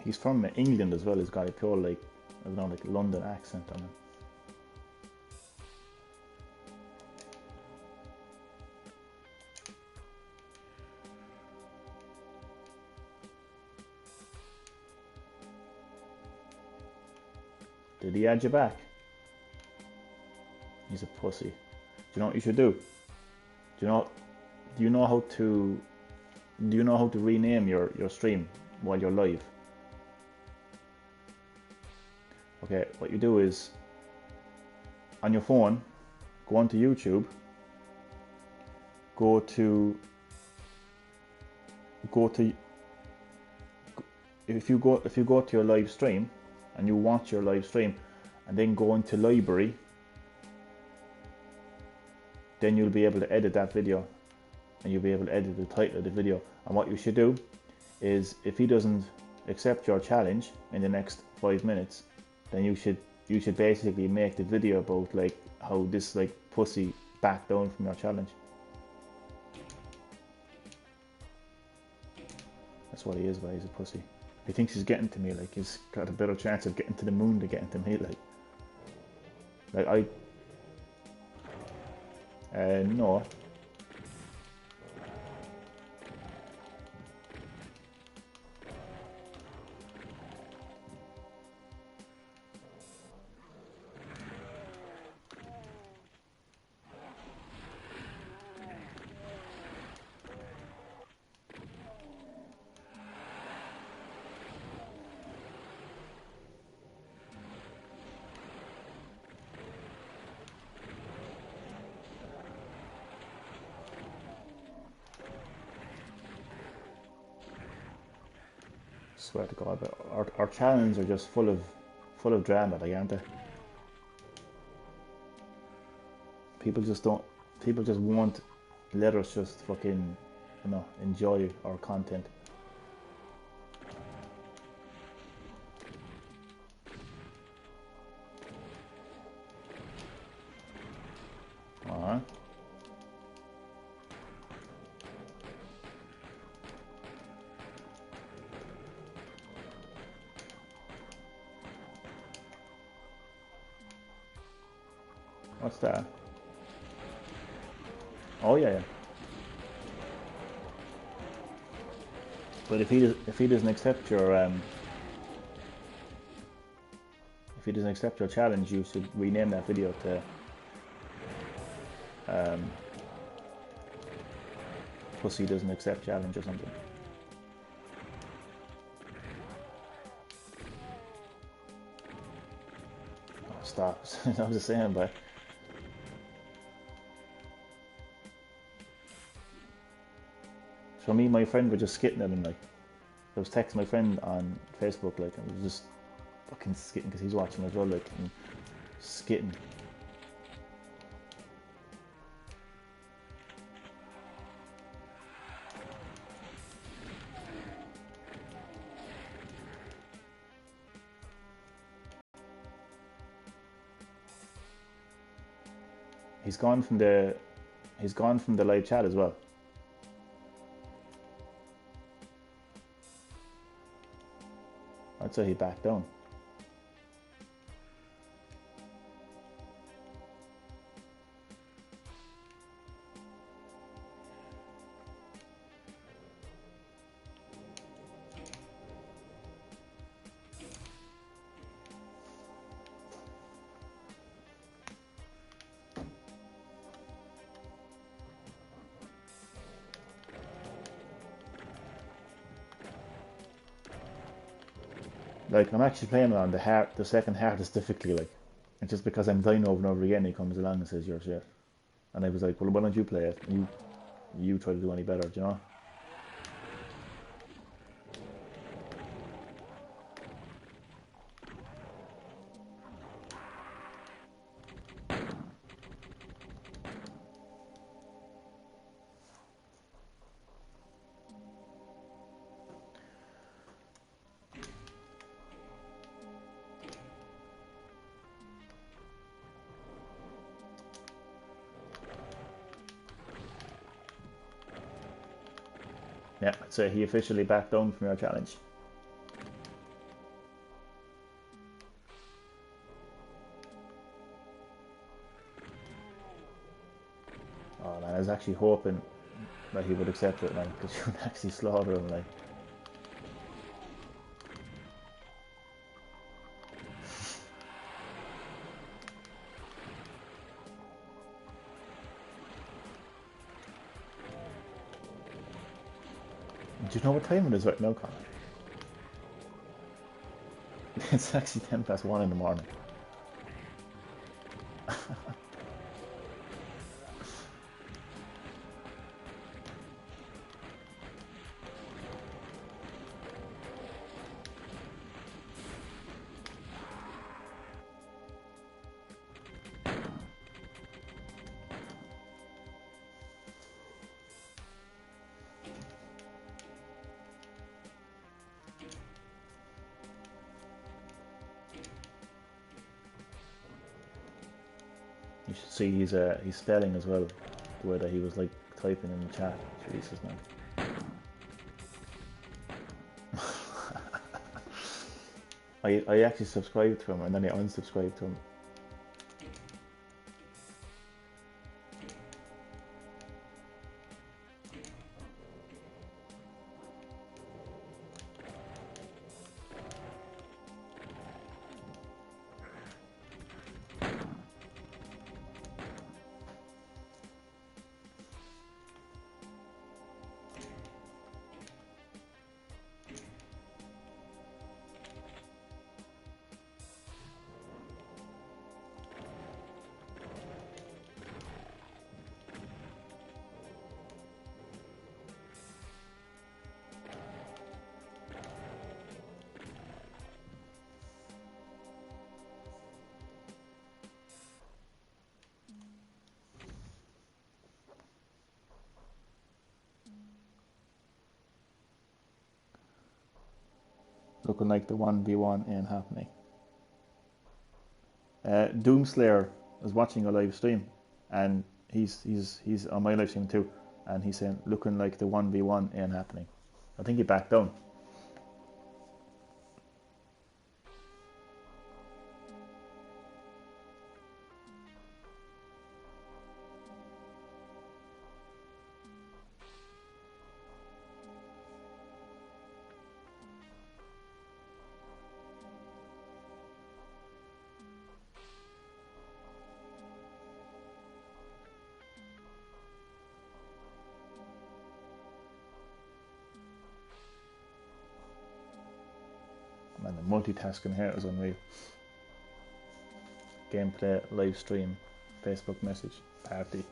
He's from England as well. He's got a pure, like, I don't know, like London accent on him. Did he add you back? He's a pussy. Do you know what you should do? Do you know how to rename your stream while you're live? Okay, what you do is on your phone, go onto YouTube, go to if you go to your live stream and you watch your live stream and then go into library, then you'll be able to edit that video and you'll be able to edit the title of the video. And what you should do is, if he doesn't accept your challenge in the next 5 minutes, then you should basically make the video about like how this like pussy backed down from your challenge. That's what he is, but he's a pussy. He thinks he's getting to me, like he's got a better chance of getting to the moon than getting to me, like no. Swear to God, but our challenges are just full of drama, like, aren't they? People just won't let us just fucking, you know, enjoy our content. Alright. What's that? Oh yeah. But if he doesn't accept your challenge, you should rename that video to pussy doesn't accept challenge or something. Oh, stop. I was just saying, but for me, my friend was just skitting at him, like, I was texting my friend on Facebook, like, and I was just fucking skitting because he's watching as well, like, and skitting. He's gone from the live chat as well. I'd say he backed down. Like, I'm actually playing on the second hardest difficulty, like, and just because I'm dying over and over again, he comes along and says, "You're shit." And I was like, well, why don't you play it? And you try to do any better, do you know? Yeah, I'd say he officially backed down from your challenge. Oh man, I was actually hoping that he would accept it, man, because you would actually slaughter him, like. Do you know what time it is right now, Connor? It's actually 1:10 in the morning. You should see he's spelling as well, the way that he was like typing in the chat. Jesus, man. I actually subscribed to him and then I unsubscribed to him. Looking like the 1v1 ain't happening. Doomslayer is watching a live stream, and he's on my live stream too, and he's saying looking like the 1v1 ain't happening. I think he backed down. Man, the multitasking here is unreal. Gameplay, live stream, Facebook message, party.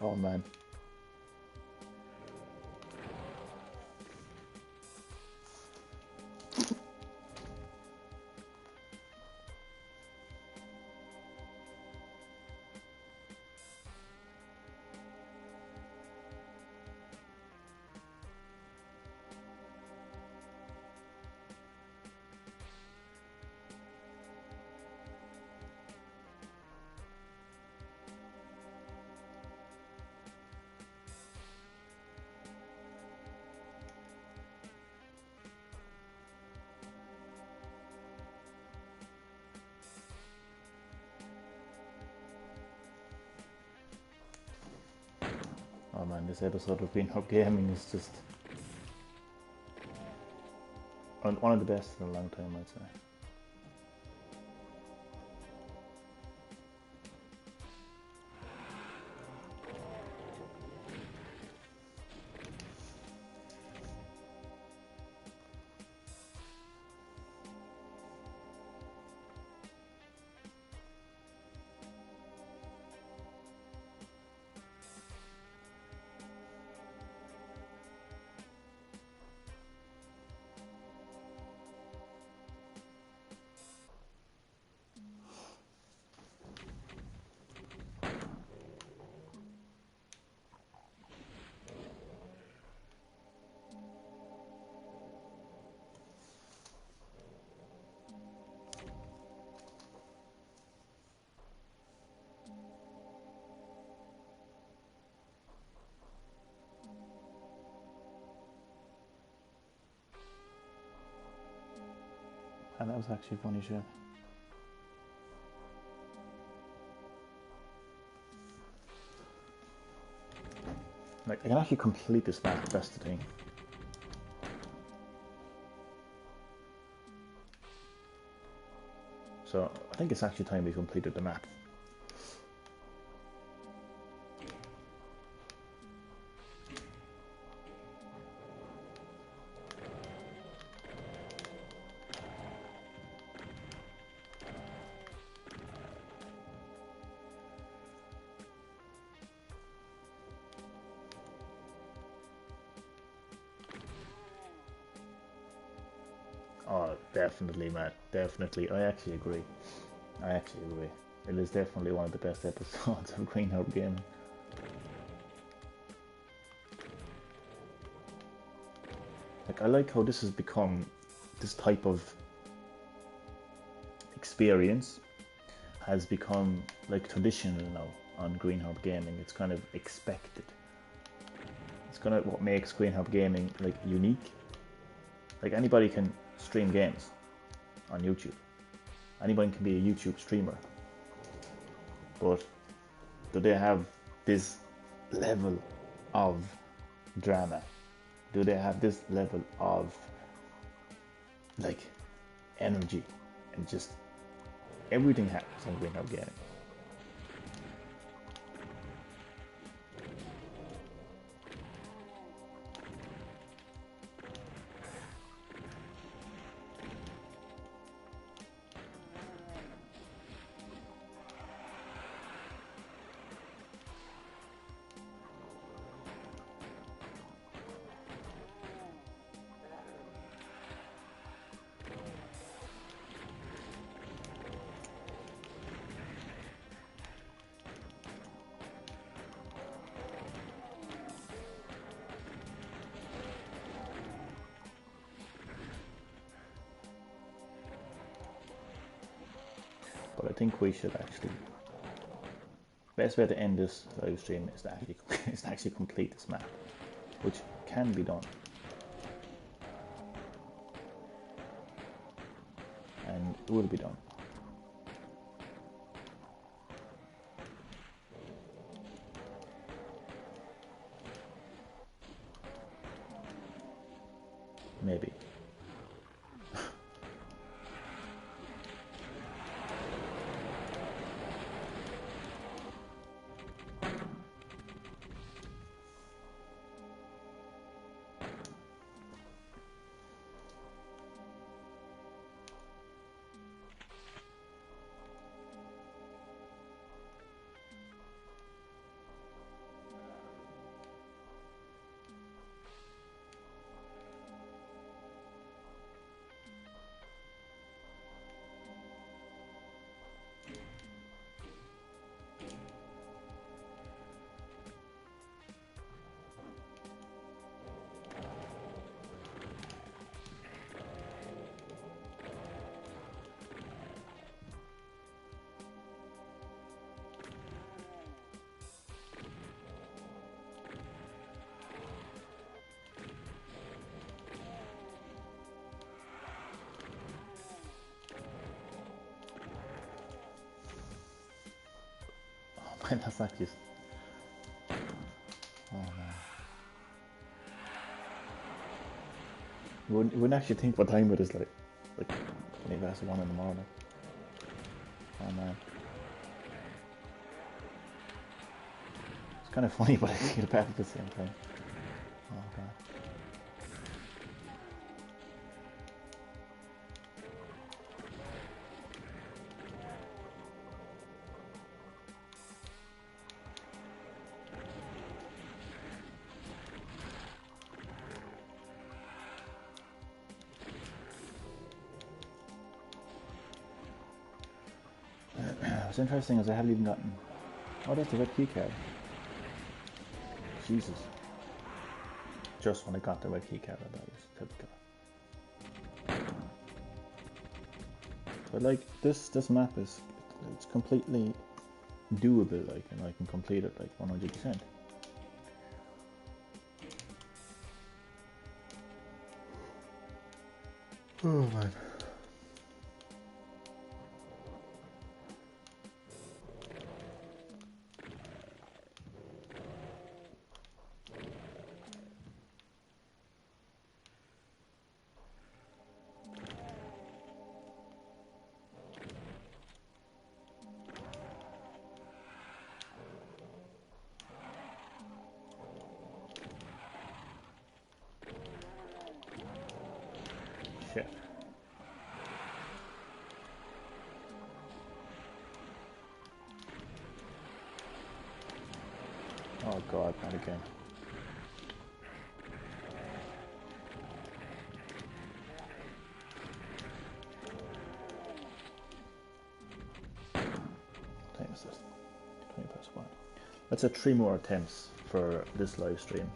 Oh man. Oh man, this episode of GreenHerb-Gaming is just one of the best in a long time, I'd say. And that was actually funny shit. Like, I can actually complete this map, that's the thing. So, I think it's actually time we completed the map. Oh, definitely, Matt. Definitely. I actually agree. It is definitely one of the best episodes of GreenHerb-Gaming. Like, I like how this has become this type of experience has become like traditional now on GreenHerb-Gaming. It's kind of expected. It's kind of what makes GreenHerb-Gaming like unique. Like, anybody can stream games on YouTube. Anybody can be a YouTube streamer. But do they have this level of drama? Do they have this level of like energy and just everything happens on GreenHerb-Gaming? But I think we should actually, best way to end this live stream is to actually is to actually complete this map, which can be done, and it will be done. Maybe. Man, that's not just. Oh man. You wouldn't actually think what time it is, like 1 in the morning. Oh man. It's kind of funny, but I feel bad at the same time. Oh god. What's interesting is I haven't even gotten. Oh, that's the red key card. Jesus. Just when I got the red key card, that was typical. But like this map it's completely doable, like, and I can complete it like 100%. Oh man. shit. Oh god, not again. What time is this? 20 past 1. Let's have 3 more attempts for this live stream.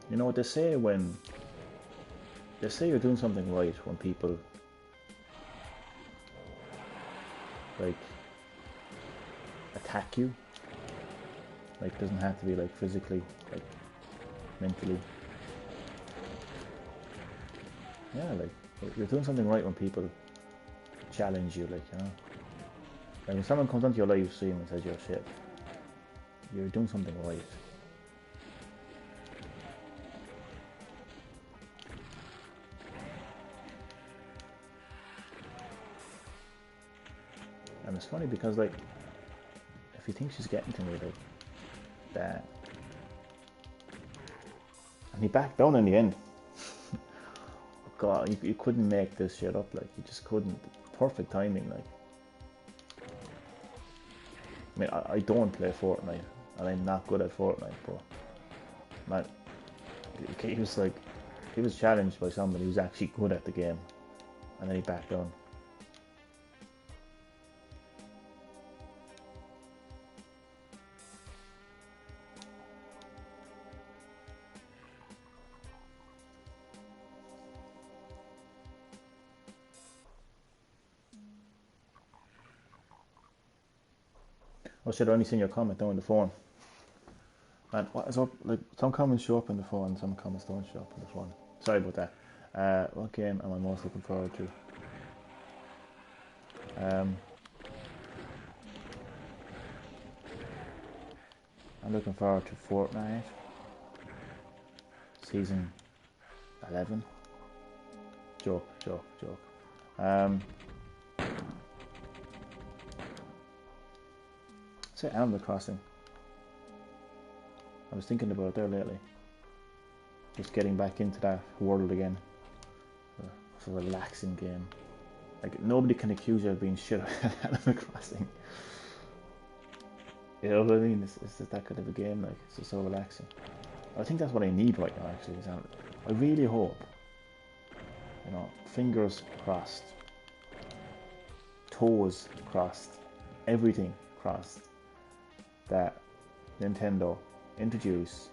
You know what they say when... They say you're doing something right when people... like... attack you. Like, doesn't have to be like physically, like... mentally. Yeah, like, you're doing something right when people challenge you, like, you know. Like, when someone comes onto your live stream and says you're shit, you're doing something right. And it's funny because, like, if you think she's getting to me, like, that... And he backed down in the end. God, you couldn't make this shit up, like, you just couldn't. Perfect timing, like. I mean, I don't play Fortnite, and I'm not good at Fortnite, but... Man, he was like... He was challenged by somebody who's actually good at the game, and then he backed down. Oh shit, I only seen your comment down on the phone. Man, what is up? Like, some comments show up on the phone, some comments don't show up on the phone. Sorry about that. What game am I most looking forward to? I'm looking forward to Fortnite. Season 11. Joke. Say Animal Crossing. I was thinking about it there lately. Just getting back into that world again. It's a relaxing game. Like, nobody can accuse you of being shit at Animal Crossing. You know what I mean? It's just that kind of a game, like, it's just so relaxing. I think that's what I need right now, actually. I really hope, you know, fingers crossed, toes crossed, everything crossed, that Nintendo introduce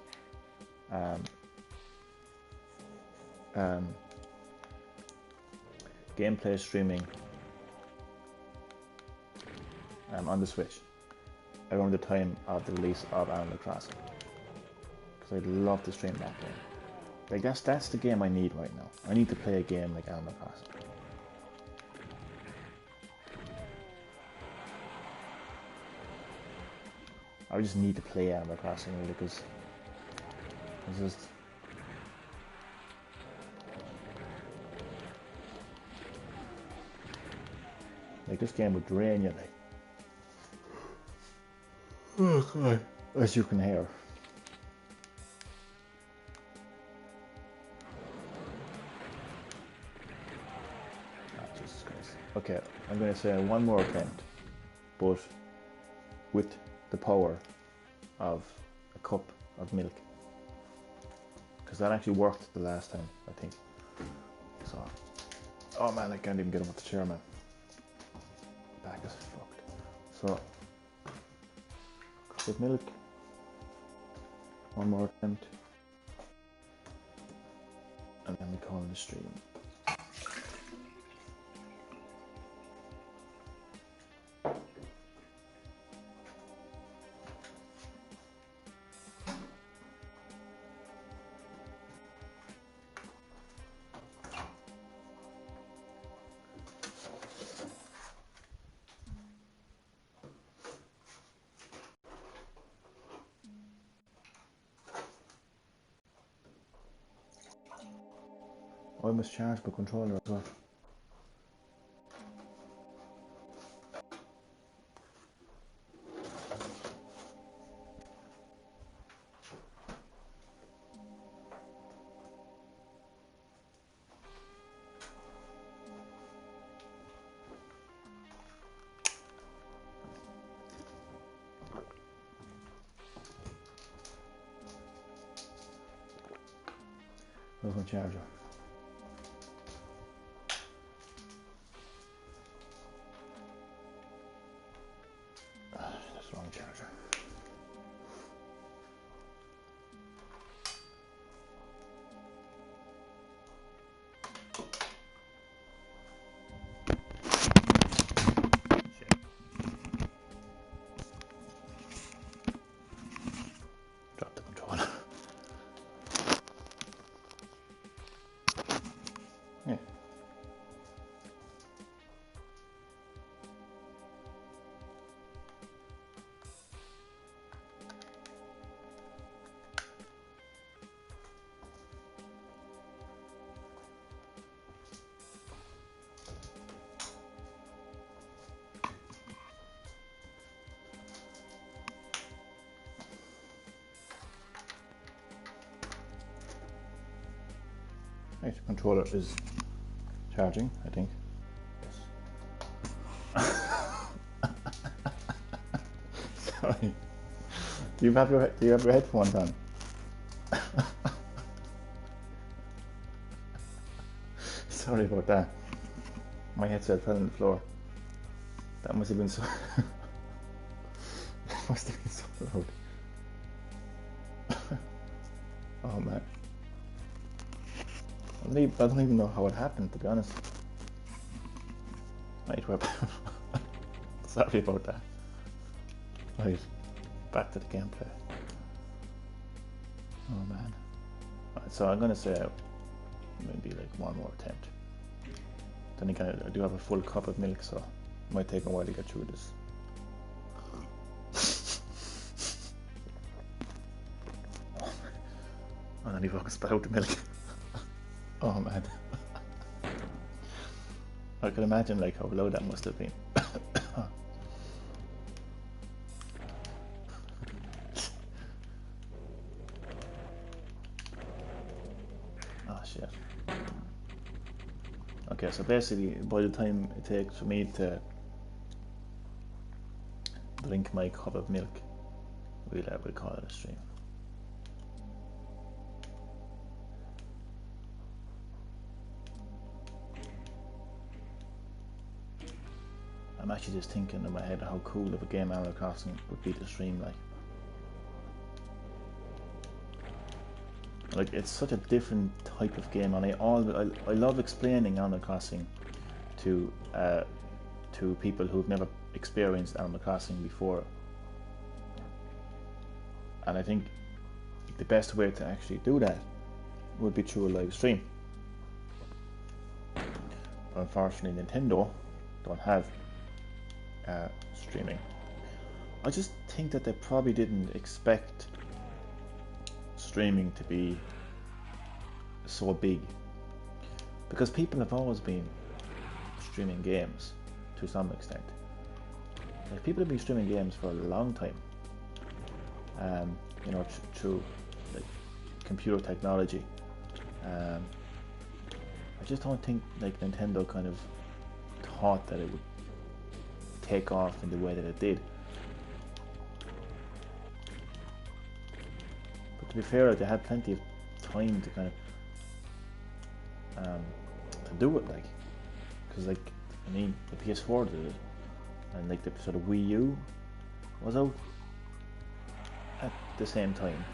gameplay streaming on the Switch around the time of the release of Animal Crossing, because I'd love to stream that game. Like, that's the game I need right now. I need to play a game like Animal Crossing. I just need to play Animal Crossing really, because it's just... like, this game would drain you, like. Oh god. As you can hear. Oh, Jesus Christ. Okay, I'm going to say one more attempt, but with the power of a cup of milk. Because that actually worked the last time, I think. So, oh man, I can't even get him off the chair, man. Back is fucked. So, cup of milk. One more attempt. And then we call the stream. I must charge my controller as well. Where's my charger? That's the wrong charger. Shit. Drop the controller. Yeah. Right, the controller is charging, I think. Yes. Sorry. Do you have your headphones on? Sorry about that. My headset fell on the floor. That must have been so. That must have been so loud. Oh man. I don't even know how it happened, to be honest. Right, we're sorry about that. Right, back to the gameplay. Oh man. Right, so I'm gonna say maybe like one more attempt. Then again, I do have a full cup of milk, so it might take a while to get through this. And then he fucking spat out the milk. Oh man. I can imagine like how low that must have been. Oh shit. Okay, so basically by the time it takes for me to drink my cup of milk, we'll call it a stream. I'm actually just thinking in my head how cool of a game Animal Crossing would be to stream like it's such a different type of game, and I love explaining Animal Crossing to people who've never experienced Animal Crossing before, and I think the best way to actually do that would be through a live stream. But unfortunately Nintendo don't have streaming. I just think that they probably didn't expect streaming to be so big, because people have always been streaming games to some extent. Like, people have been streaming games for a long time, you know, through like computer technology. I just don't think like Nintendo kind of thought that it would take off in the way that it did. But to be fair, they had plenty of time to kind of to do it, like, because like I mean the PS4 did it, and like the sort of Wii U was out at the same time.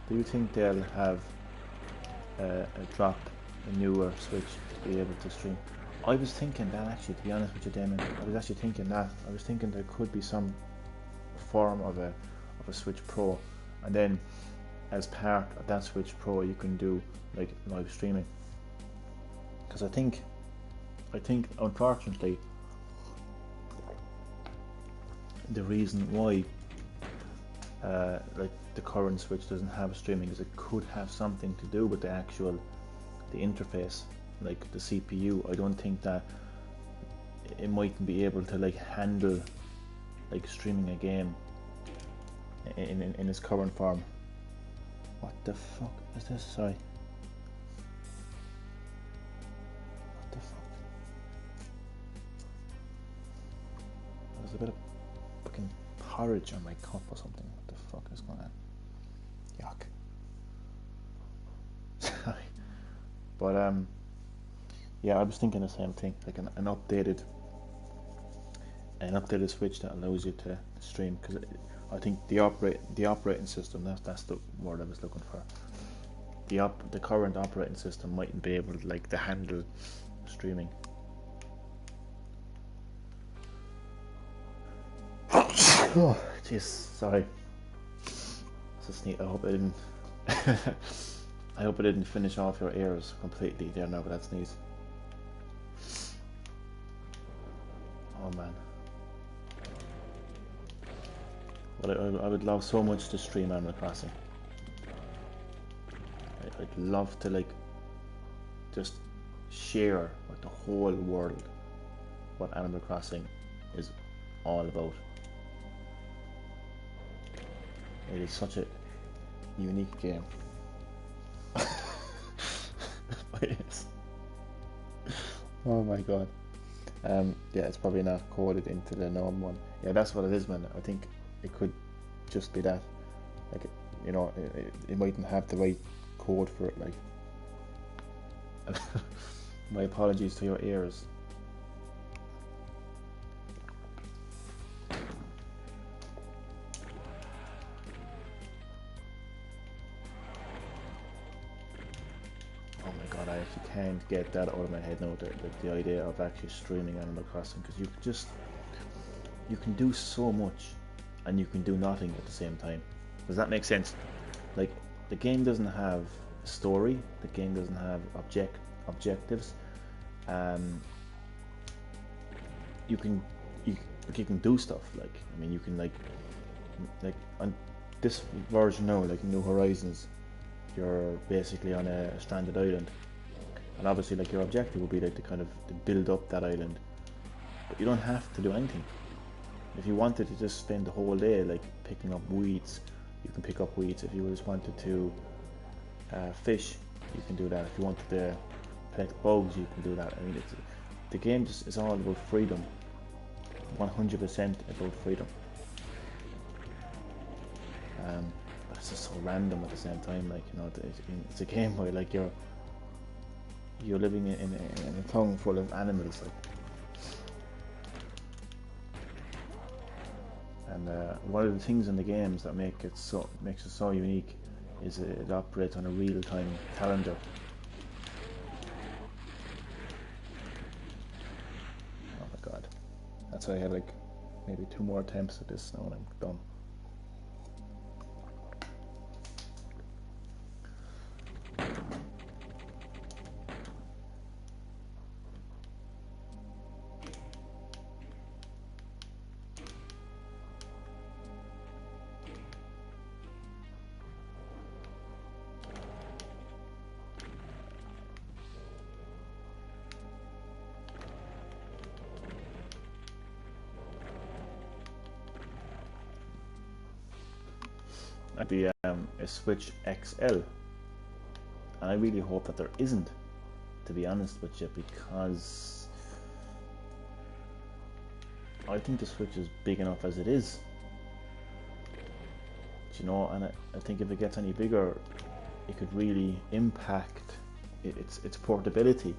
Do you think they'll have a newer Switch to be able to stream? I was thinking that, actually, to be honest with you, Damon. I was actually thinking that. I was thinking there could be some form of a Switch Pro, and then as part of that Switch Pro you can do like live streaming. Because I think unfortunately the reason why like the current Switch doesn't have streaming is it could have something to do with the actual the interface, like the CPU. I don't think that it mightn't be able to like handle like streaming a game in its current form. What the fuck is this? Sorry. What the fuck? There's a bit of fucking porridge on my cup or something. What the fuck is going on? Yuck. Sorry. But yeah, I was thinking the same thing, like an updated Switch that allows you to stream, because I think the operating system, that's the word I was looking for. The current operating system mightn't be able to handle streaming. Oh, jeez, sorry. Just neat. I hope I didn't. I hope I didn't finish off your ears completely there now, but that sneeze. Oh man. But I would love so much to stream Animal Crossing. I'd love to just share with the whole world what Animal Crossing is all about. It is such a unique game. Yes. Oh my god. Yeah, it's probably not coded into the norm one. Yeah, that's what it is, man. I think it could just be that. Like, you know, it mightn't have the right code for it, like. My apologies to your ears. I actually can't get that out of my head now, the idea of actually streaming Animal Crossing, because you can do so much and you can do nothing at the same time. Does that make sense? Like, the game doesn't have a story, the game doesn't have objectives. You can do stuff, like, I mean, you can like on this version now, like New Horizons, you're basically on a stranded island. And obviously, like, your objective would be like to build up that island, but you don't have to do anything. If you wanted to just spend the whole day like picking up weeds, you can pick up weeds. If you just wanted to fish, you can do that. If you wanted to collect bugs, you can do that. I mean, the game just is all about freedom, 100% about freedom. But it's just so random at the same time. Like, you know, it's a game where like you're living in a town full of animals, like. And one of the things in the games that makes it so unique is it operates on a real-time calendar. Oh my god, that's why I had like maybe 2 more attempts at this now and I'm done. Be a Switch XL, and I really hope that there isn't, to be honest with you, because I think the Switch is big enough as it is, you know, and I think if it gets any bigger, it could really impact its portability.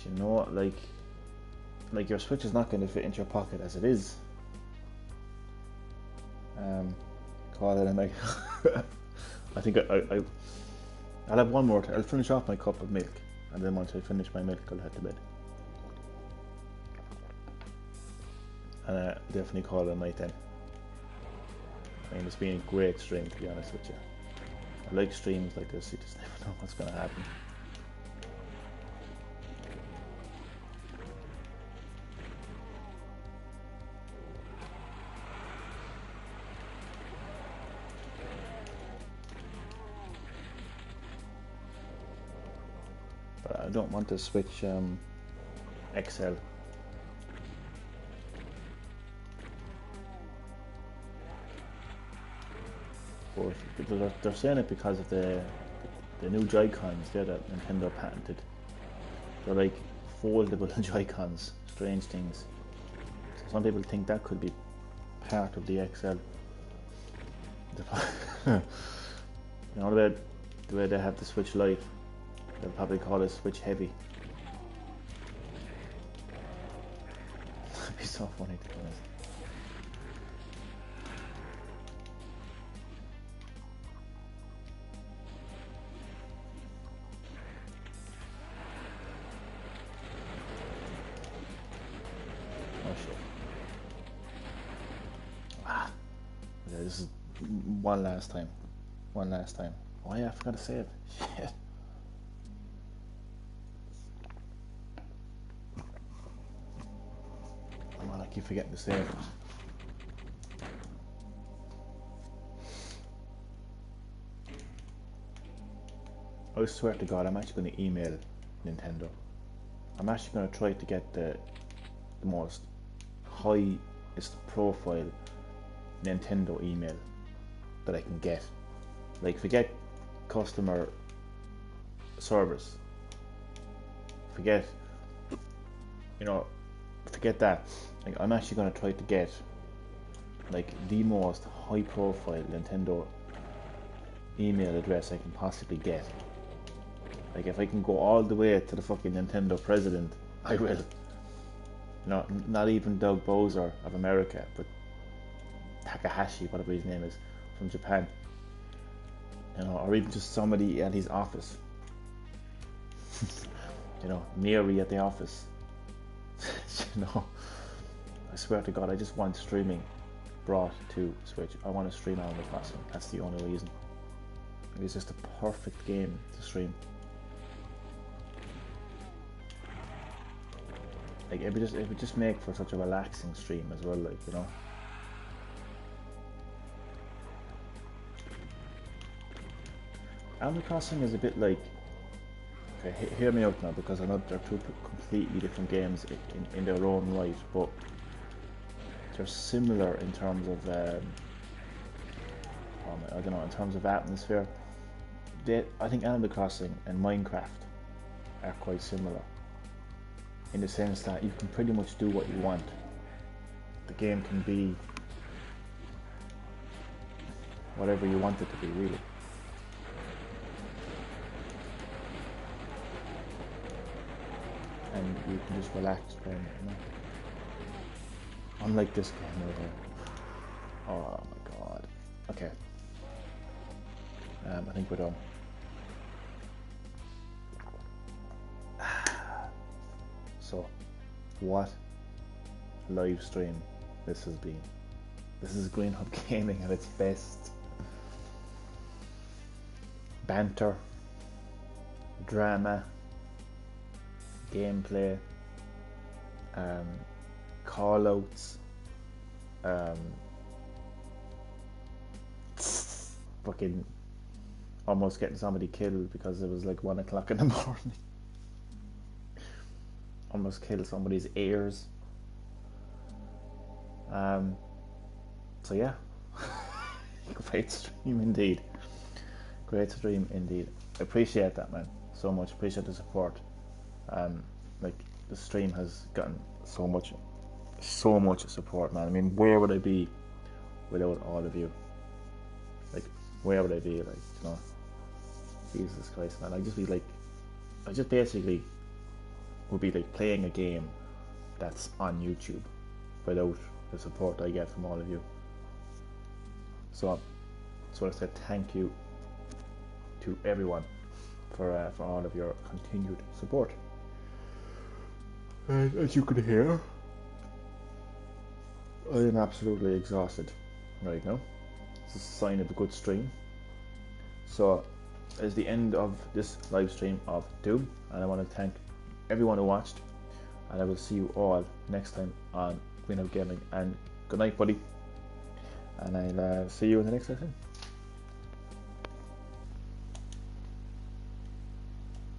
You know, like your Switch is not going to fit into your pocket as it is. Call it a night. I think I'll have one more. I'll finish off my cup of milk, and then once I finish my milk, I'll head to bed. And definitely call it a night then. I mean, it's been a great stream, to be honest with you. I like streams like this. You just never know what's going to happen. But I don't want to switch XL. But they're saying it because of the new Joy-Cons there that Nintendo patented. They're like foldable Joy-Cons, strange things. So some people think that could be part of the XL. You know the way they have the Switch Lite, they'll probably call it Switch Heavy. That'd be so funny to be honest. This is one last time. Oh yeah, I forgot to save. Shit. Come on, I keep forgetting to save. I swear to God, I'm actually going to email Nintendo. I'm actually going to try to get the most highest profile Nintendo email that I can get. Like, forget customer service, forget that. Like, I'm actually going to try to get like the most high profile Nintendo email address I can possibly get. Like, if I can go all the way to the fucking Nintendo president, I will. Not even Doug Bowser of America, but Takahashi, whatever his name is, from Japan, or even just somebody at his office. Miri at the office. I swear to God, I just want streaming brought to Switch. I want to stream Animal Crossing. That's the only reason. It's just a perfect game to stream. Like, it would just make for such a relaxing stream as well, like, Animal Crossing is a bit like, okay, hear me out now, because I know they're two completely different games in their own right, but they're similar in terms of, I don't know, in terms of atmosphere. I think Animal Crossing and Minecraft are quite similar, in the sense that you can pretty much do what you want. The game can be whatever you want it to be, really. And you can just relax playing it, Unlike this game over here. Oh my God. Okay. I think we're done. So, what live stream this has been. This is GreenHerb-Gaming at its best. Banter, drama, gameplay, call-outs, fucking almost getting somebody killed because it was like 1 o'clock in the morning. Almost killed somebody's ears. So yeah, great stream indeed. Great stream indeed. I appreciate that, man, so much. Appreciate the support. Like, the stream has gotten so much support, man. I mean, where would I be without all of you? Like, where would I be? Like, Jesus Christ, man. I just basically would be like playing a game that's on YouTube without the support I get from all of you. So I said thank you to everyone for all of your continued support. And as you can hear, I am absolutely exhausted right now. It's a sign of a good stream. So, as the end of this live stream of Doom, and I want to thank everyone who watched, and I will see you all next time on GreenHerb-Gaming. And good night, buddy, and I'll see you in the next session.